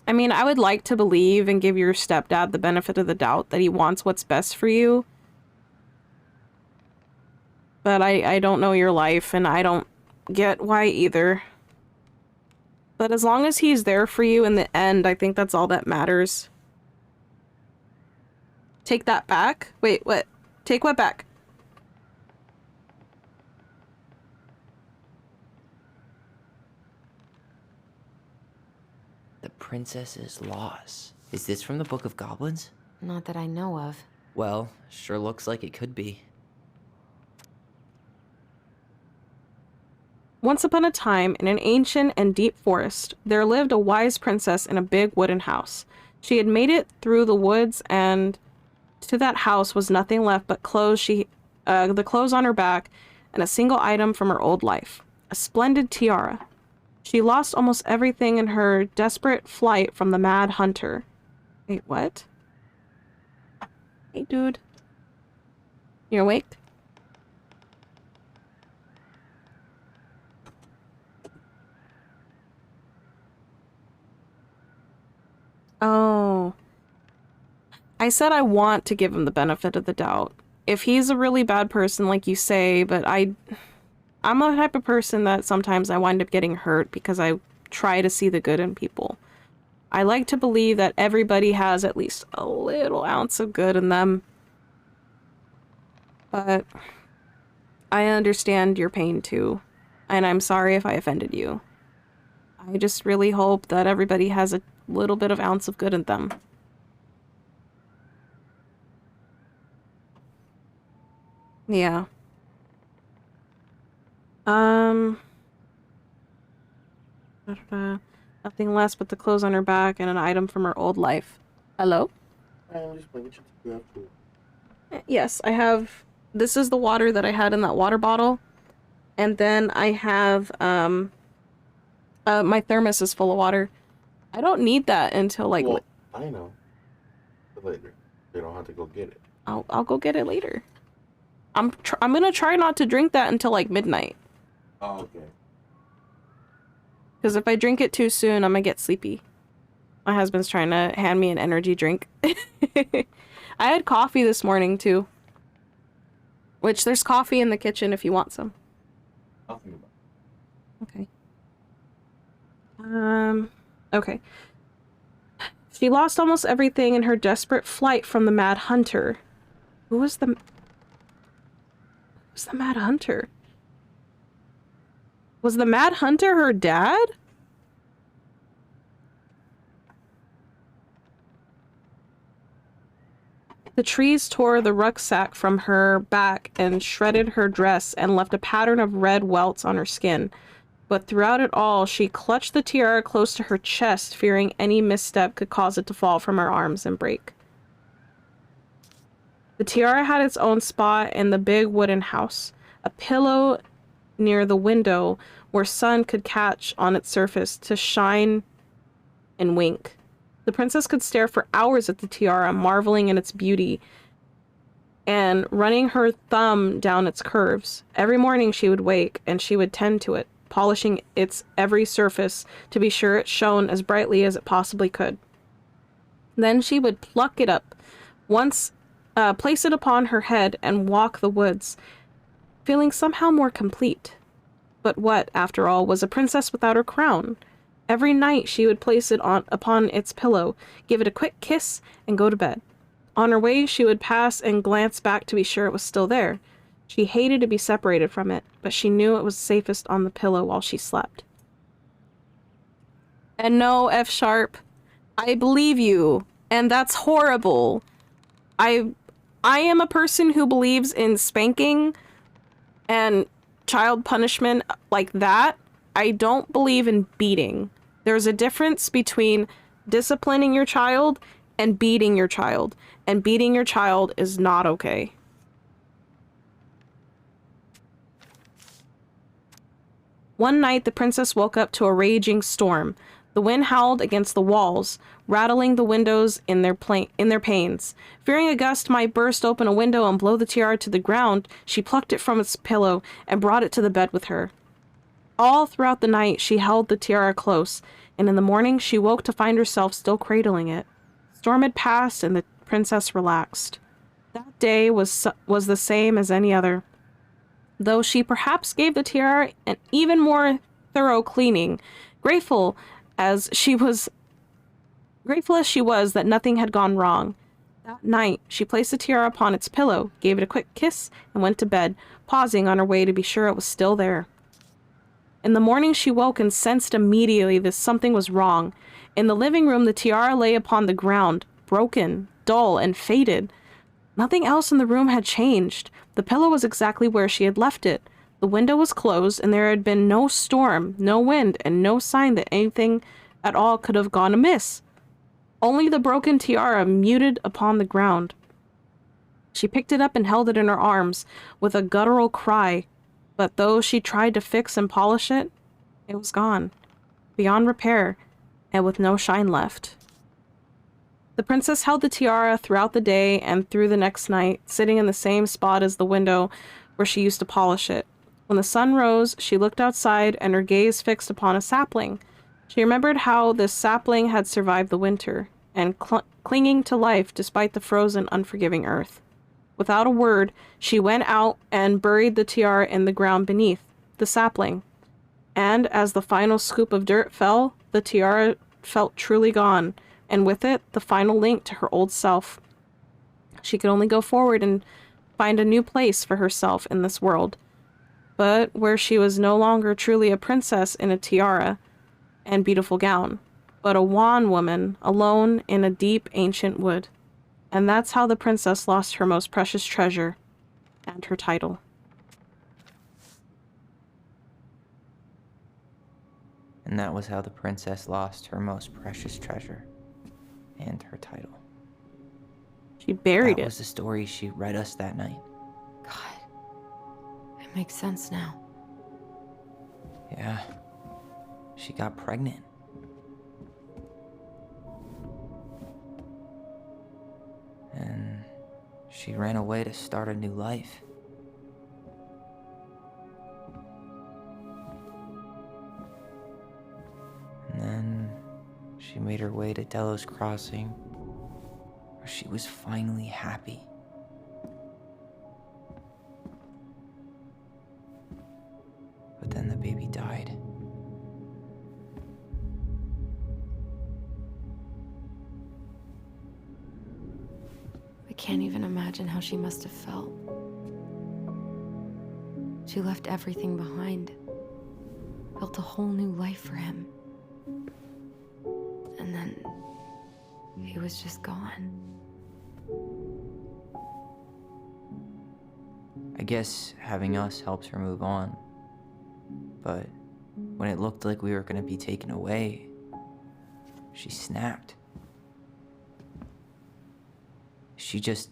I mean, I would like to believe and give your stepdad the benefit of the doubt that he wants what's best for you. But I don't know your life, and I don't get why either. But as long as he's there for you in the end, I think that's all that matters. Take that back? Wait, what? Take what back? The princess's loss. Is this from the Book of Goblins? Not that I know of. Well, sure looks like it could be. Once upon a time, in an ancient and deep forest, there lived a wise princess in a big wooden house. She had made it through the woods, and to that house was nothing left but clothes the clothes on her back and a single item from her old life, a splendid tiara. She lost almost everything in her desperate flight from the mad hunter. Wait, what? Hey, dude. You awake? Oh. I said I want to give him the benefit of the doubt. If he's a really bad person, like you say, but I'm a type of person that sometimes I wind up getting hurt because I try to see the good in people. I like to believe that everybody has at least a little ounce of good in them. But I understand your pain too, and I'm sorry if I offended you. I just really hope that everybody has a little bit of ounce of good in them. Yeah. Nothing less but the clothes on her back and an item from her old life. Hello? Yes, I have... This is the water that I had in that water bottle. And then I have, my thermos is full of water. I don't need that until, like... Well, I know. But later. You don't have to go get it. I'll go get it later. I'm gonna try not to drink that until, like, midnight. Oh, okay. Because if I drink it too soon, I'm gonna get sleepy. My husband's trying to hand me an energy drink. I had coffee this morning, too. Which, there's coffee in the kitchen if you want some. Nothing about it. Okay. Okay. She lost almost everything in her desperate flight from the Mad Hunter. Who was the Mad Hunter? Was the Mad Hunter her dad? The trees tore the rucksack from her back and shredded her dress and left a pattern of red welts on her skin. But throughout it all, she clutched the tiara close to her chest, fearing any misstep could cause it to fall from her arms and break. The tiara had its own spot in the big wooden house. A pillow near the window where sun could catch on its surface to shine and wink. The princess could stare for hours at the tiara, marveling in its beauty and running her thumb down its curves. Every morning she would wake and she would tend to it, polishing its every surface to be sure it shone as brightly as it possibly could. Then she would pluck it up, place it upon her head and walk the woods, feeling somehow more complete. But what, after all, was a princess without her crown? Every night she would place it upon its pillow, give it a quick kiss, and go to bed. On her way, she would pass and glance back to be sure it was still there. She hated to be separated from it, but she knew it was safest on the pillow while she slept. And no, F Sharp, I believe you, and that's horrible. I am a person who believes in spanking and child punishment like that. I don't believe in beating. There's a difference between disciplining your child and beating your child. And beating your child is not okay. One night, the princess woke up to a raging storm. The wind howled against the walls, rattling the windows in their panes. Fearing a gust might burst open a window and blow the tiara to the ground, she plucked it from its pillow and brought it to the bed with her. All throughout the night, she held the tiara close, and in the morning, she woke to find herself still cradling it. The storm had passed, and the princess relaxed. That day was the same as any other, though she perhaps gave the tiara an even more thorough cleaning, grateful as she was that nothing had gone wrong. That night, she placed the tiara upon its pillow, gave it a quick kiss, and went to bed, pausing on her way to be sure it was still there. In the morning, she woke and sensed immediately that something was wrong. In the living room, the tiara lay upon the ground, broken, dull, and faded. Nothing else in the room had changed. The pillow was exactly where she had left it. The window was closed, and there had been no storm, no wind, and no sign that anything at all could have gone amiss. Only the broken tiara muted upon the ground. She picked it up and held it in her arms with a guttural cry, but though she tried to fix and polish it, it was gone, beyond repair, and with no shine left. The princess held the tiara throughout the day and through the next night, sitting in the same spot as the window where she used to polish it. When the sun rose, she looked outside and her gaze fixed upon a sapling. She remembered how this sapling had survived the winter, and clinging to life despite the frozen, unforgiving earth. Without a word, she went out and buried the tiara in the ground beneath the sapling. And as the final scoop of dirt fell, the tiara felt truly gone, and with it, the final link to her old self. She could only go forward and find a new place for herself in this world, but where she was no longer truly a princess in a tiara and beautiful gown, but a wan woman alone in a deep ancient wood. And that's how the princess lost her most precious treasure and her title. And that was how the princess lost her most precious treasure and her title. She buried it. That was the story she read us that night. God, it makes sense now. Yeah, she got pregnant. And she ran away to start a new life. And then she made her way to Delos Crossing, where she was finally happy. But then the baby died. I can't even imagine how she must have felt. She left everything behind, built a whole new life for him. And then he was just gone. I guess having us helped her move on. But when it looked like we were gonna be taken away, she snapped. She just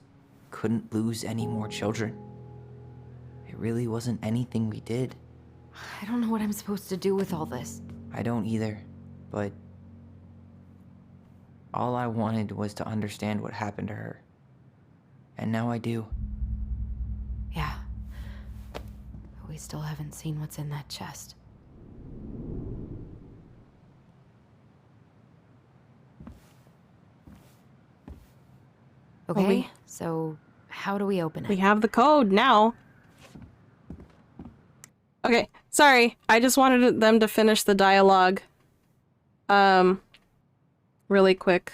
couldn't lose any more children. It really wasn't anything we did. I don't know what I'm supposed to do with all this. I don't either, but all I wanted was to understand what happened to her. And now I do. Yeah. But we still haven't seen what's in that chest. Okay, so how do we open it? We have the code now. Okay, sorry. I just wanted them to finish the dialogue. Really quick.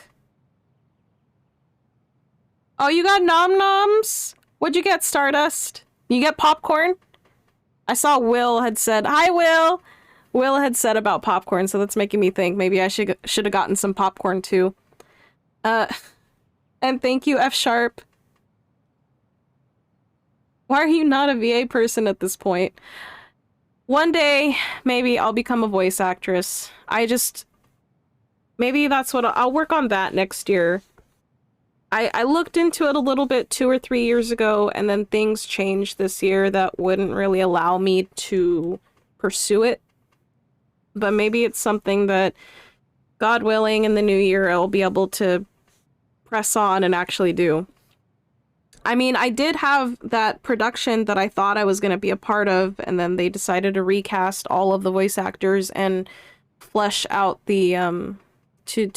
Oh, you got nom-noms? What'd you get, Stardust? You get popcorn? I saw Will had said, hi, Will! Will had said about popcorn, so that's making me think maybe I should have gotten some popcorn, too. And thank you, F Sharp. Why are you not a VA person at this point? One day, maybe I'll become a voice actress. Maybe that's what I'll work on that next year. I looked into it a little bit 2 or 3 years ago, and then things changed this year that wouldn't really allow me to pursue it. But maybe it's something that, God willing, in the new year I'll be able to press on and actually do. I mean, I did have that production that I thought I was going to be a part of, and then they decided to recast all of the voice actors and flesh out the, to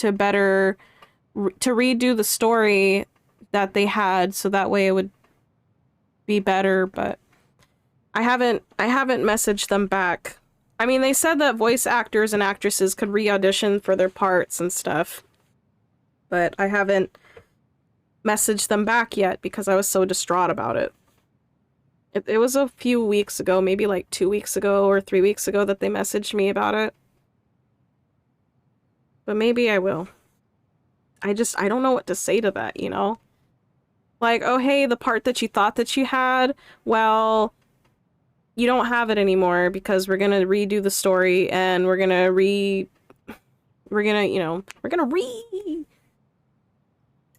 redo the story that they had, so that way it would be better, but I haven't messaged them back. I mean, they said that voice actors and actresses could re-audition for their parts and stuff, but I haven't messaged them back yet because I was so distraught about it. It was a few weeks ago, maybe like 2 weeks ago or 3 weeks ago that they messaged me about it. But maybe I will. I don't know what to say to that, you know? Like, oh hey, the part that you thought that you had, well, you don't have it anymore because we're gonna redo the story and we're gonna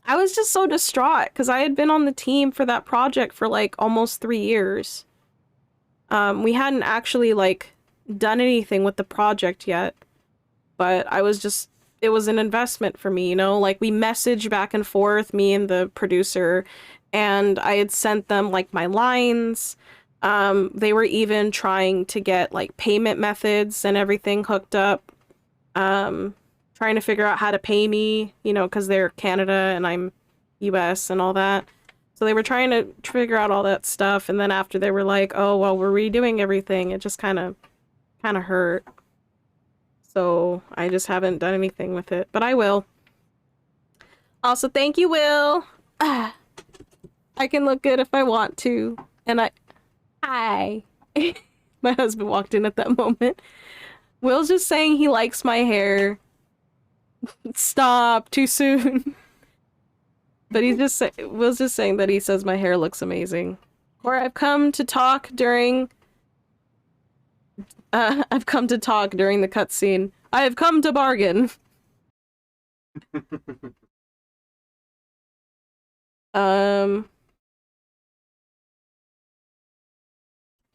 I was just so distraught because I had been on the team for that project for like almost 3 years. We hadn't actually like done anything with the project yet, but it was an investment for me, you know? Like, we messaged back and forth, me and the producer, and I had sent them like my lines. They were even trying to get like payment methods and everything hooked up. Trying to figure out how to pay me, you know, because they're Canada and I'm US and all that. So they were trying to figure out all that stuff, and then after they were like, oh, well, we're redoing everything, it just kind of hurt. So I just haven't done anything with it, but I will. Also, thank you, Will. I can look good if I want to. And hi. My husband walked in at that moment. Will's just saying he likes my hair. Stop, too soon. But Will's just saying that he says my hair looks amazing. Or I've come to talk during the cutscene. I have come to bargain.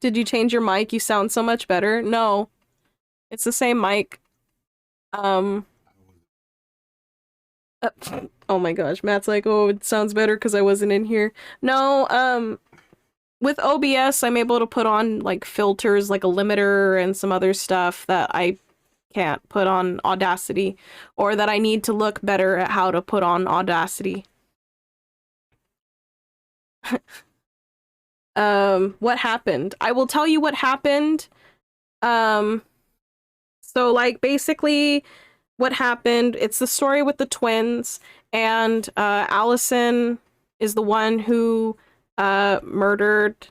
Did you change your mic? You sound so much better. No. It's the same mic. Oh my gosh, Matt's like, oh, it sounds better because I wasn't in here. No, with OBS, I'm able to put on, like, filters, like a limiter and some other stuff that I can't put on Audacity, or that I need to look better at how to put on Audacity. What happened? I will tell you what happened. So, like, basically, what happened, it's the story with the twins, and Allison is the one who murdered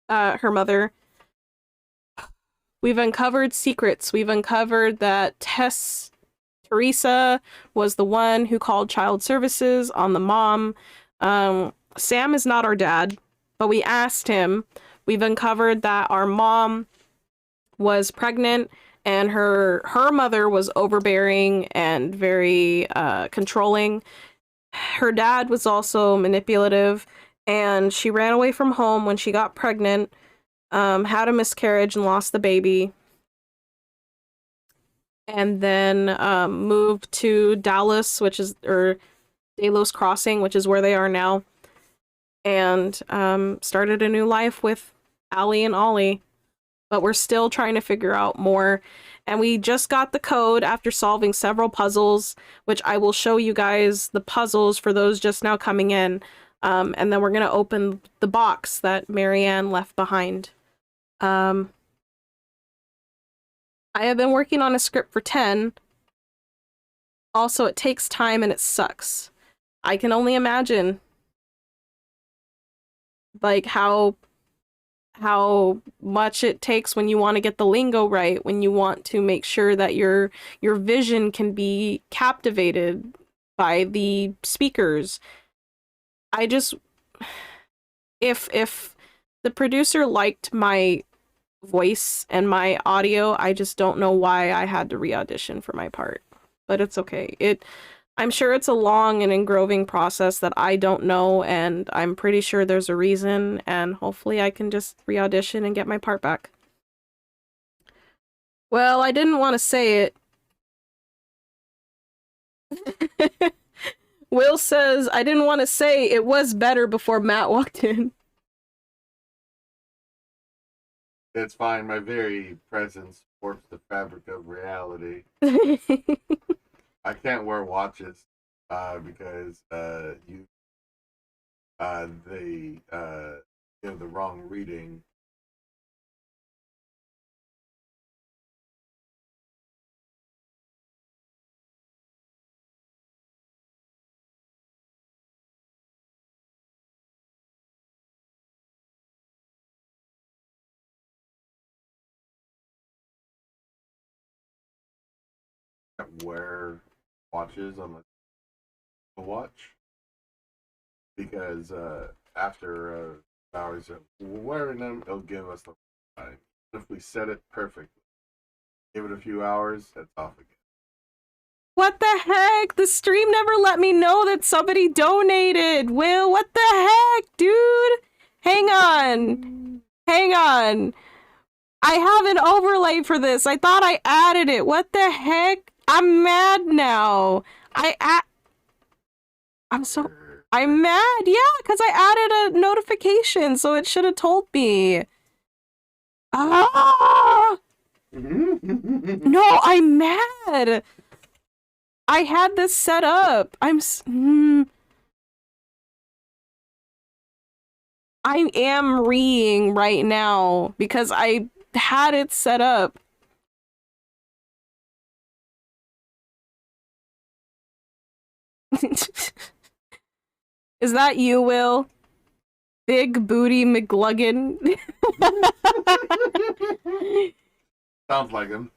her mother. We've uncovered secrets. We've uncovered that Teresa was the one who called child services on the mom. Sam is not our dad, but we asked him. We've uncovered that our mom was pregnant, and her mother was overbearing and very controlling. Her dad was also manipulative, and she ran away from home when she got pregnant. had a miscarriage and lost the baby. And then moved to Dallas, or Delos Crossing, which is where they are now. And started a new life with Allie and Ollie. But we're still trying to figure out more. And we just got the code after solving several puzzles, which I will show you guys the puzzles for those just now coming in. And then we're going to open the box that Marianne left behind. I have been working on a script for 10. Also, it takes time and it sucks. I can only imagine like how much it takes when you want to get the lingo right, when you want to make sure that your vision can be captivated by the speakers. I just, if the producer liked my voice and my audio, I just don't know why I had to re-audition for my part. But it's okay. I'm sure it's a long and engrossing process that I don't know, and I'm pretty sure there's a reason, and hopefully I can just re-audition and get my part back. Well, I didn't want to say it. Will says, I didn't want to say it was better before Matt walked in. It's fine. My very presence warps the fabric of reality. I can't wear watches because they give the wrong reading. Wear watches on the watch because after hours of wearing them, it'll give us the time. If we set it perfectly, give it a few hours, it's off again. What the heck? The stream never let me know that somebody donated. Will, what the heck, dude? Hang on. Hang on. I have an overlay for this. I thought I added it. What the heck? I'm mad now. I'm mad. Yeah, because I added a notification, so it should have told me. Ah! No, I'm mad. I had this set up. I am reading right now because I had it set up. Is that you, Will? Big Booty McGluggan? Sounds like him.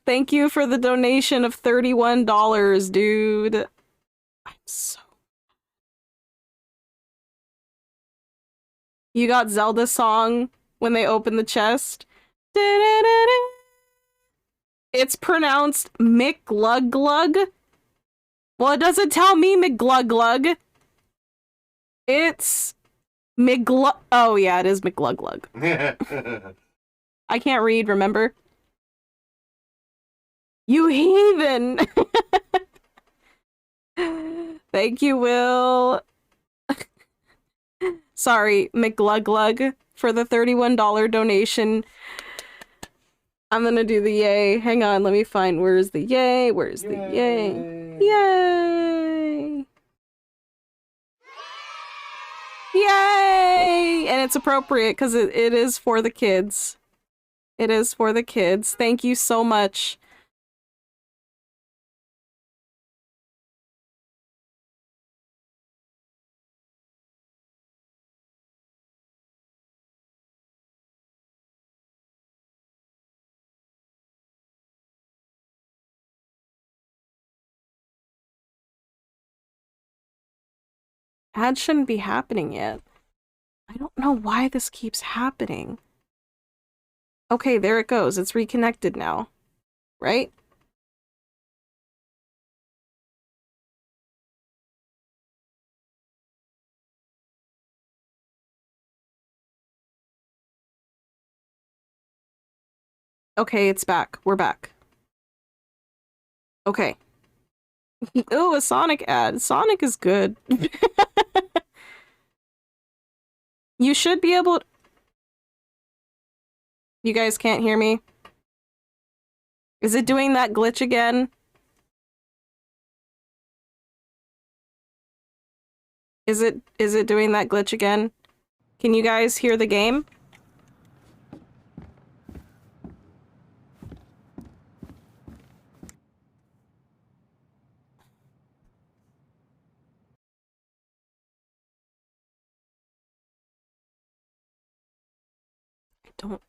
Thank you for the donation of $31, dude. I'm so... You got Zelda song when they open the chest? It's pronounced McGlugglug. Well, it doesn't tell me McGlugglug. It's McGlug... Oh, yeah, it is McGlugglug. I can't read, remember? You heathen! Thank you, Will. Sorry, McGlugglug, for the $31 donation. I'm gonna do the yay. Hang on, let me find where's the yay? Where's the yay? Yay! Yay! And it's appropriate because it is for the kids. It is for the kids. Thank you so much. Ads shouldn't be happening yet. I don't know why this keeps happening. Okay, there it goes. It's reconnected now. Right? Okay, it's back. We're back. Okay. Oh, a Sonic ad. Sonic is good. You should be able... You guys can't hear me? Is it doing that glitch again? Is it doing that glitch again? Can you guys hear the game? I don't...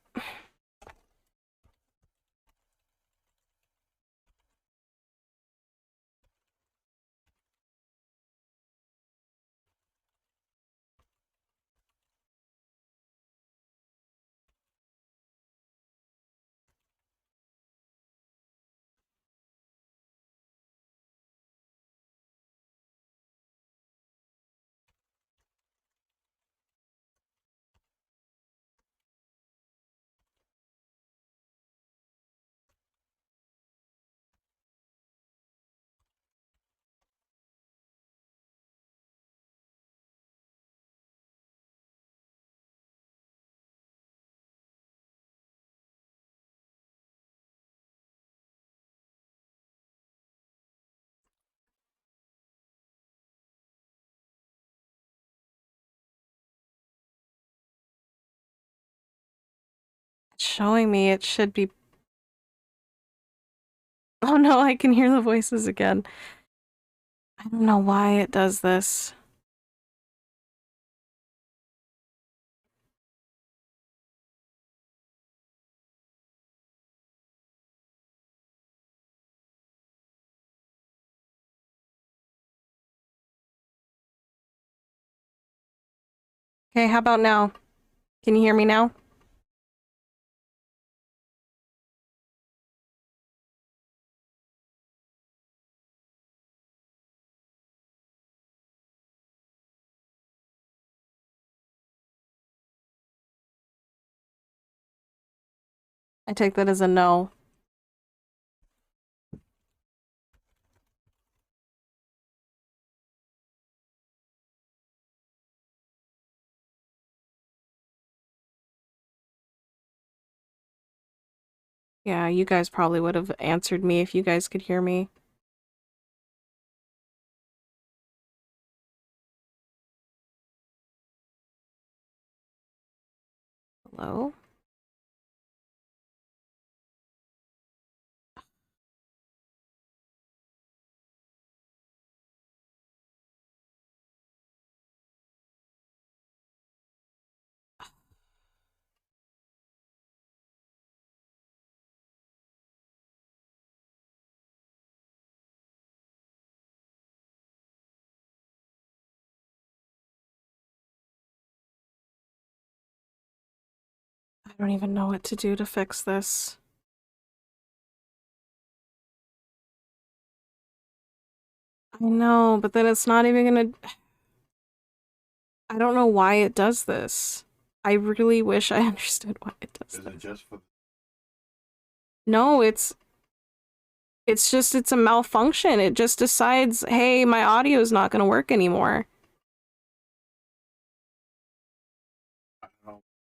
It's showing me it should be... Oh no, I can hear the voices again. I don't know why it does this. Okay, how about now? Can you hear me now? I take that as a no. Yeah, you guys probably would have answered me if you guys could hear me. Hello? I don't even know what to do to fix this. I know, but then it's not even gonna... I don't know why it does this. I really wish I understood why it does this. Is it just for... No, it's just, it's a malfunction. It just decides, hey, my audio is not gonna work anymore.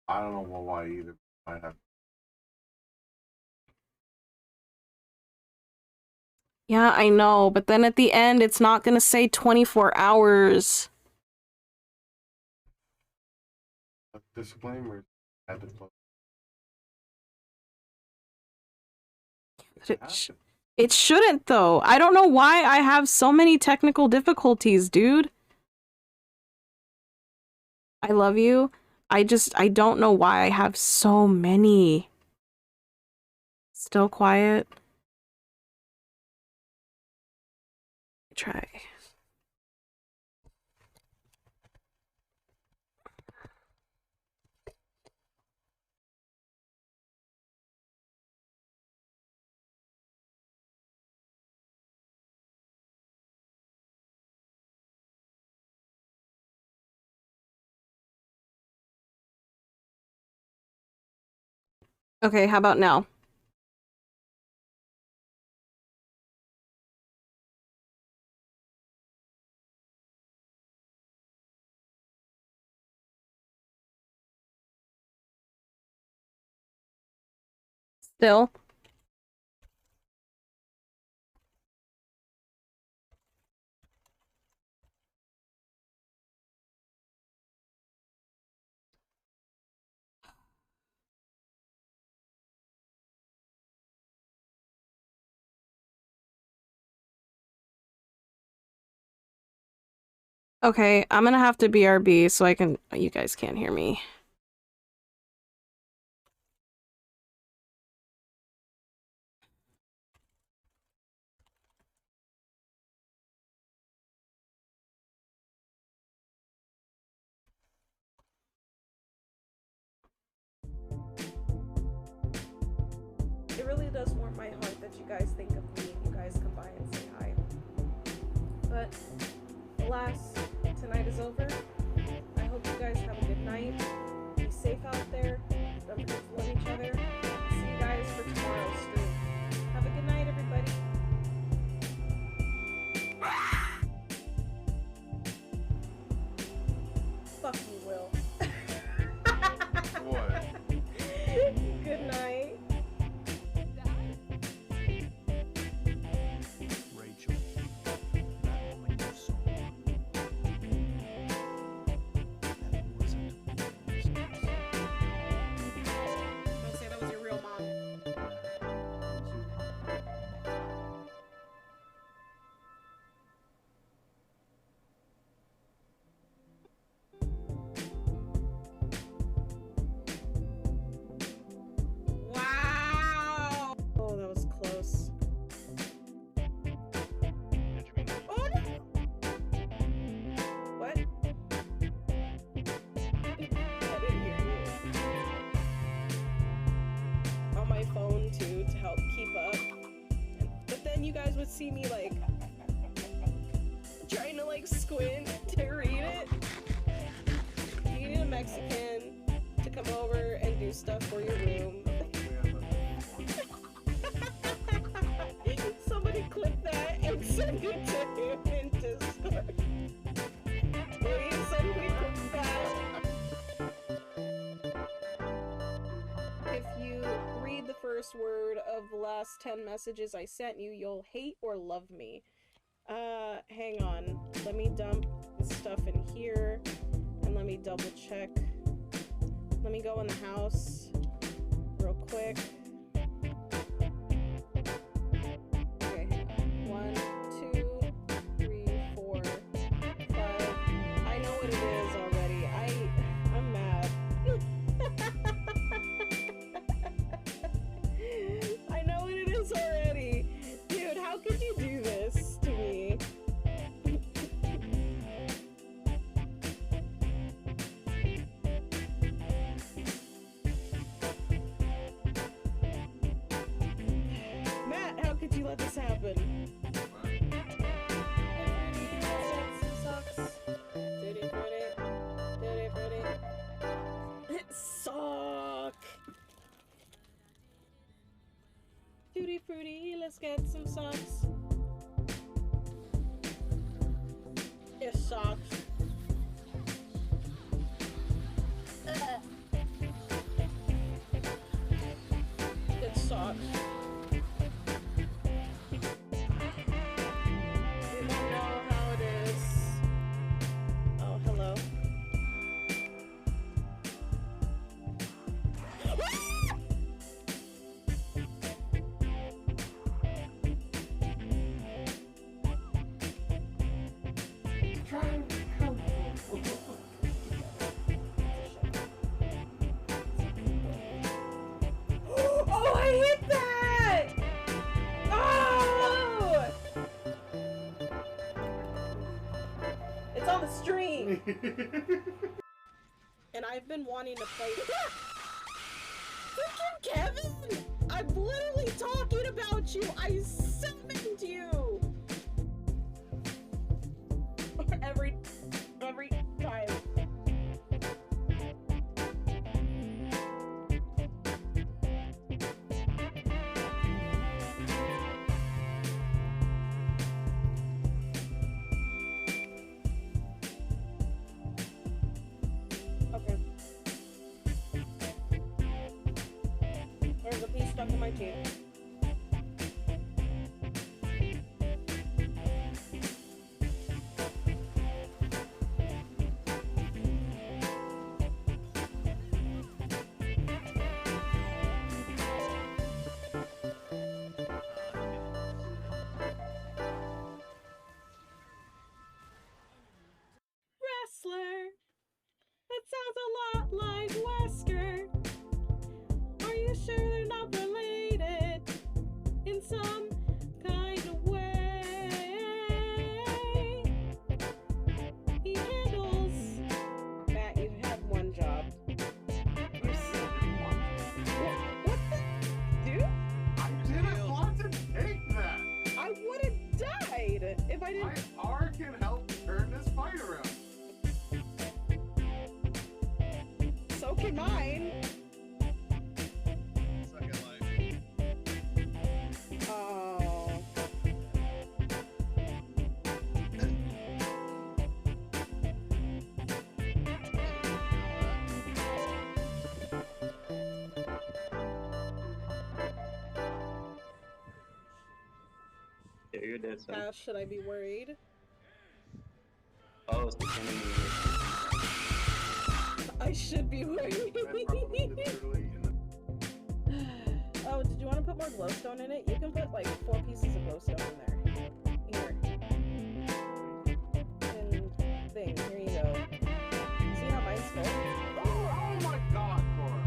I don't know why either. Might have... Yeah, I know, but then at the end, it's not gonna say 24 hours. Disclaimer. At the close. But it shouldn't, though. I don't know why I have so many technical difficulties, dude. I love you. I don't know why I have so many. Still quiet. Try. Okay, how about now? Still. Okay, I'm gonna have to BRB so you guys can't hear me. It really does warm my heart that you guys think of me and you guys come by and say hi. But alas, tonight is over. I hope you guys have a good night. Be safe out there. Don't forget to love each other. See you guys for tomorrow's stream. Have a good night, everybody. Fuck you, Will. What? Good night. Rachel, that woman you saw, that wasn't Don't say that was your real mom. Wow! Oh, that was close. Oh no! What? I didn't hear you. On my phone too to help keep up. But then you guys would see me like trying to like squint to read it. You need a Mexican to come over and do stuff for your room. Somebody clip that and send it to him in Discord. Please, somebody clip that. If you read the first word of the last 10 messages I sent you, you'll hate or love me. Hang on. Let me dump stuff in here and let me double check. Let me go in the house real quick. Okay, 1, 2, 3, 4, 5. I know what it is already. I'm mad. I know what it is already. Dude, how could you do this to me? Matt, how could you let this happen? Sock. Tutti frutti, let's get some socks. It sucks. It sucks. You don't know how it is. Oh, hello. Oh, I hit that! Oh! It's on the stream. And I've been wanting to play. Freaking Kevin! I'm literally talking about you. I summoned you. Every time. Okay. There's a piece stuck in my my teeth. Wrestler. That sounds a lot like Wesker. Are you sure they're not related in some kind of way? He handles. Matt, you had one job. You're so. What the? Dude? I didn't want to take that! I would have died if I didn't. My R can help turn this fight around. So can mine. Second life. Oh. Yeah, you're dead, son. Should I be worried? Oh, it's the enemy. I should be worried. Oh, did you want to put more glowstone in it? You can put like 4 pieces of glowstone in there. Here. And thing. Here you go. See how mine's full? Oh my god, Cora!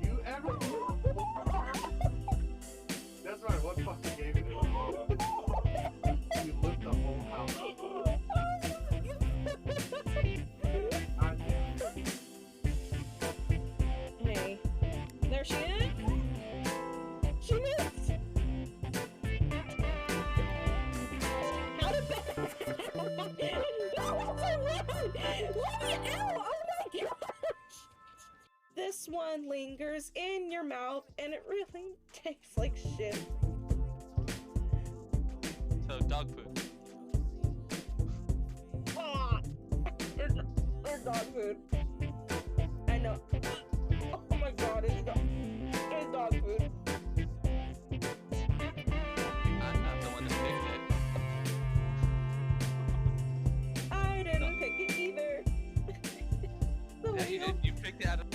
You ever... That's right, what fucking game it is? You lit the whole house up. God damn. Hey. There she is! She missed! How did that... Oh my gosh! This one lingers in your mouth and it really tastes like shit. So, dog food. Ah! There's dog food. I know. Oh my god, it's dog food. I'm not the one that picked it. I didn't pick it either. Yeah, you did. You picked it out of...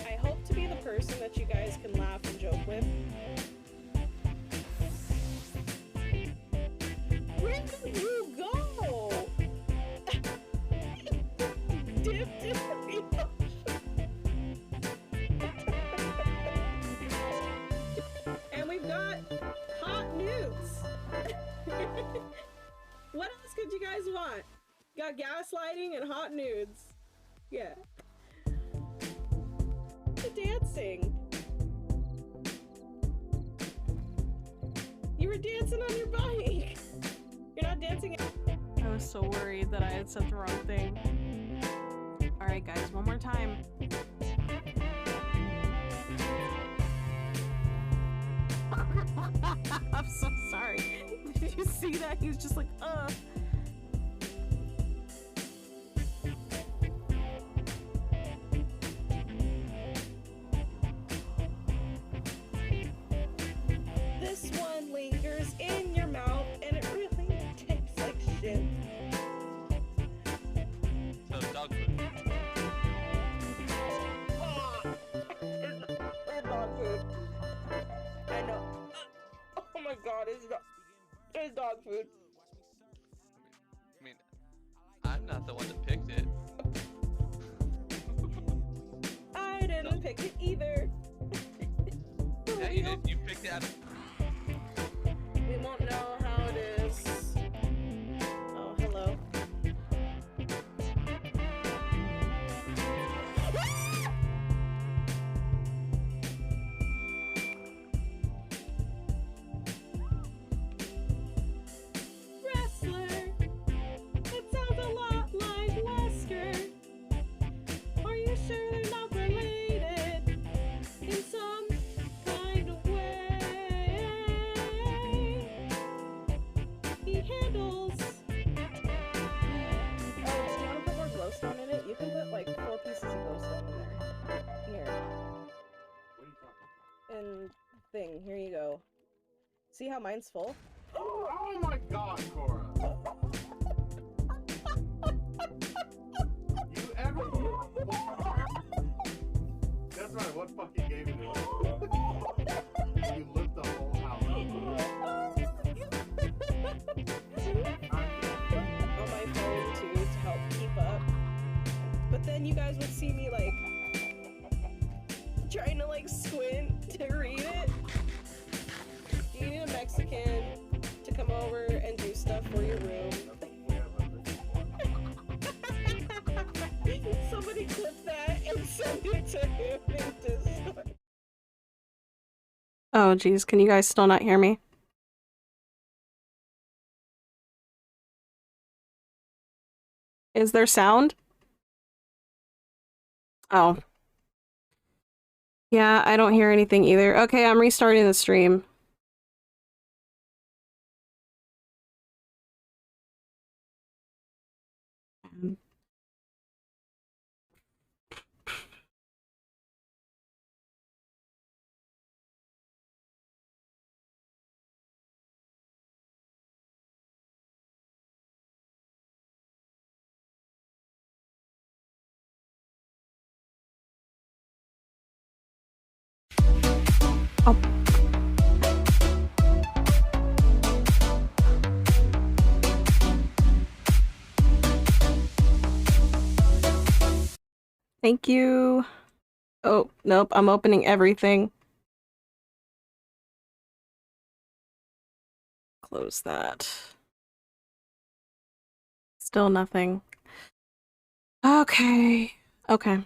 I hope to be the person that you guys can laugh and joke with. Where did you go? Dipped in the ocean. And we've got hot nudes. What else could you guys want? Got gaslighting and hot nudes. Yeah. The dancing. You were dancing on your bike. You're not dancing. I was so worried that I had said the wrong thing. Alright guys, one more time. I'm so sorry. Did you see that? He was just like, This one lingers in your mouth and it really tastes like shit. So, dog food. It's dog food. I know. Oh my god, it's dog food. I mean, I'm not the one that picked it. I didn't pick it either. Yeah, you did. You picked it out of... We won't know how it is. Oh, hello. Wrestler. That sounds a lot like thing. Here you go. See how mine's full? Oh my god, Cora! You ever... That's right, what fucking game is it? You lit the whole house on my phone too to help keep up. But then you guys would see me like trying to like squint to read it. You need a Mexican to come over and do stuff for your room. Somebody clip that and send it to him in Discord. Oh geez, can you guys still not hear me? Is there sound? Oh. Yeah, I don't hear anything either. Okay, I'm restarting the stream. Oh. Thank you. Oh, nope, I'm opening everything. Close that. Still nothing. Okay. Okay.